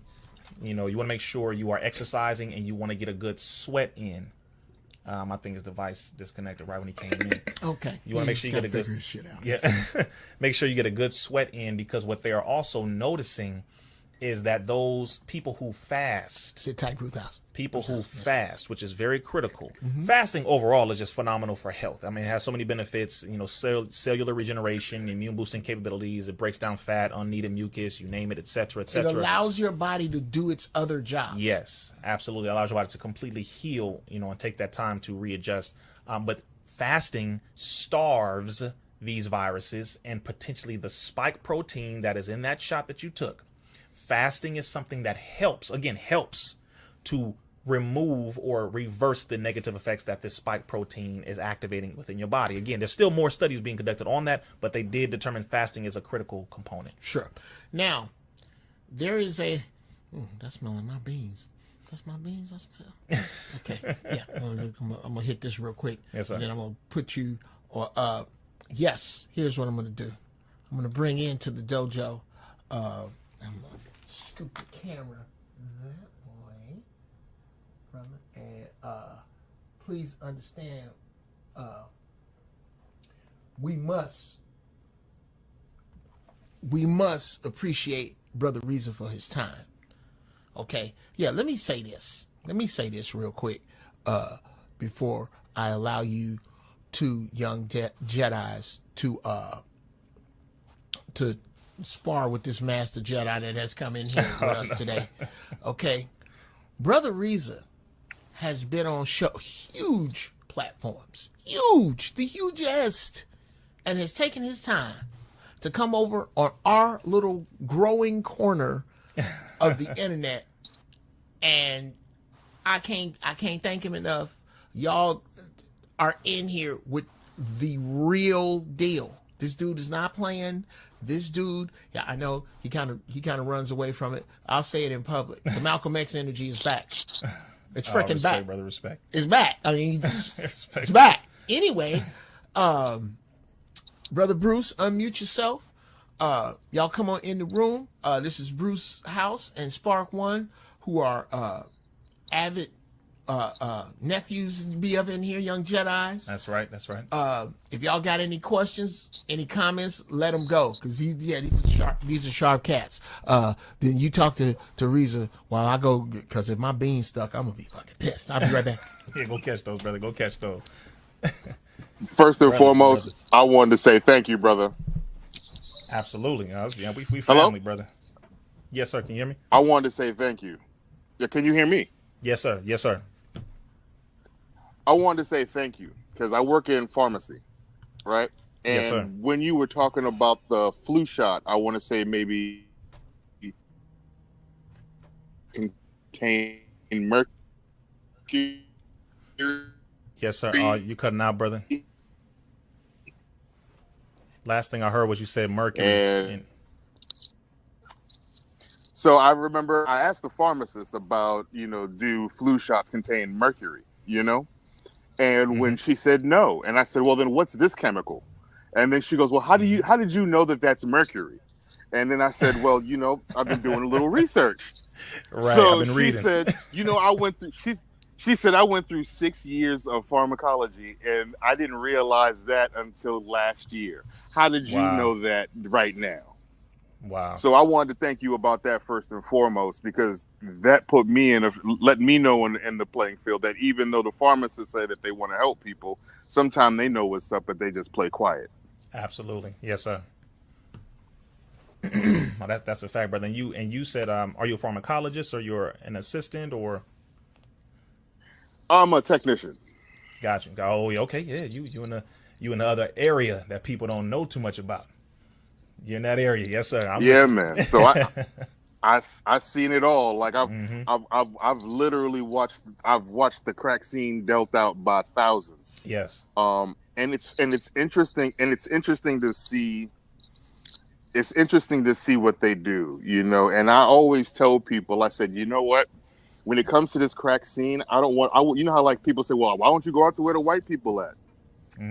You know, you want to make sure you are exercising and you want to get a good sweat in. I think his device disconnected right when he came in. Okay. You want to make sure you get a good shit out. Yeah. Make sure you get a good sweat in, because what they are also noticing is that those people who fast, Sit tight, Ruth House. people who fast, which is very critical. Fasting overall is just phenomenal for health. I mean, it has so many benefits, you know, cellular regeneration, immune boosting capabilities. It breaks down fat, unneeded mucus, you name it, et cetera, et It cetera. allows your body to do its other jobs. Yes, absolutely. It allows your body to completely heal, you know, and take that time to readjust. But fasting starves these viruses and potentially the spike protein that is in that shot that you took. Fasting is something that helps to remove or reverse the negative effects that this spike protein is activating within your body. Again, there's still more studies being conducted on that, but they did determine fasting is a critical component. Sure. Now, there is a... that's smelling my beans. That's my beans I smell. Okay. Yeah. I'm gonna hit this real quick. Yes, sir. And then I'm going to put you... yes, here's what I'm going to do. I'm going to bring into the dojo... I'm going to scoop the camera that way, brother, and please understand, we must appreciate Brother Riza for his time. Okay, yeah. Let me say this real quick before I allow you two young Jedis to spar with this master Jedi that has come in here with us today. Okay. Brother Riza has been on huge platforms, the hugest, and has taken his time to come over on our little growing corner of the internet. And I can't thank him enough. Y'all are in here with the real deal. This dude is not playing. This dude, yeah, I know he kind of runs away from it. I'll say it in public. The Malcolm X energy is back. It's freaking respect, back, brother. Respect. It's back. I mean, Respect. it's back. Anyway, Brother Bruce, unmute yourself. Y'all come on in the room. This is Bruce House and Spark One, who are avid nephews to be up in here, young Jedis. That's right. That's right. If y'all got any questions, any comments, let them go, because these are sharp cats. Then you talk to Riza while I go, because if my bean's stuck, I'm gonna be fucking pissed. I'll be right back. Yeah, go catch those, brother. Go catch those. First and Brothers, foremost, brothers. I wanted to say thank you, brother. Absolutely. Yeah, we Hello? family, brother. Yes, sir. Can you hear me? I wanted to say thank you. Yeah, can you hear me? Yes, sir. Yes, sir. I wanted to say thank you because I work in pharmacy, right? And Yes, sir. when you were talking about the flu shot, I want to say maybe contain mercury. Yes, sir. You cutting out, brother. Last thing I heard was you said mercury. And so I remember I asked the pharmacist about, do flu shots contain mercury, And when she said no, and I said, well, then what's this chemical? And then she goes, well, how did you know that that's mercury? And then I said, well, I've been doing a little research. Right. So I've been she reading. said, I went through, she said, I went through 6 years of pharmacology and I didn't realize that until last year. How did you Wow. know that right now? Wow. So I wanted to thank you about that first and foremost, because that put me let me know in the playing field that even though the pharmacists say that they want to help people, sometimes they know what's up, but they just play quiet. Absolutely. Yes, sir. Well, that's a fact, brother. And you said, are you a pharmacologist or you're an assistant or? I'm a technician. Gotcha. Oh, okay. Yeah. You in the other area that people don't know too much about. You're in that area. Yes, sir. I'm Yeah, with you. man. So I've seen it all. Like I've literally watched the crack scene dealt out by thousands. Yes. And it's interesting to see. It's interesting to see what they do, And I always tell people, I said, you know what? When it comes to this crack scene, you know how like people say, well, why don't you go out to where the white people at?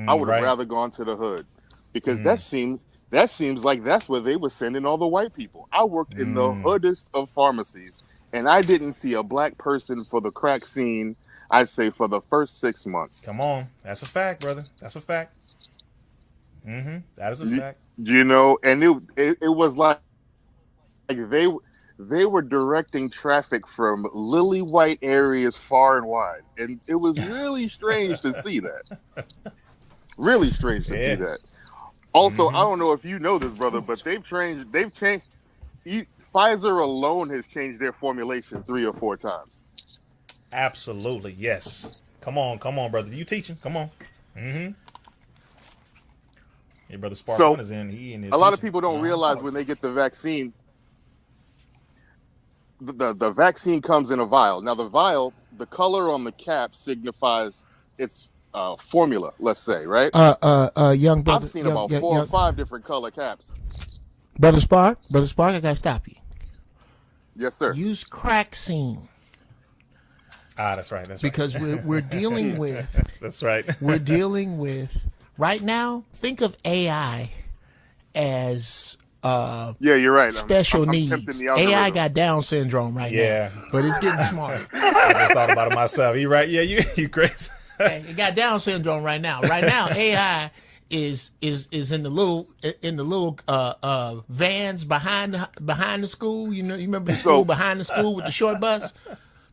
I would have rather gone to the hood, because that seems like that's where they were sending all the white people. I worked in the hoodest of pharmacies, and I didn't see a black person for the crack scene, I'd say, for the first 6 months. Come on. That's a fact, brother. That's a fact. That is a fact. And it was like they were directing traffic from lily white areas far and wide. And it was really strange to see that. Really strange to see that. Also, I don't know if you know this, brother, but they've changed. Pfizer alone has changed their formulation 3 or 4 times. Absolutely, yes. Come on, brother. You teaching? Come on. Hey, brother Spark One is in. A lot of people don't realize when they get the vaccine, the vaccine comes in a vial. Now, the vial, the color on the cap signifies its formula. Let's say, right? Young brother. I've seen about 4 or 5 different color caps. Brother Spark, I gotta stop you. Yes, sir. Use crack scene. That's right. Because we're dealing with. That's right. We're dealing with right now. Think of AI as yeah, you're right. Special I'm needs. tempting the algorithm. AI got Down syndrome right now, but it's getting smarter. I just thought about it myself. You right? Yeah, you crazy. Okay, it got Down syndrome right now. Right now, AI is in the little vans behind the school. You remember the school behind the school with the short bus,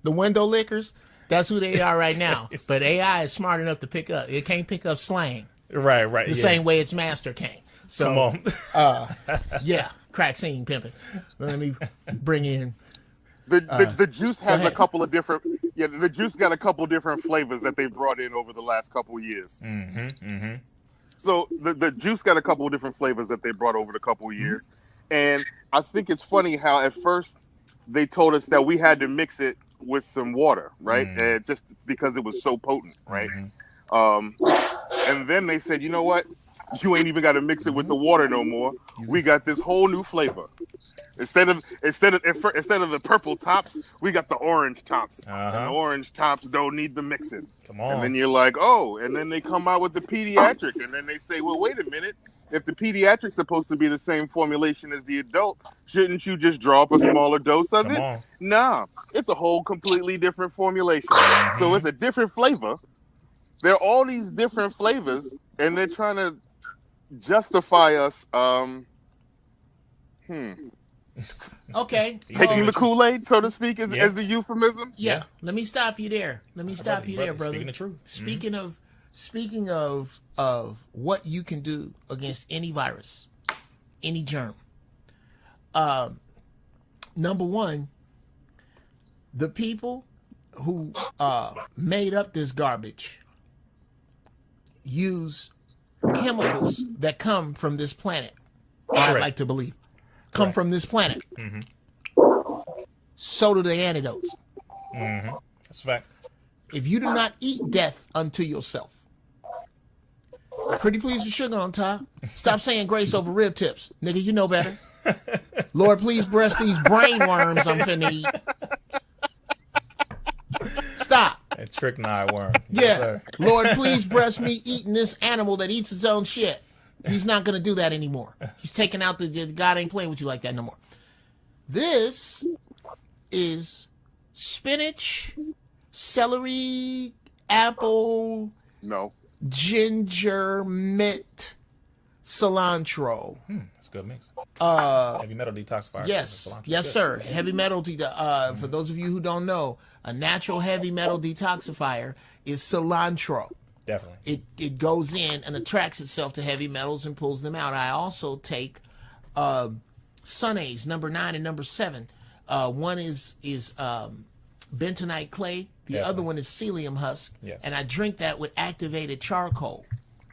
the window lickers. That's who they are right now. But AI is smart enough to pick up. It can't pick up slang. Right. The same way its master can. So, come on. Yeah, crack scene pimping. Let me bring in. The juice has a couple of different. Yeah, the juice got a couple different flavors that they brought in over the last couple of years. So the juice got a couple of different flavors that they brought over the couple of years, and I think it's funny how at first they told us that we had to mix it with some water, right? And just because it was so potent, right? And then they said, you know what? You ain't even got to mix it with the water no more. We got this whole new flavor. Instead of the purple tops, we got the orange tops. And the orange tops don't need the mixing. Come on. And then you're like, oh, and then they come out with the pediatric, and then they say, well, wait a minute. If the pediatric's supposed to be the same formulation as the adult, shouldn't you just draw up a smaller dose of it? Nah, it's a whole completely different formulation. So it's a different flavor. There are all these different flavors, and they're trying to justify us Okay. taking the Kool-Aid, so to speak, as the euphemism. Yeah. Let me stop you there. Let me stop you there, brother. Speaking the truth. speaking of what you can do against any virus, any germ. Number one, the people who made up this garbage use chemicals that come from this planet. I'd like to believe come from this planet. So do the antidotes. That's a fact. If you do not eat death unto yourself, pretty please with sugar on top. Stop saying grace over rib tips, nigga. You know better. Lord, please bless these brain worms I'm finna eat. Stop. That trick eye worm. Yeah. Yes, sir. Lord, please bless me eating this animal that eats its own shit. He's not gonna do that anymore. He's taking out the God ain't playing with you like that no more. This is spinach, celery, apple, ginger, mint, cilantro. That's a good mix. Heavy metal detoxifier. Yes, Cilantro. yes, Good. sir. Heavy metal. For those of you who don't know, a natural heavy metal detoxifier is cilantro. Definitely. It goes in and attracts itself to heavy metals and pulls them out. I also take Sunnays number 9 and number 7. One is bentonite clay. The other one is psyllium husk. Yes. And I drink that with activated charcoal.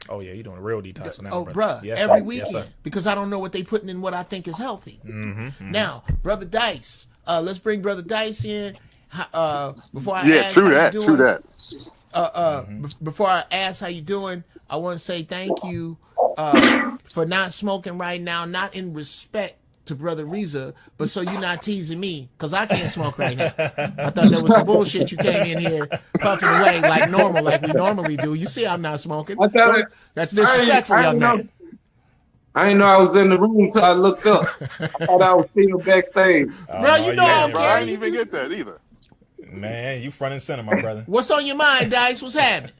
Oh yeah, you're doing a real detox on that. Oh, brother. bruh, Yes, every sir. weekend, Yes, sir. because I don't know what they putting in what I think is healthy. Now, Brother Dice, let's bring Brother Dice in. Before I ask true how that. you True doing, that. Before I ask how you doing, I want to say thank you for not smoking right now, not in respect to Brother Riza, but so you're not teasing me, because I can't smoke right now. I thought that was some bullshit. You came in here puffing away like normal, like we normally do. You see I'm not smoking. That's disrespectful, young man. I didn't know I was in the room until I looked up. I thought I was still backstage. Bro, you know I'm Bro, I didn't even get that either. Man, you front and center, my brother. What's on your mind, Dice? What's happening?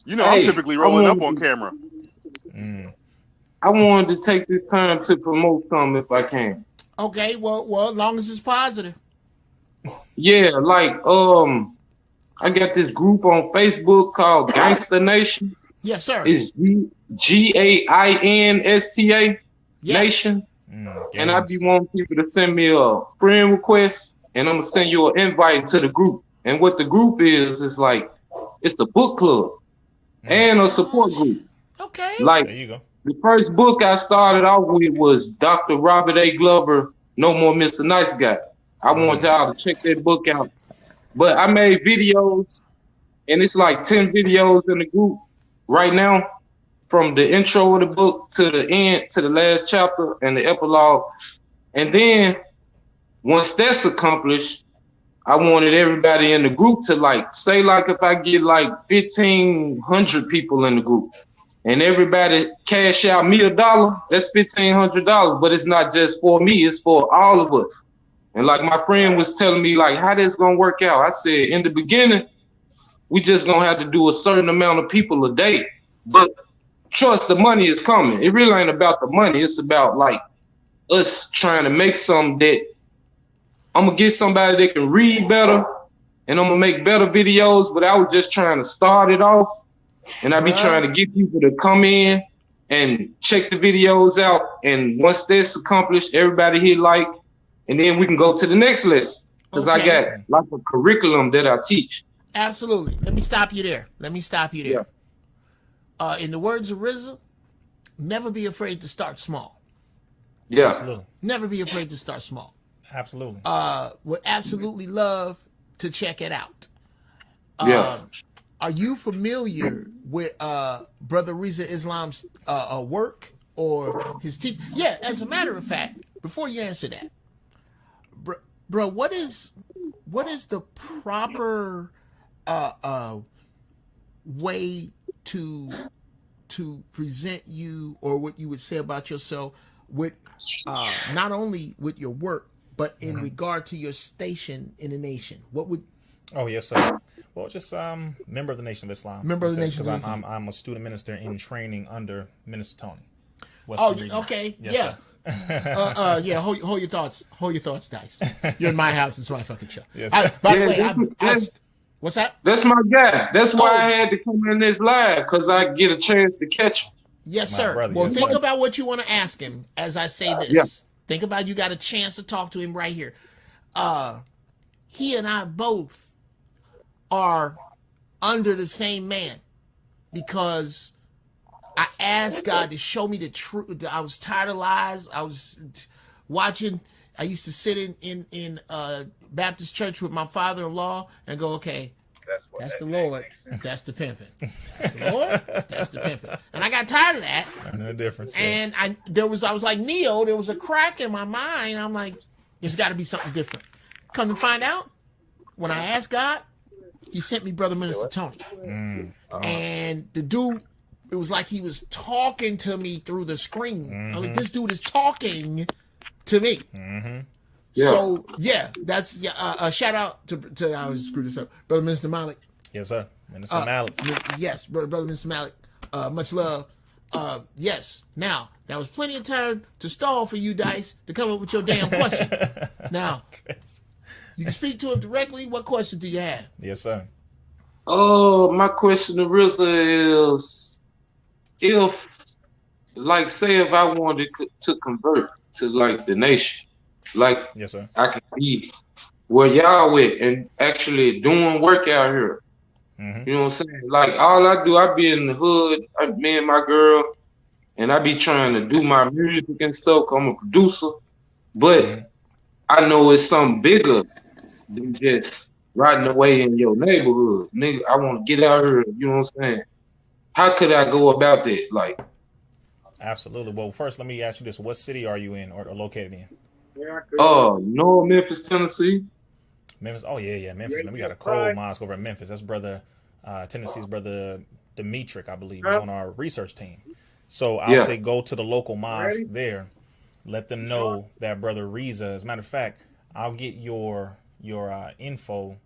You know, I'm typically rolling up on camera. I wanted to take this time to promote something if I can. Okay, well, as long as it's positive. Yeah, like I got this group on Facebook called Gangsta Nation. Yes, sir. It's GAINSTA Nation. And I be wanting people to send me a friend request, and I'm gonna send you an invite to the group. And what the group is like it's a book club and a support group. Okay. Like There you go. the first book I started off with was Dr. Robert A. Glover, No More Mr. Nice Guy. I want y'all to check that book out. But I made videos, and it's like 10 videos in the group right now, from the intro of the book to the end, to the last chapter and the epilogue. And then once that's accomplished, I wanted everybody in the group to say if I get 1,500 people in the group, and everybody cash out me $1, that's $1,500. But it's not just for me, it's for all of us. And my friend was telling me how this gonna work out. I said, in the beginning, we just gonna have to do a certain amount of people a day. But trust, the money is coming. It really ain't about the money. It's about us trying to make something that I'm gonna get somebody that can read better, and I'm gonna make better videos. But I was just trying to start it off. And I be trying to get people to come in and check the videos out. And once that's accomplished, everybody hit and then we can go to the next lesson. Because I got a curriculum that I teach. Absolutely. Let me stop you there. Yeah. In the words of Riza, never be afraid to start small. Yeah. Absolutely. Never be afraid to start small. Absolutely. Would absolutely love to check it out. Yeah. Are you familiar with Brother Riza Islam's work or his teaching? Yeah, as a matter of fact, before you answer that, bro, what is the proper way to present you, or what you would say about yourself with not only with your work, but in regard to your station in the nation? What would? Oh yes, sir. Well, just member of the Nation of Islam. Member of the Nation of Islam. Islam. I'm a student minister in training under Minister Tony. Okay. Yes, Yeah. Hold your thoughts. Hold your thoughts, Dice. You're in my house. It's my fucking show. Yes, By the way, What's that? That's my guy. That's why I Oh. had to come in this live, because I get a chance to catch him. Yes, My sir. brother, Well, yes, think sir. about what you want to ask him as I say this. Yeah. Think about you got a chance to talk to him right here. He and I both are under the same man because I asked God to show me the truth. I was tired of lies. I was watching. I used to sit in Baptist church with my father-in-law and go, okay, that's the Lord. That's the pimping. That's the Lord. That's the pimping. And I got tired of that. No difference. Yeah. And I was like Neo. There was a crack in my mind. I'm like, there's got to be something different. Come to find out, when I asked God, He sent me Brother Minister Tony. And the dude, it was like he was talking to me through the screen. I'm like, this dude is talking to me. Yeah. So yeah, that's a shout out to I was screw this up, Brother Minister Malik. Yes, sir. Minister Malik. Yes, brother Mr. Malik. Much love. Yes. Now, there was plenty of time to stall for you, Dice, to come up with your damn question. Now, you can speak to him directly. What question do you have? Yes, sir. Oh, my question to Riza is, if, like, say if I wanted to convert to, like, the nation, like, Yes, sir. I could be where y'all at and actually doing work out here. You know what I'm saying? Like, all I do, I be in the hood, me and my girl, and I be trying to do my music and stuff. I'm a producer, but I know it's something bigger than just riding away in your neighborhood. Nigga, I want to get out here, you know what I'm saying? How could I go about that? Like, Absolutely. Well, first, let me ask you this. What city are you in or located in? North Memphis, Tennessee. Memphis. Oh, yeah, Memphis. We got a cold mosque over in Memphis. That's brother, Tennessee's brother Demetric, I believe, is on our research team. So I'll say go to the local mosque there. Let them know that brother Riza. As a matter of fact, I'll get your info.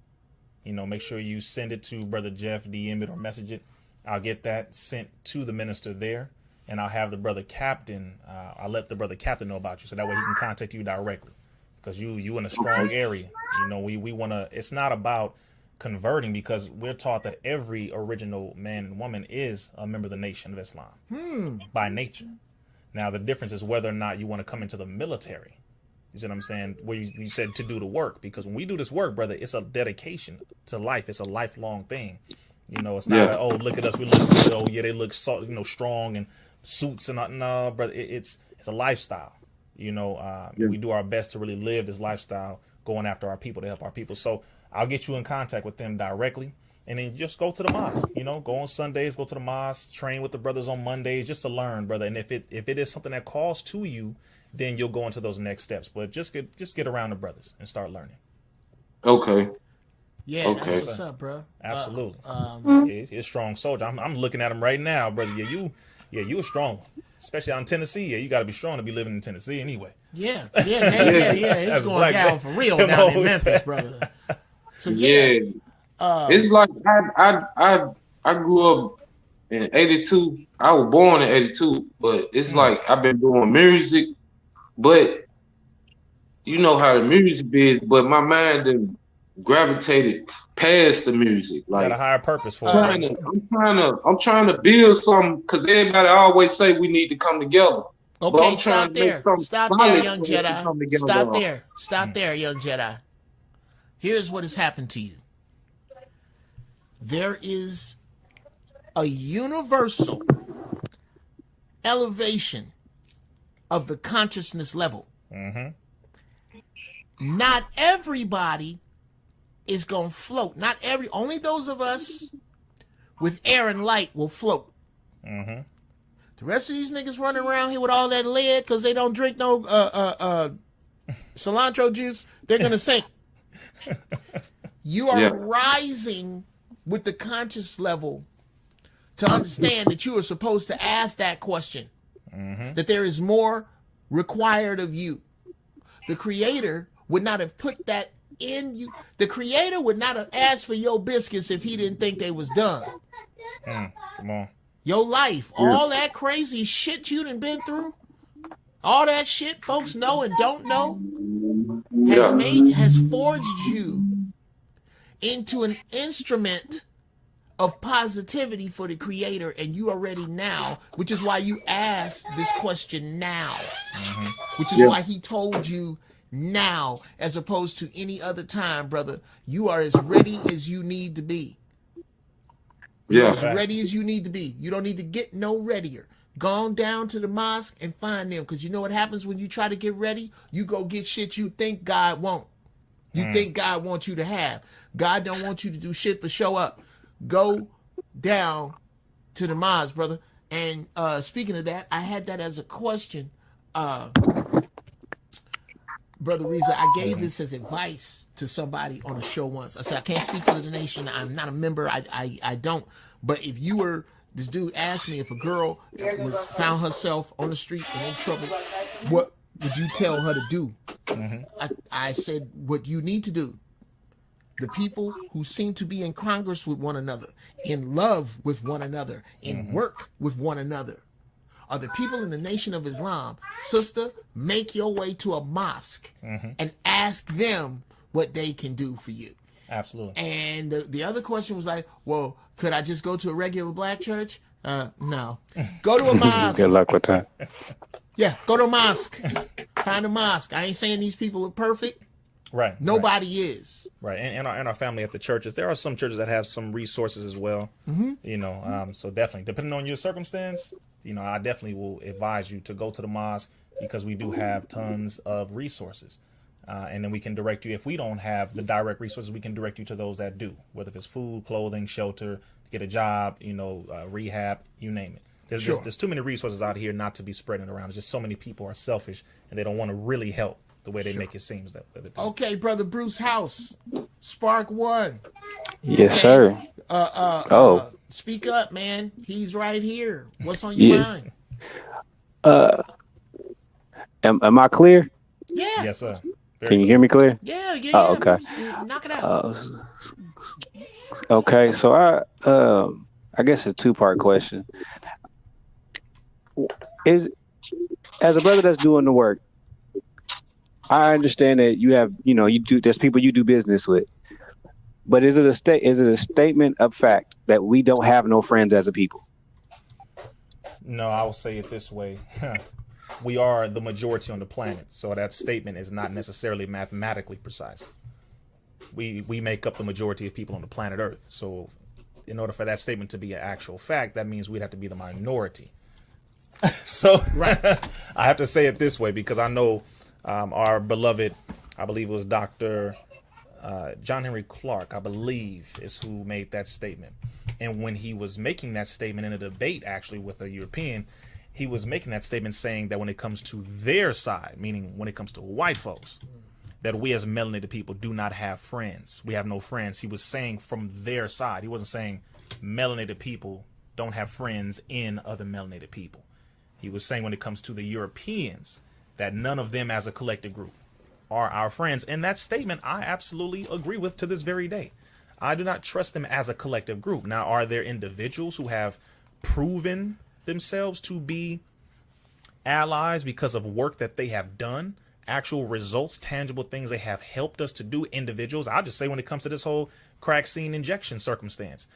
You know, make sure you send it to brother Jeff, DM it or message it. I'll get that sent to the minister there, and I'll have the brother captain. I'll let the brother captain know about you, so that way he can contact you directly. Because you in a strong area. You know, we want to, it's not about converting, because we're taught that every original man and woman is a member of the Nation of Islam by nature. Now, the difference is whether or not you want to come into the military. You see what I'm saying? Where you said to do the work, because when we do this work, brother, it's a dedication to life. It's a lifelong thing. You know, it's not, oh, look at us. We look good. Oh, yeah, they look so, strong and suits and no, brother, it's a lifestyle. You know, we do our best to really live this lifestyle, going after our people, to help our people. So I'll get you in contact with them directly, and then just go to the mosque. You know, go on Sundays, go to the mosque, train with the brothers on Mondays, just to learn, brother. And if it is something that calls to you, then you'll go into those next steps. But just get around the brothers and start learning. Okay. Yeah, Okay. that's what's up, bro. Absolutely. He's a strong soldier. I'm looking at him right now, brother. Yeah, you a strong one. Especially out in Tennessee. Yeah, you got to be strong to be living in Tennessee anyway. Yeah. It's That's going black down man. for real Come down in on. Memphis, brother. So Yeah. It's like I grew up in 82. I was born in 82, but it's like I've been doing music, but you know how the music is, but my mind done gravitated past the music. You got Like, a higher purpose for it. I'm trying to build something, because everybody always say we need to come together. But okay, I'm trying stop to make there. something Stop solid there, young so we can come Jedi. together. Stop there. Stop there, young Jedi. Here's what has happened to you. There is a universal elevation of the consciousness level. Not everybody is going to float. Only those of us with air and light will float. The rest of these niggas running around here with all that lead because they don't drink no cilantro juice, they're going to sink. You are rising with the conscious level to understand that you are supposed to ask that question, that there is more required of you. The Creator would not have put that in you. The Creator would not have asked for your biscuits if he didn't think they was done. Come on. Your life, all that crazy shit you done been through, all that shit folks know and don't know, has forged you into an instrument of positivity for the Creator, and you are ready now, which is why you asked this question now, which is why he told you now, as opposed to any other time, brother. You are as ready as you need to be. You're as ready as you need to be. You don't need to get no readier. Go on down to the mosque and find them, because you know what happens when you try to get ready? You go get shit you think God won't. You think God wants you to have. God don't want you to do shit but show up. Go down to the mosque, brother. And speaking of that, I had that as a question. Brother Riza, I gave this as advice to somebody on a show once. I said, I can't speak for the nation. I'm not a member. I don't. But if you were, this dude asked me if a girl found herself on the street and in trouble, what would you tell her to do? I said, what you need to do. The people who seem to be in Congress with one another, in love with one another, in work with one another, are the people in the Nation of Islam. Sister, make your way to a mosque and ask them what they can do for you. Absolutely. And the other question was like, well, could I just go to a regular black church? No. Go to a mosque. Good luck with that. Yeah, go to a mosque. Find a mosque. I ain't saying these people are perfect. Right. Nobody is. Right. And our family at the churches, there are some churches that have some resources as well. You know, so definitely, depending on your circumstance, you know, I definitely will advise you to go to the mosque, because we do have tons of resources. And then we can direct you. If we don't have the direct resources, we can direct you to those that do, whether it's food, clothing, shelter, get a job, you know, rehab, you name it. There's too many resources out here not to be spreading around. It's just so many people are selfish and they don't want to really help the way they make it seem. Okay, brother Bruce House, Spark One. Yes, sir. Speak up, man. He's right here. What's on your mind? Am I clear? Yeah. Yes, sir. Can you hear me clear? Yeah. Oh, okay. Knock it out. Okay, so I guess a two-part question. Is, as a brother that's doing the work, I understand that you have, you know, there's people you do business with, but is it a statement of fact that we don't have no friends as a people? No, I will say it this way. We are the majority on the planet, so that statement is not necessarily mathematically precise. We make up the majority of people on the planet Earth. So in order for that statement to be an actual fact, that means we'd have to be the minority. So I have to say it this way, because I know our beloved, I believe it was Dr. John Henry Clark, I believe, is who made that statement. And when he was making that statement in a debate, actually, with a European, he was making that statement saying that when it comes to their side, meaning when it comes to white folks, that we as melanated people do not have friends. We have no friends. He was saying from their side. He wasn't saying melanated people don't have friends in other melanated people. He was saying when it comes to the Europeans, that none of them as a collective group are our friends. And that statement I absolutely agree with to this very day. I do not trust them as a collective group. Now, are there individuals who have proven themselves to be allies because of work that they have done, actual results, tangible things they have helped us to do, individuals? I'll just say when it comes to this whole crack scene injection circumstance,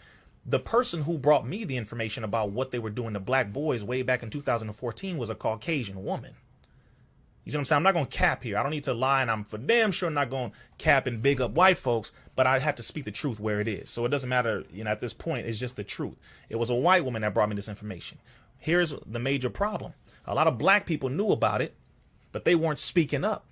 the person who brought me the information about what they were doing to black boys way back in 2014 was a Caucasian woman. You see what I'm saying? I'm not going to cap here. I don't need to lie, and I'm for damn sure not going to cap and big up white folks, but I have to speak the truth where it is. So it doesn't matter, you know, at this point, it's just the truth. It was a white woman that brought me this information. Here's the major problem. A lot of black people knew about it, but they weren't speaking up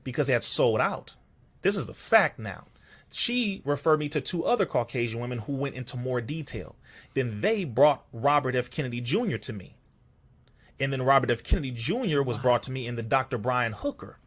because they had sold out. This is the fact now. She referred me to two other Caucasian women who went into more detail. Then they brought Robert F. Kennedy Jr. to me. And then Robert F. Kennedy Jr. was brought to me in the Dr. Brian Hooker,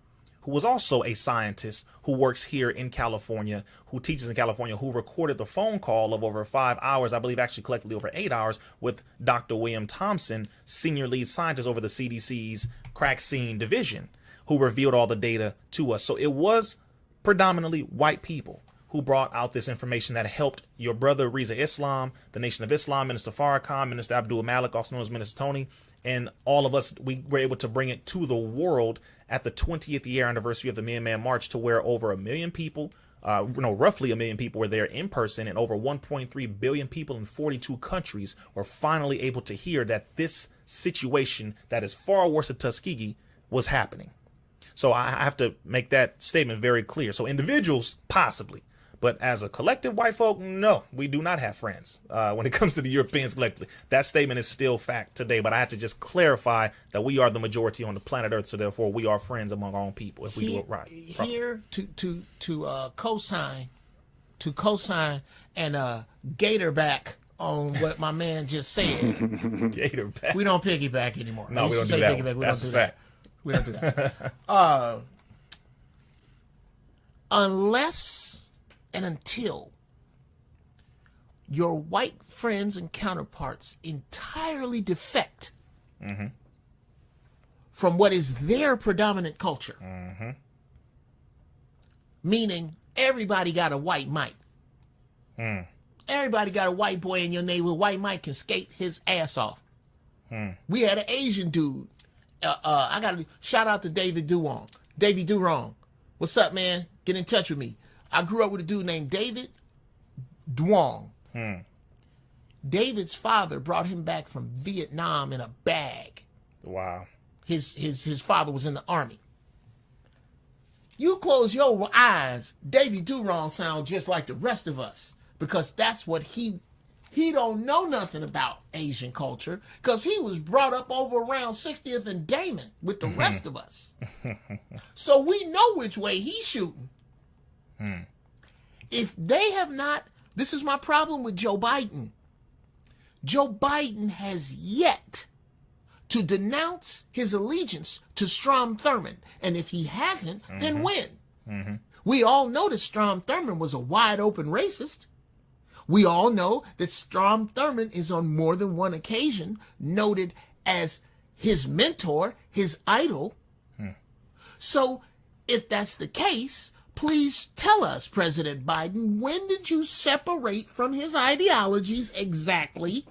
who was also a scientist who works here in California, who teaches in California, who recorded the phone call of over 5 hours, I believe actually collectively over 8 hours, with Dr. William Thompson, senior lead scientist over the CDC's crack scene division, who revealed all the data to us. So it was predominantly white people who brought out this information that helped your brother Riza Islam, the Nation of Islam, Minister Farrakhan, Minister Abdul Malik, also known as Minister Tony, and all of us. We were able to bring it to the world at the 20th year anniversary of the Million Man March, to where over 1 million people roughly 1 million people were there in person, and over 1.3 billion people in 42 countries were finally able to hear that this situation that is far worse than Tuskegee was happening. So I have to make that statement very clear. So individuals, possibly. But as a collective white folk, no, we do not have friends when it comes to the Europeans collectively. That statement is still fact today, but I have to just clarify that we are the majority on the planet Earth, so therefore we are friends among our own people if we do it right. Here to co-sign and gatorback on what my man just said. Gatorback. We don't piggyback anymore. No, we don't do that. That's a fact. We don't do that. Unless and until your white friends and counterparts entirely defect from what is their predominant culture, meaning everybody got a white Mike. Everybody got a white boy in your neighborhood. White Mike can skate his ass off. We had an Asian dude. I got to shout out to Davy Durong. What's up, man? Get in touch with me. I grew up with a dude named David Duong. David's father brought him back from Vietnam in a bag. Wow. His father was in the army. You close your eyes, Davy Durong sounds just like the rest of us, because that's what he don't know nothing about Asian culture, because he was brought up over around 60th and Damon with the rest of us. So we know which way he's shooting. If they have not, this is my problem with Joe Biden. Joe Biden has yet to denounce his allegiance to Strom Thurmond. And if he hasn't, then when? We all know that Strom Thurmond was a wide open racist. We all know that Strom Thurmond is on more than one occasion noted as his mentor, his idol. So if that's the case, please tell us, President Biden, when did you separate from his ideologies exactly?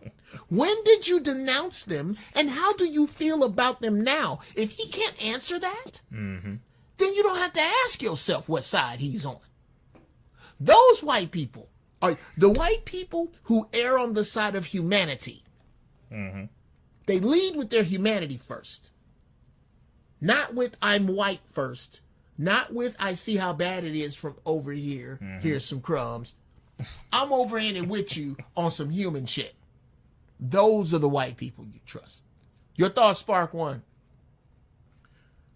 When did you denounce them? And how do you feel about them now? If he can't answer that, then you don't have to ask yourself what side he's on. Those white people are the white people who err on the side of humanity. They lead with their humanity first. Not with I'm white first. Not with I see how bad it is from over here. Here's some crumbs. I'm over in it with you on some human shit. Those are the white people you trust. Your thoughts, Spark One.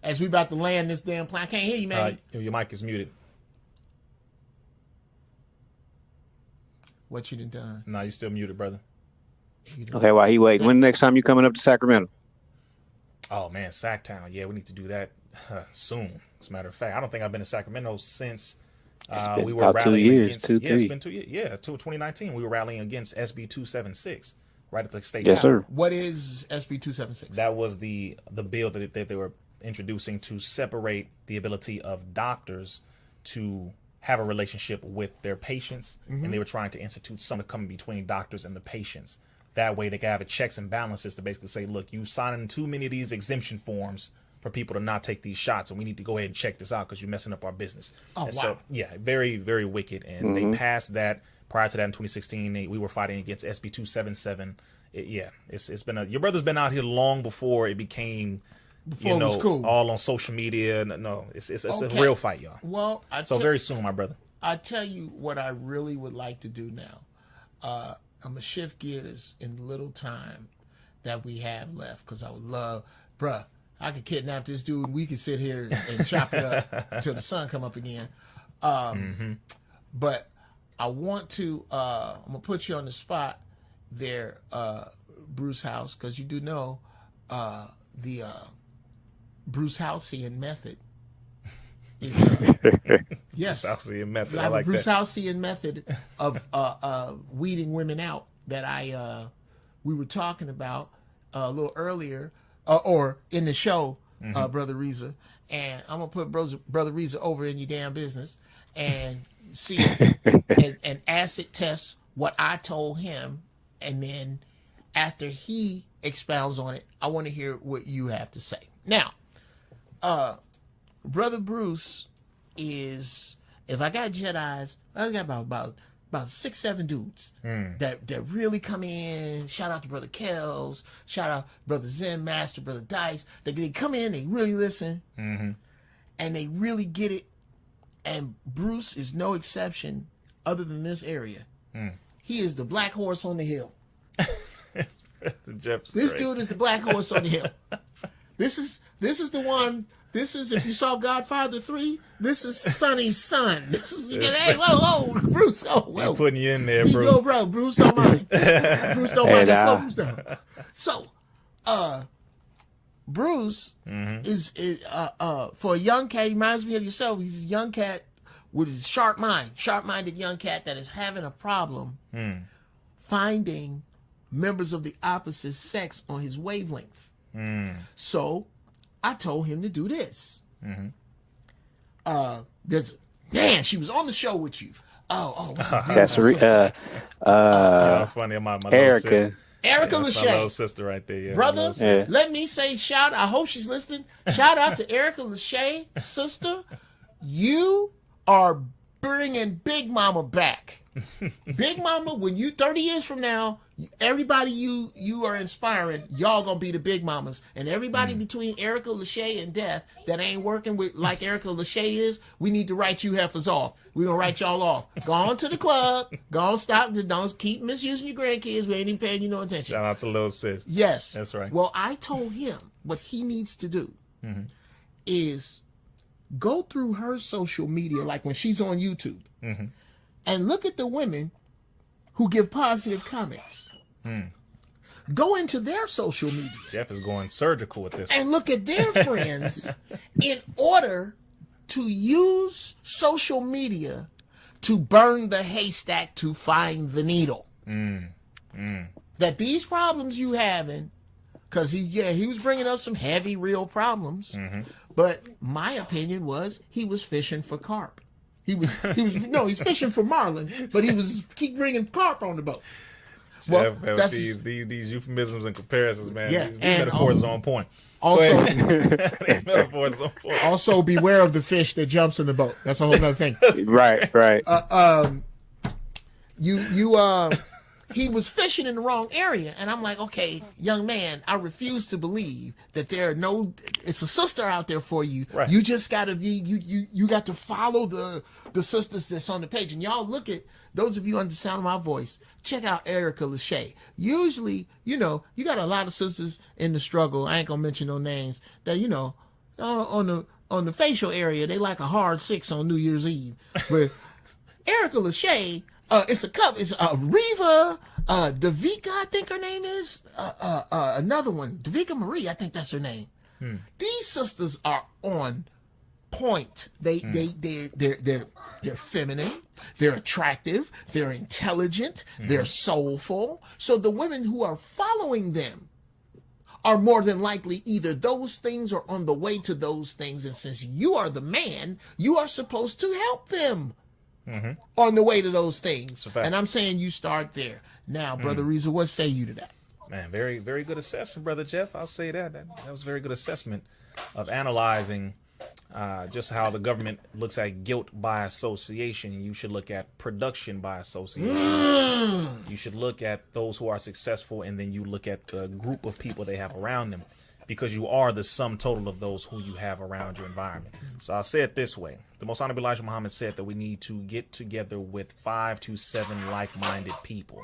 As we about to land this damn plane. I can't hear you, man. Your mic is muted. What you done? No, you're still muted, brother. Okay, while he waiting, when the next time you coming up to Sacramento? Oh man, Sacktown. Yeah, we need to do that soon. As a matter of fact, I don't think I've been to Sacramento since we were rallying against. It's been 2 years. Yeah, 2019. We were rallying against SB 276 right at the state. Yes, sir. What is SB 276? That was the bill that they were introducing to separate the ability of doctors to have a relationship with their patients, and they were trying to institute something coming between doctors and the patients. That way they can have a checks and balances to basically say, look, you signing too many of these exemption forms for people to not take these shots, and we need to go ahead and check this out because you're messing up our business. Oh, and wow. So, yeah, very, very wicked. And they passed that. Prior to that in 2016, we were fighting against SB 277. It's been your brother's been out here long before it became, it was cool. All on social media. No, it's a real fight, y'all. Well, very soon, my brother. I tell you what I really would like to do now. I'm going to shift gears in the little time that we have left, because I would love, bruh, I could kidnap this dude and we could sit here and chop it up till the sun come up again. But I want to, I'm going to put you on the spot there, Bruce House, because you do know the Bruce Houseian method is yes, Houseian method. I like Bruce Houseian method of weeding women out that we were talking about a little earlier or in the show, Brother Riza, and I'm gonna put Brother Riza over in your damn business and see and acid test what I told him, and then after he expounds on it, I want to hear what you have to say. Now, Brother Bruce is if I got Jedis, I got about 6-7 dudes that really come in. Shout out to Brother Kells, shout out Brother Zen Master, Brother Dice. They come in, they really listen, and they really get it. And Bruce is no exception, other than this area. He is the black horse on the hill. This dude is the black horse on the hill. This is the one. This is, if you saw Godfather 3, this is Sonny's son. This is, hey, whoa, Bruce, oh, whoa. I'm putting you in there, Bruce. Bro, Bruce don't mind. Bruce don't mind. That's slow Bruce down. So, Bruce is for a young cat, he reminds me of yourself. He's a young cat with his sharp-minded young cat that is having a problem finding members of the opposite sex on his wavelength. So, I told him to do this. She was on the show with you. That's funny. My Erica. Erica my Lachey. little sister right there. Yeah, Brother, Yeah. let me say I hope she's listening. Shout out to Erica Lachey, sister. You are bringing Big Mama back. Big Mama, when you 30 years from now, everybody you are inspiring, y'all gonna be the big mamas. And everybody between Erica Lachey and Death that ain't working with like Erica Lachey is, we need to write you heifers off. We're gonna write y'all off. Go on to the club. Go on, stop. Don't keep misusing your grandkids. We ain't even paying you no attention. Shout out to little sis. Yes. That's right. Well, I told him what he needs to do is go through her social media, like when she's on YouTube, and look at the women who give positive comments. Go into their social media. Jeff is going surgical with this. And look at their friends in order to use social media to burn the haystack to find the needle. That these problems you having, because he was bringing up some heavy, real problems, but my opinion was he was fishing for carp. He's fishing for marlin, but he keep bringing carp on the boat. Well, Jeff, these euphemisms and comparisons, man. Yeah, These metaphors are on point. Also, These metaphors are on point. also beware of the fish that jumps in the boat. That's a whole other thing. Right. He was fishing in the wrong area, and I'm like, okay, young man, I refuse to believe that it's a sister out there for you. Right. You just gotta be, you got to follow the sisters that's on the page. And y'all look at, those of you under the sound of my voice, check out Erica Lachey. Usually, you got a lot of sisters in the struggle. I ain't gonna mention no names that, on the facial area, they like a hard 6 on New Year's Eve. But Erica Lachey, it's a couple. It's Riva, Davika, I think her name is. Another one, Davika Marie, I think that's her name. These sisters are on point. They're feminine. They're attractive. They're intelligent. They're soulful. So the women who are following them are more than likely either those things or on the way to those things. And since you are the man, you are supposed to help them on the way to those things. And I'm saying you start there. Now, Brother Riza, what say you to that? Man, very, very good assessment, Brother Jeff. I'll say that was a very good assessment of analyzing just how the government looks at guilt by association. You should look at production by association. You should look at those who are successful, and then you look at the group of people they have around them, because you are the sum total of those who you have around your environment. So I'll say it this way. The Most Honorable Elijah Muhammad said that we need to get together with 5 to 7 like-minded people.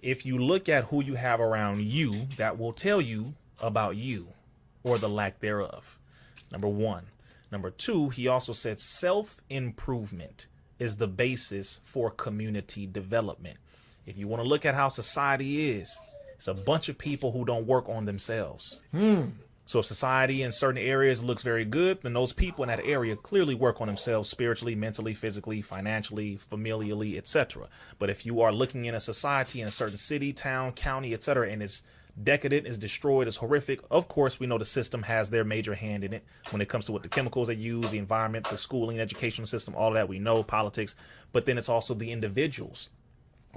If you look at who you have around you, that will tell you about you or the lack thereof. Number 1. Number 2, he also said self-improvement is the basis for community development. If you want to look at how society is, it's a bunch of people who don't work on themselves. So if society in certain areas looks very good, then those people in that area clearly work on themselves spiritually, mentally, physically, financially, familially, etc. But if you are looking in a society in a certain city, town, county, etc., and it's decadent, is destroyed, is horrific, of course we know the system has their major hand in it when it comes to what the chemicals they use, the environment, the schooling, educational system, all of that we know, politics. But then it's also the individuals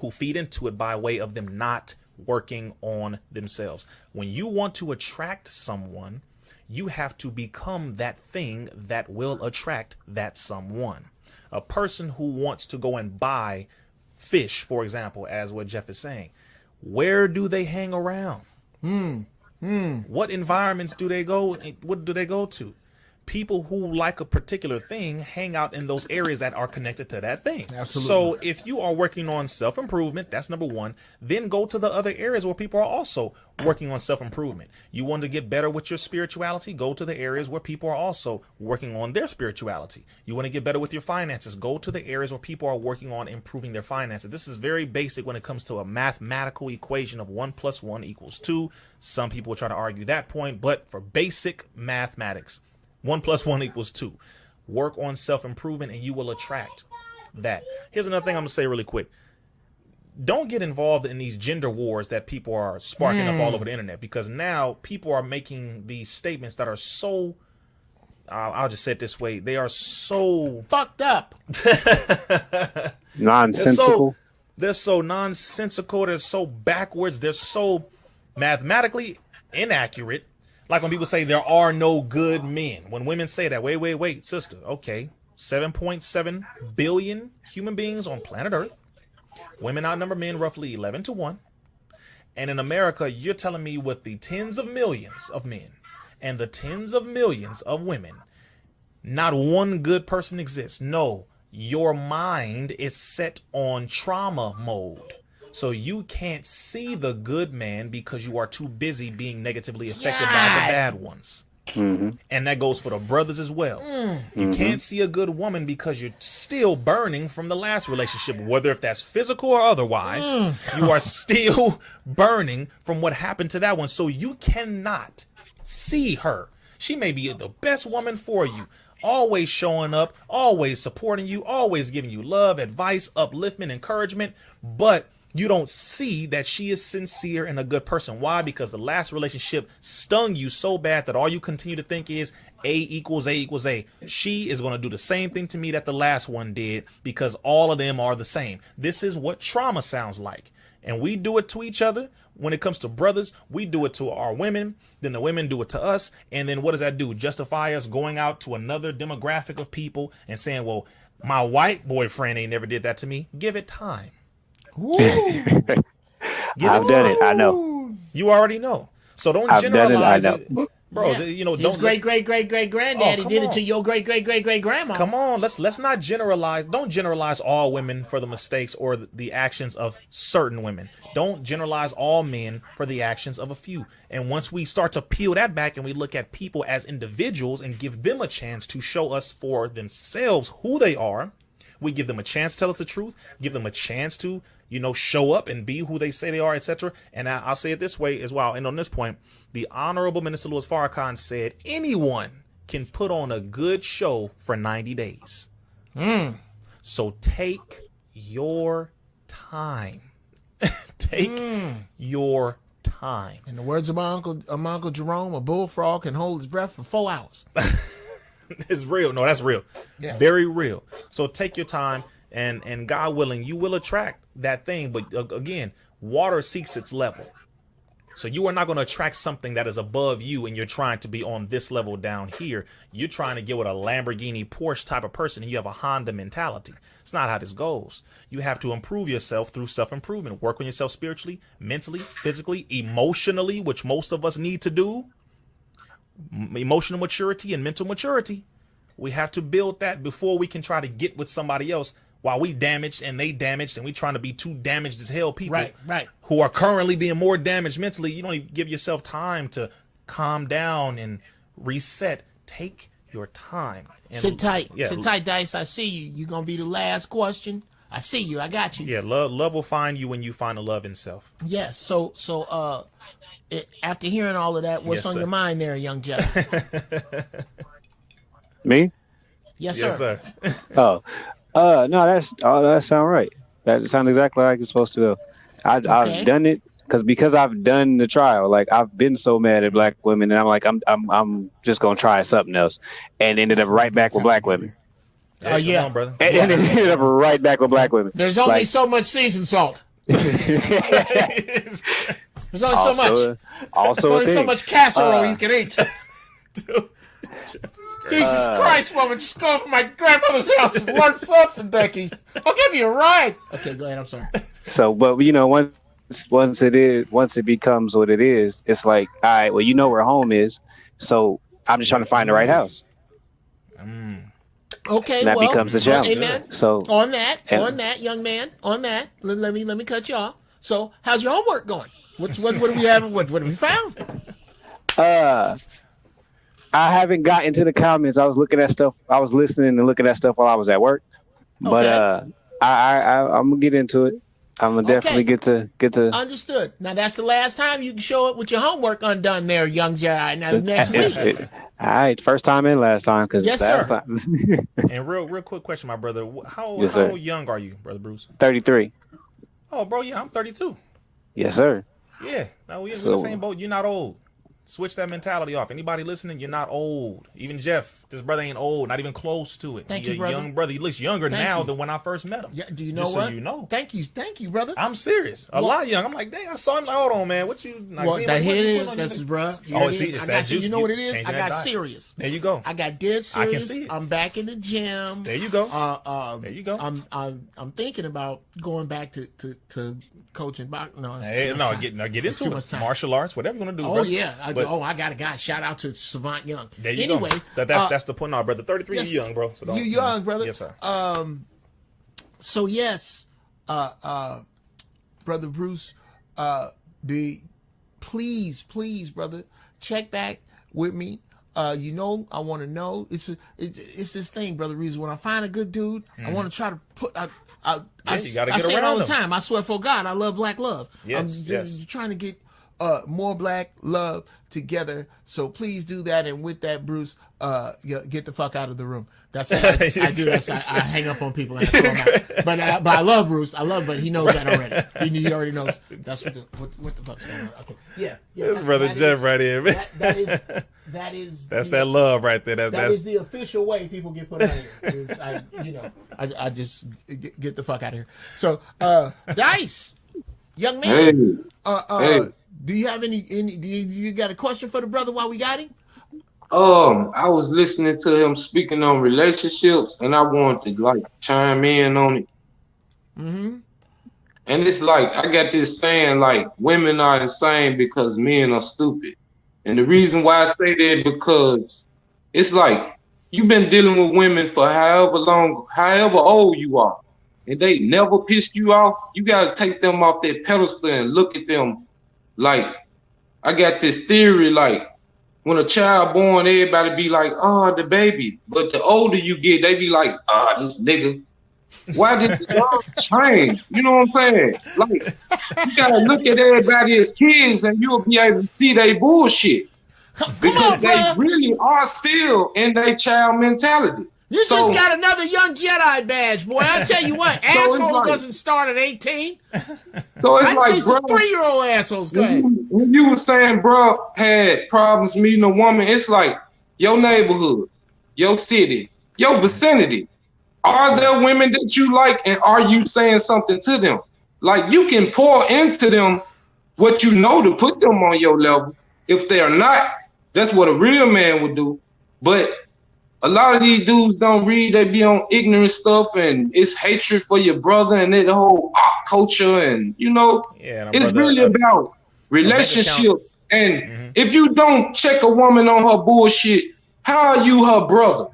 who feed into it by way of them not working on themselves. When you want to attract someone, you have to become that thing that will attract that someone. A person who wants to go and buy fish, for example, as what Jeff is saying, where do they hang around? What environments do they go? What do they go to? People who like a particular thing hang out in those areas that are connected to that thing. Absolutely. So if you are working on self-improvement, that's number one. Then go to the other areas where people are also working on self-improvement. You want to get better with your spirituality? Go to the areas where people are also working on their spirituality. You want to get better with your finances? Go to the areas where people are working on improving their finances. This is very basic when it comes to a mathematical equation of 1 + 1 = 2. Some people try to argue that point, but for basic mathematics, 1 + 1 = 2. Work on self-improvement and you will attract that. Here's another thing I'm going to say really quick. Don't get involved in these gender wars that people are sparking up all over the internet, because now people are making these statements that are so, I'll just say it this way, they are so fucked up. Nonsensical. They're so nonsensical. They're so backwards. They're so mathematically inaccurate. Like when people say there are no good men. When women say that, wait, sister. Okay, 7.7 billion human beings on planet Earth. Women outnumber men roughly 11-1. And in America, you're telling me with the tens of millions of men and the tens of millions of women, not one good person exists. No, your mind is set on trauma mode. So you can't see the good man because you are too busy being negatively affected by the bad ones. And that goes for the brothers as well. You can't see a good woman because you're still burning from the last relationship, whether if that's physical or otherwise. You are still burning from what happened to that one. So you cannot see her. She may be the best woman for you, always showing up, always supporting you, always giving you love, advice, upliftment, encouragement, but you don't see that she is sincere and a good person. Why? Because the last relationship stung you so bad that all you continue to think is A = A. She is going to do the same thing to me that the last one did, because all of them are the same. This is what trauma sounds like. And we do it to each other. When it comes to brothers, we do it to our women. Then the women do it to us. And then what does that do? Justify us going out to another demographic of people and saying, well, my white boyfriend ain't never did that to me. Give it time. I've done it. I know. You already know. So don't generalize it. Bro, you know, His great granddaddy did it to your great grandma. Come on, let's not generalize. Don't generalize all women for the mistakes or the actions of certain women. Don't generalize all men for the actions of a few. And once we start to peel that back and we look at people as individuals and give them a chance to show us for themselves who they are, we give them a chance to tell us the truth, give them a chance to, you know, show up and be who they say they are, etc. And I'll say it this way as well. And on this point, the Honorable Minister Louis Farrakhan said anyone can put on a good show for 90 days. So take your time. Take your time. In the words of my uncle Jerome, a bullfrog can hold his breath for 4 hours. It's real. No, that's real. Yeah. Very real. So take your time, and God willing, you will attract that thing. But again, water seeks its level. So you are not going to attract something that is above you and you're trying to be on this level down here. You're trying to get with a Lamborghini Porsche type of person and you have a Honda mentality. It's not how this goes. You have to improve yourself through self-improvement. Work on yourself spiritually, mentally, physically, emotionally, which most of us need to do. Emotional maturity and mental maturity. We have to build that before we can try to get with somebody else while we damaged and they damaged and we trying to be too damaged as hell people right. who are currently being more damaged mentally. You don't even give yourself time to calm down and reset. Take your time. And sit tight. Yeah, Sit tight, Dice. I see you. You're going to be the last question. I see you. I got you. Yeah, love will find you when you find the love in self. Yes. So after hearing all of that, what's on your mind there, young gentleman? Me? Yes, sir. Yes, sir. No, that sound right. That sounds exactly like it's supposed to go. I've done it because I've done the trial. Like I've been so mad at black women, and I'm like, I'm just gonna try something else, and ended up right back with black women. Oh yeah, come on, brother. And ended up right back with black women. There's only so much seasoned salt. There's only so much. Also, There's only so much casserole you can eat. Jesus Christ, woman, just go to my grandmother's house and learn something, Becky. I'll give you a ride. Okay, go ahead. I'm sorry. So, but you know, once it becomes what it is, it's like, all right, well, you know where home is, so I'm just trying to find the right house. Okay, and that becomes the challenge. Amen. So on that, young man, let me cut you off. So, how's your homework going? What do we have? What have we found? I haven't got into the comments. I was looking at stuff. I was listening and looking at stuff while I was at work. But I'm gonna get into it. I'm gonna definitely get to. Understood. Now that's the last time you can show it with your homework undone, there, young Jedi. Now next week. All right, first time and last time, because yes, last sir. time. And real quick question, my brother. How young are you, brother Bruce? 33. Oh, bro, yeah, I'm 32. Yes, sir. Yeah, no, we're in the same boat. You're not old. Switch that mentality off. Anybody listening, you're not old. Even Jeff, this brother ain't old, not even close to it. Thank You're you, brother. A young brother. He looks younger now than when I first met him. Yeah, do you know Just what? So you know. Thank you, brother. I'm serious. A lot young. I'm like, dang, I saw him. Like, hold on, man. What you? Well, here it is. This is, bro. It's that juice. You know what it is? I got diet. Serious. There you go. I got dead serious. I can see it. I'm back in the gym. There you go. There you go. I'm thinking about going back to coaching boxing. Get into it. Martial arts, whatever you want to do. Oh brother. yeah. I got a guy. Shout out to Savant Young. There you anyway, go. That's the point now, brother. 33, yes, you young, bro. So you young, brother. Yes, sir. So yes, brother Bruce, please, brother, check back with me. I want to know. It's this thing, brother Riza. When I find a good dude, I want to try to put. I you gotta get say it all the around time. I swear for God, I love black love. Yes, I'm trying to get more black love together. So please do that. And with that, Bruce, get the fuck out of the room. That's what I do. I hang up on people and I throw them out. But I love Bruce. But he knows that already. He already knows. That's what the fuck's going on. Okay. Yeah. This brother Jeff right here, man. That's that love right there. That is the official way people get put out here. I just get the fuck out of here. So, Dice, young man. Hey. Do you have any? Do you got a question for the brother while we got him? I was listening to him speaking on relationships, and I wanted to chime in on it. Mm-hmm. And it's I got this saying women are insane because men are stupid. And the reason why I say that because it's you've been dealing with women for however long, however old you are, and they never pissed you off. You gotta take them off their pedestal and look at them. I got this theory, when a child born, everybody be oh, the baby. But the older you get, they be this nigga. Why did the dog change? You know what I'm saying? You gotta look at everybody as kids and you'll be able to see they bullshit. Because they really are still in their child mentality. You just got another young Jedi badge, boy. I tell you what, asshole doesn't start at 18. So it's I see some 3-year-old assholes. Go ahead. When you were saying, bro, had problems meeting a woman, it's your neighborhood, your city, your vicinity. Are there women that you like, and are you saying something to them? You can pour into them what you know to put them on your level. If they're not, that's what a real man would do. But a lot of these dudes don't read, they be on ignorant stuff, and it's hatred for your brother and the whole culture, and it's really about relationships. And if you don't check a woman on her bullshit, how are you her brother?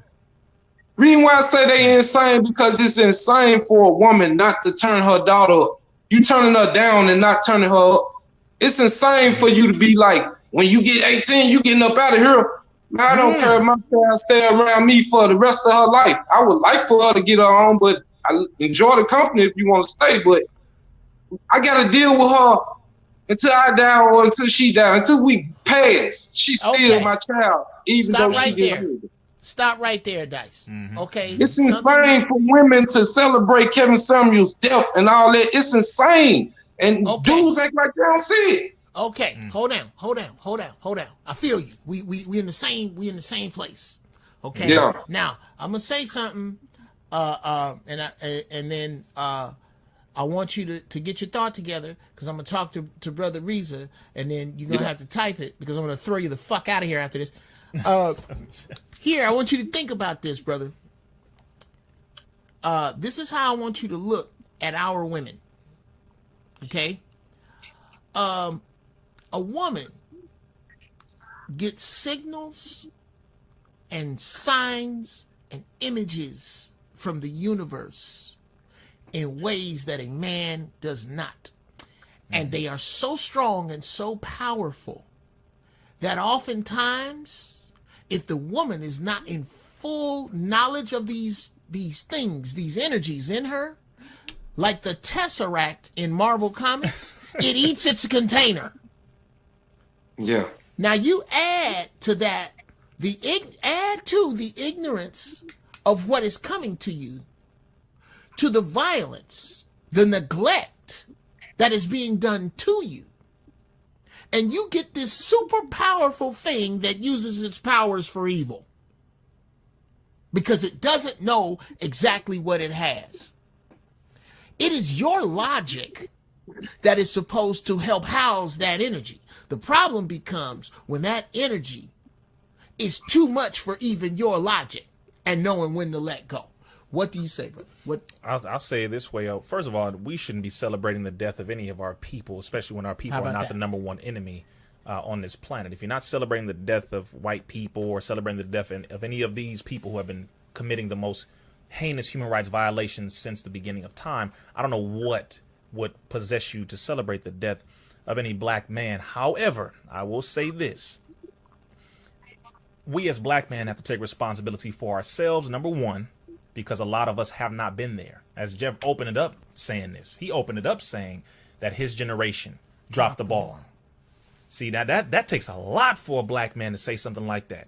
Reason why I say they insane, because it's insane for a woman not to turn her daughter up. You turning her down and not turning her up. It's insane for you to be when you get 18, you getting up out of here. Man, I don't care if my child stay around me for the rest of her life. I would like for her to get her own, but I enjoy the company if you want to stay. But I got to deal with her until I die or until she die. Until we pass, she's still my child, even though she get older. Stop right there, Dice. Okay. It's insane for women to celebrate Kevin Samuel's death and all that. It's insane. And dudes act like they don't see it. Okay, hold on. I feel you. We in the same place. Okay. Yeah. Now I'm gonna say something, and then I want you to get your thought together, because I'm gonna talk to brother Riza, and then you're gonna have to type it, because I'm gonna throw you the fuck out of here after this. Here, I want you to think about this, brother. This is how I want you to look at our women. Okay? A woman gets signals and signs and images from the universe in ways that a man does not. And they are so strong and so powerful that oftentimes, if the woman is not in full knowledge of these things, these energies in her, like the Tesseract in Marvel Comics, it eats its container. Yeah. Now you add to that the ignorance of what is coming to you, to the violence, the neglect that is being done to you. And you get this super powerful thing that uses its powers for evil because it doesn't know exactly what it has. It is your logic that is supposed to help house that energy. The problem becomes when that energy is too much for even your logic and knowing when to let go. What do you say, brother? I'll say it this way. First of all, we shouldn't be celebrating the death of any of our people, especially when our people are not the number one enemy on this planet. If you're not celebrating the death of white people or celebrating the death of any of these people who have been committing the most heinous human rights violations since the beginning of time, I don't know what would possess you to celebrate the death of any black man. However, I will say this. We as black men have to take responsibility for ourselves, number one, because a lot of us have not been there. As Jeff opened it up saying this, he opened it up saying that his generation dropped the ball. See, that takes a lot for a black man to say something like that.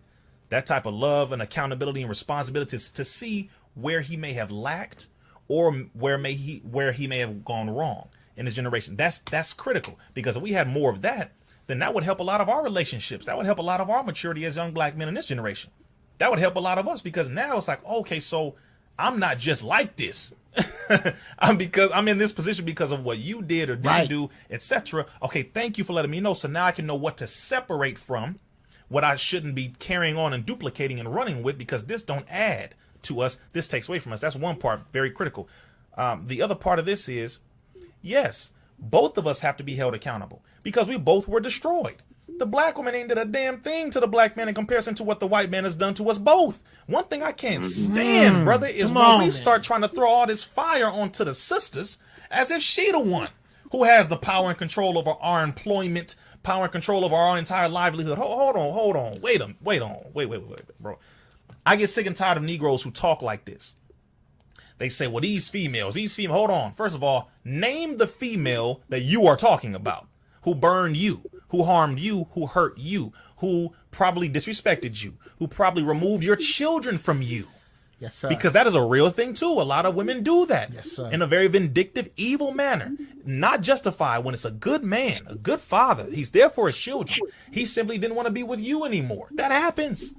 That type of love and accountability and responsibility to see where he may have lacked or where he may have gone wrong in his generation. That's critical, because if we had more of that, then that would help a lot of our relationships. That would help a lot of our maturity as young black men in this generation. That would help a lot of us, because now it's like, okay, so I'm not just like this. I'm in this position because of what you did or didn't do, etc. Okay, thank you for letting me know. So now I can know what to separate from, what I shouldn't be carrying on and duplicating and running with, because this don't add to us. This takes away from us. That's one part, very critical. The other part of this is, yes, both of us have to be held accountable, because we both were destroyed. The black woman ain't did a damn thing to the black man in comparison to what the white man has done to us both. One thing I can't stand, brother, is when we start trying to throw all this fire onto the sisters as if she the one who has the power and control over our employment, power and control over our entire livelihood. Hold on. Wait, bro. I get sick and tired of Negroes who talk like this. They say, well, these females, hold on. First of all, name the female that you are talking about, who burned you, who harmed you, who hurt you, who probably disrespected you, who probably removed your children from you. Yes, sir. Because that is a real thing, too. A lot of women do that. Yes, sir. In a very vindictive, evil manner. Not justified when it's a good man, a good father. He's there for his children. He simply didn't want to be with you anymore. That happens.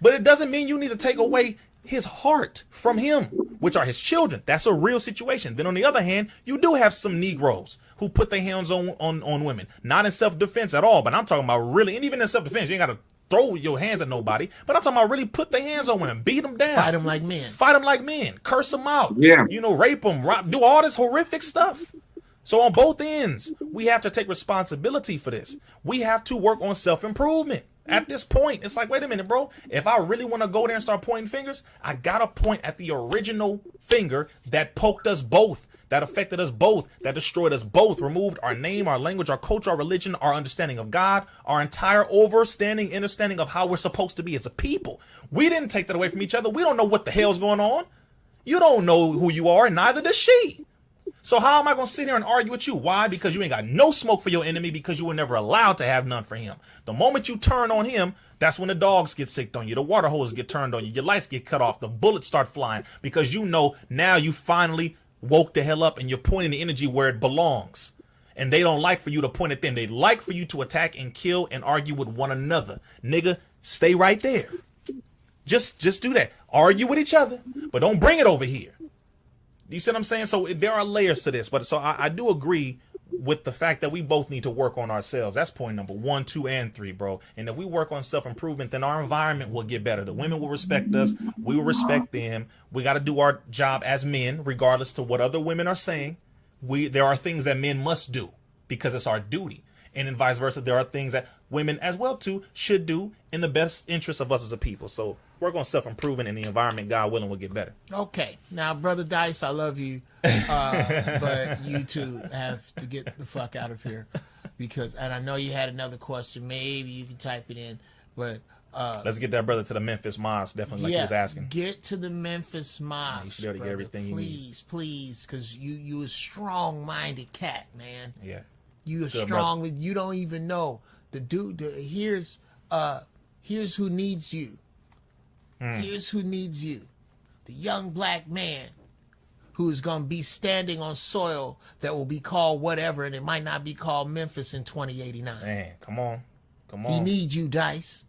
But it doesn't mean you need to take away his heart from him, which are his children. That's a real situation. Then on the other hand, you do have some Negroes who put their hands on women, not in self-defense at all, but I'm talking about really, and even in self-defense, you ain't got to throw your hands at nobody, but I'm talking about really put their hands on women, beat them down. Fight them like men. Curse them out. Yeah. Rape them, do all this horrific stuff. So on both ends, we have to take responsibility for this. We have to work on self-improvement. At this point, it's like, wait a minute, bro. If I really want to go there and start pointing fingers, I got to point at the original finger that poked us both, that affected us both, that destroyed us both, removed our name, our language, our culture, our religion, our understanding of God, our entire understanding of how we're supposed to be as a people. We didn't take that away from each other. We don't know what the hell's going on. You don't know who you are, and neither does she. So how am I going to sit here and argue with you? Why? Because you ain't got no smoke for your enemy, because you were never allowed to have none for him. The moment you turn on him, that's when the dogs get sicked on you, the water hoses get turned on you, your lights get cut off, the bullets start flying, because you know now you finally woke the hell up and you're pointing the energy where it belongs. And they don't like for you to point at them. They like for you to attack and kill and argue with one another. Nigga, stay right there. Just do that. Argue with each other, but don't bring it over here. You see what I'm saying? So there are layers to this, but so I do agree with the fact that we both need to work on ourselves. That's point number 1, 2, and 3, bro. And if we work on self-improvement, then our environment will get better. The women will respect us. We will respect them. We got to do our job as men, regardless to what other women are saying. There are things that men must do because it's our duty. And then vice versa, there are things that women as well too should do in the best interest of us as a people. So work on self-improvement, and the environment, God willing, will get better. Okay. Now, Brother Dice, I love you. But you two have to get the fuck out of here. And I know you had another question. Maybe you can type it in. But let's get that brother to the Memphis Mosque, definitely, like he was asking. Get to the Memphis Mosque. You should be able to get everything you need. Please, because you a strong-minded cat, man. Yeah. You are strong with, you don't even know the dude. Here's who needs you. Here's who needs you. The young black man who is going to be standing on soil that will be called whatever, and it might not be called Memphis in 2089. Man, come on. He needs you, Dice.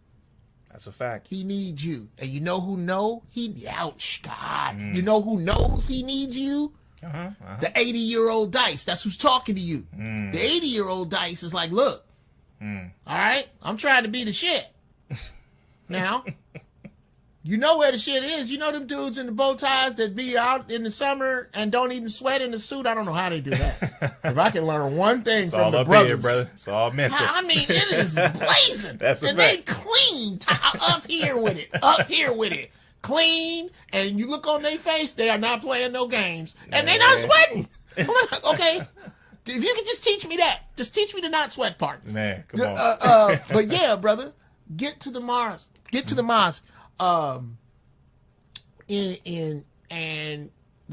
That's a fact. He needs you. And you know who know? Ouch, God. You know who knows he needs you? The 80-year-old Dice. That's who's talking to you. The 80-year-old Dice is like, look, all right, I'm trying to be the shit. Now, you know where the shit is. You know them dudes in the bow ties that be out in the summer and don't even sweat in the suit? I don't know how they do that. If I can learn one thing It's from all the up brothers. here, brother. It's all mental. I mean, it is blazing. That's a and fact. they clean up here with it. Up here with it. Clean, and you look on their face, they are not playing no games. And they not sweating. I'm like, okay, if you could just teach me that. Just teach me the not sweat part. Man, come on. But yeah, brother, get to the mosque. Get to the mosque. And the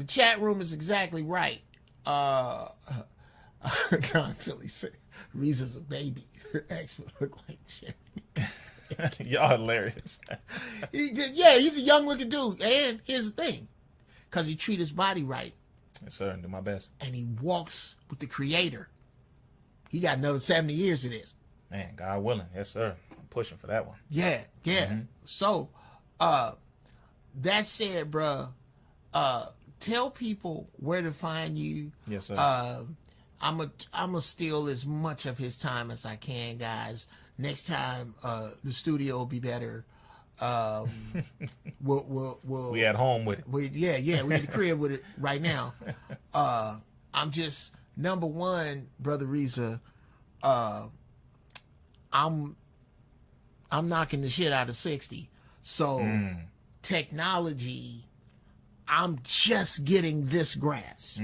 chat room is exactly right. Don Philly said, Riza's a baby. Actually look like Jerry. Y'all hilarious. He's a young looking dude. And here's the thing, because he treat his body right. Yes, sir. Do my best. And he walks with the Creator. He got another 70 years of this. Man, God willing. Yes, sir. I'm pushing for that one. Yeah. So, that said, bruh, tell people where to find you. Yes, sir. I'm a steal as much of his time as I can, guys. Next time, the studio will be better. We at home with it. We in the crib with it right now. I'm just, number one, Brother Riza, I'm knocking the shit out of 60. So technology, I'm just getting this grasp.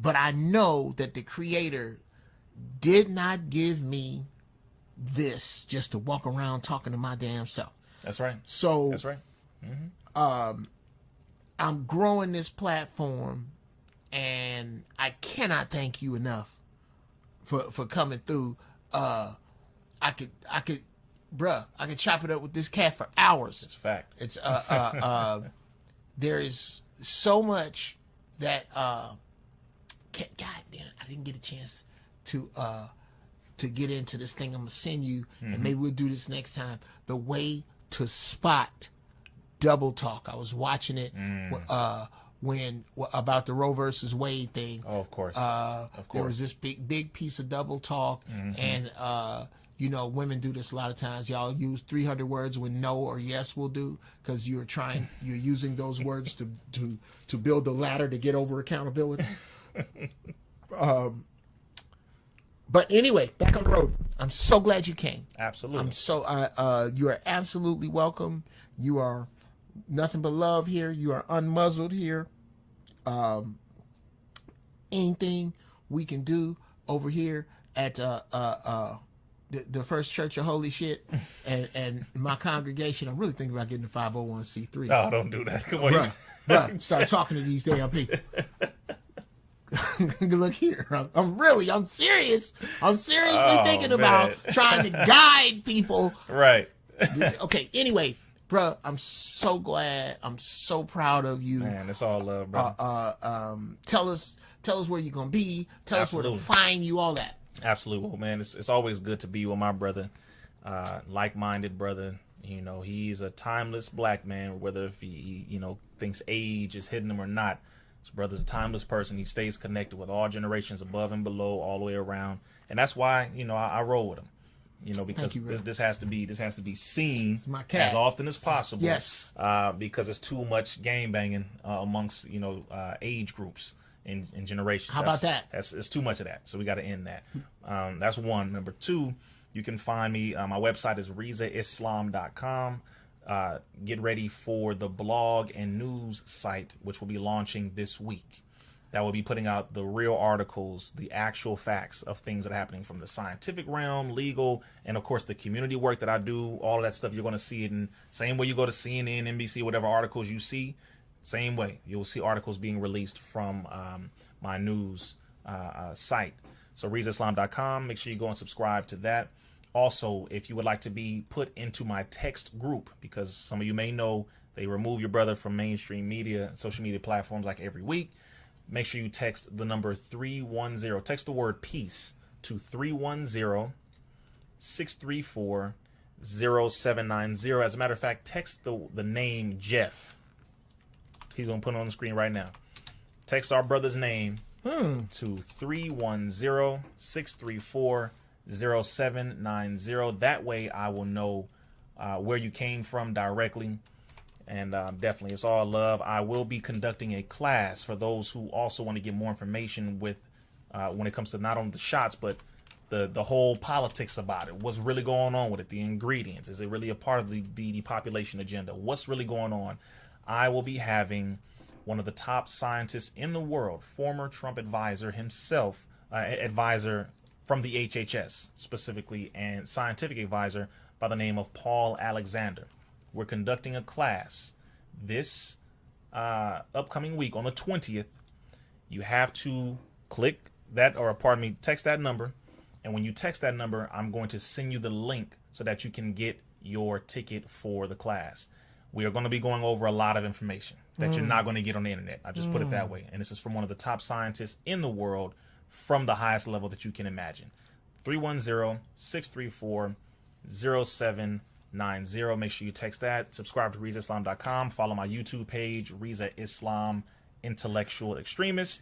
But I know that the Creator did not give me this just to walk around talking to my damn self. That's right. So that's right. I'm growing this platform, and I cannot thank you enough for coming through. I could chop it up with this cat for hours. It's a fact. It's there is so much that God damn, I didn't get a chance to get into this thing. I'm gonna send you, and maybe we'll do this next time. The way to spot double talk. I was watching it when about the Roe versus Wade thing. Oh, of course. There was this big piece of double talk, and women do this a lot of times. Y'all use 300 words when no or yes will do, because you're using those words to build the ladder to get over accountability. But anyway, back on the road. I'm so glad you came. Absolutely. You are absolutely welcome. You are nothing but love here. You are unmuzzled here. Anything we can do over here at the First Church of Holy Shit and my congregation. I'm really thinking about getting the 501c3. Oh, don't do that. Come on. Bruh, start talking to these damn people. Look here, I'm serious. I'm seriously thinking about trying to guide people. Right. Okay. Anyway, bro, I'm so glad. I'm so proud of you. Man, it's all love, bro. Tell us where you're gonna be. Tell us where to find you. All that. Absolutely, well, man. It's always good to be with my brother, like-minded brother. You know, he's a timeless black man. Whether if he thinks age is hitting him or not. This brother's a timeless person. He stays connected with all generations, above and below, all the way around, and that's why I roll with him. Because this has to be seen as often as possible. Yes. Because it's too much game banging amongst age groups and generations. How about that? It's too much of that. So we got to end that. That's one. Number two, you can find me. My website is rizaislam.com. Get ready for the blog and news site, which will be launching this week. That will be putting out the real articles, the actual facts of things that are happening from the scientific realm, legal, and of course the community work that I do. All of that stuff, you're going to see it in same way you go to CNN, NBC, whatever articles you see, same way you'll see articles being released from my news site. So rizaislam.com, make sure you go and subscribe to that. Also, if you would like to be put into my text group, because some of you may know they remove your brother from mainstream media, social media platforms like every week. Make sure you text the number 310. Text the word peace to 310-634-0790. As a matter of fact, text the name Jeff. He's going to put it on the screen right now. Text our brother's name to 310-634-0790. That way I will know where you came from directly. And definitely, it's all love. I will be conducting a class for those who also want to get more information with when it comes to not only the shots, but the whole politics about it. What's really going on with it? The ingredients. Is it really a part of the depopulation agenda? What's really going on? I will be having one of the top scientists in the world, former Trump advisor himself, advisor from the HHS specifically, and scientific advisor by the name of Paul Alexander. We're conducting a class this upcoming week on the 20th. You have to click that, or pardon me, text that number. And when you text that number, I'm going to send you the link so that you can get your ticket for the class. We are going to be going over a lot of information that you're not going to get on the internet. I just put it that way. And this is from one of the top scientists in the world from the highest level that you can imagine. 310-634-0790. Make sure you text that. Subscribe to rizaislam.com. Follow my YouTube page, Riza Islam Intellectual Extremist,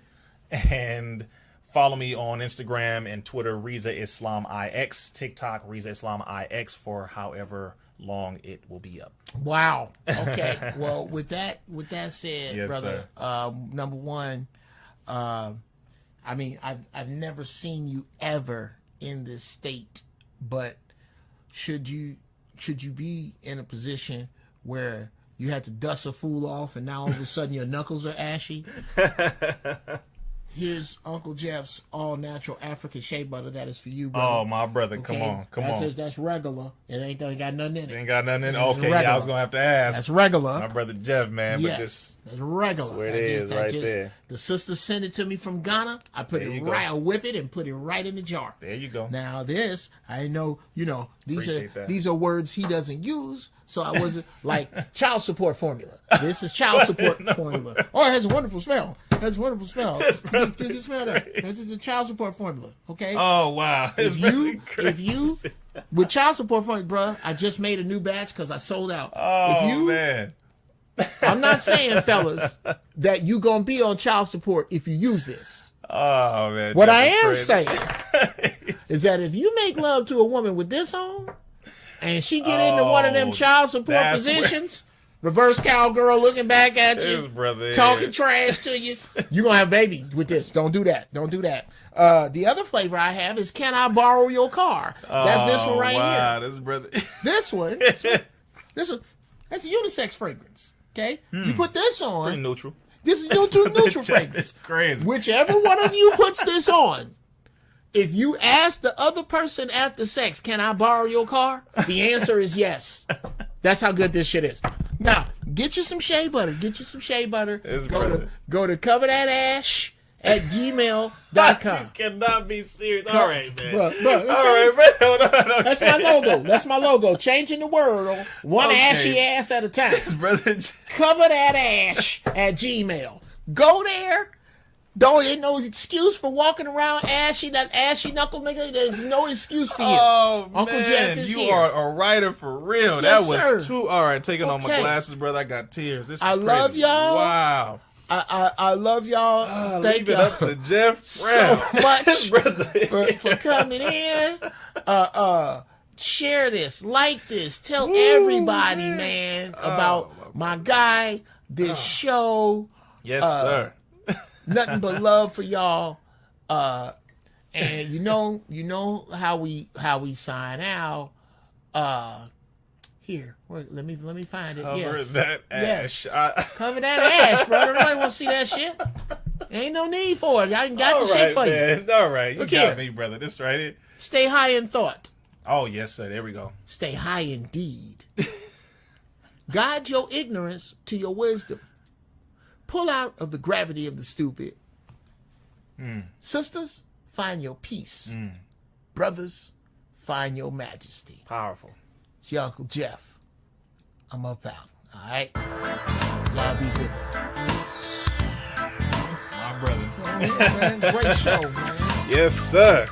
and follow me on Instagram and Twitter, Riza Islam IX, TikTok, Riza Islam IX, for however long it will be up. Wow. Okay. Well, with that said, yes, brother, number one, I mean, I've never seen you ever in this state, but should you be in a position where you had to dust a fool off and now all of a sudden your knuckles are ashy? Here's Uncle Jeff's all-natural African shea butter. That is for you, brother. Oh, my brother. Okay? Come on. That's regular. It ain't got nothing in it. Ain't got nothing in it? Okay, yeah, I was going to have to ask. That's regular. My brother Jeff, man. Yes, but this, that's regular. that's where it is right there. The sister sent it to me from Ghana. I put There it you go. right, I whip it and put it right in the jar. There you go. Now this, I know, Appreciate that. these are words he doesn't use, so I wasn't like child support formula. This is child support formula. Oh, it has a wonderful smell. It has a wonderful smell. Do you smell that? This is a child support formula. Okay. Oh, wow. If you with child support formula, bruh, I just made a new batch because I sold out. Oh, man. I'm not saying, fellas, that you gonna be on child support if you use this. Oh, man. What I am crazy. saying is that if you make love to a woman with this on, and she get into one of them child support positions, reverse cowgirl looking back at you, talking trash to you, you gonna have a baby with this. Don't do that. Don't do that. The other flavor I have is, can I borrow your car? That's this one right here. This brother. This one, that's a unisex fragrance. Okay, you put this on. Pretty neutral. This is neutral fragrance. It's crazy. Whichever one of you puts this on, if you ask the other person after sex, can I borrow your car? The answer is yes. That's how good this shit is. Now, get you some shea butter. Get you some shea butter. Go to coverthatAsh@gmail.com. You cannot be serious. All right, man. Bro, All right, man. Hold on, okay. That's my logo. That's my logo. Changing the world one ashy ass at a time. CoverthatAsh@gmail. Go there. Ain't no excuse for walking around ashy. That ashy knuckle nigga. There's no excuse for you. Oh, Uncle man, Jeff is you here. are a writer for real. Yes, that was sir. too. All right, taking off my Okay. glasses, brother. I got tears. This is I crazy. love y'all. Wow. I love y'all. Thank Leave it y'all up to Jeff so Brown. much Brother. for coming in. Share this, like this, tell everybody, man, about my guy, this show. Yes, sir. Nothing but love for y'all. And you know how we sign out. Here, wait, let me find it. Cover Yes. that ash. Yes. Cover that ass, bro. Nobody want to see that shit. Ain't no need for it. I got the shit for you. All right, you Look got here. me, brother. This right here. Stay high in thought. Oh, yes, sir. There we go. Stay high in deed. Guide your ignorance to your wisdom. Pull out of the gravity of the stupid. Sisters, find your peace. Brothers, find your majesty. Powerful. It's your Uncle Jeff. I'm up out. All right? Y'all be good. My brother. Man, great show, man. Yes, sir.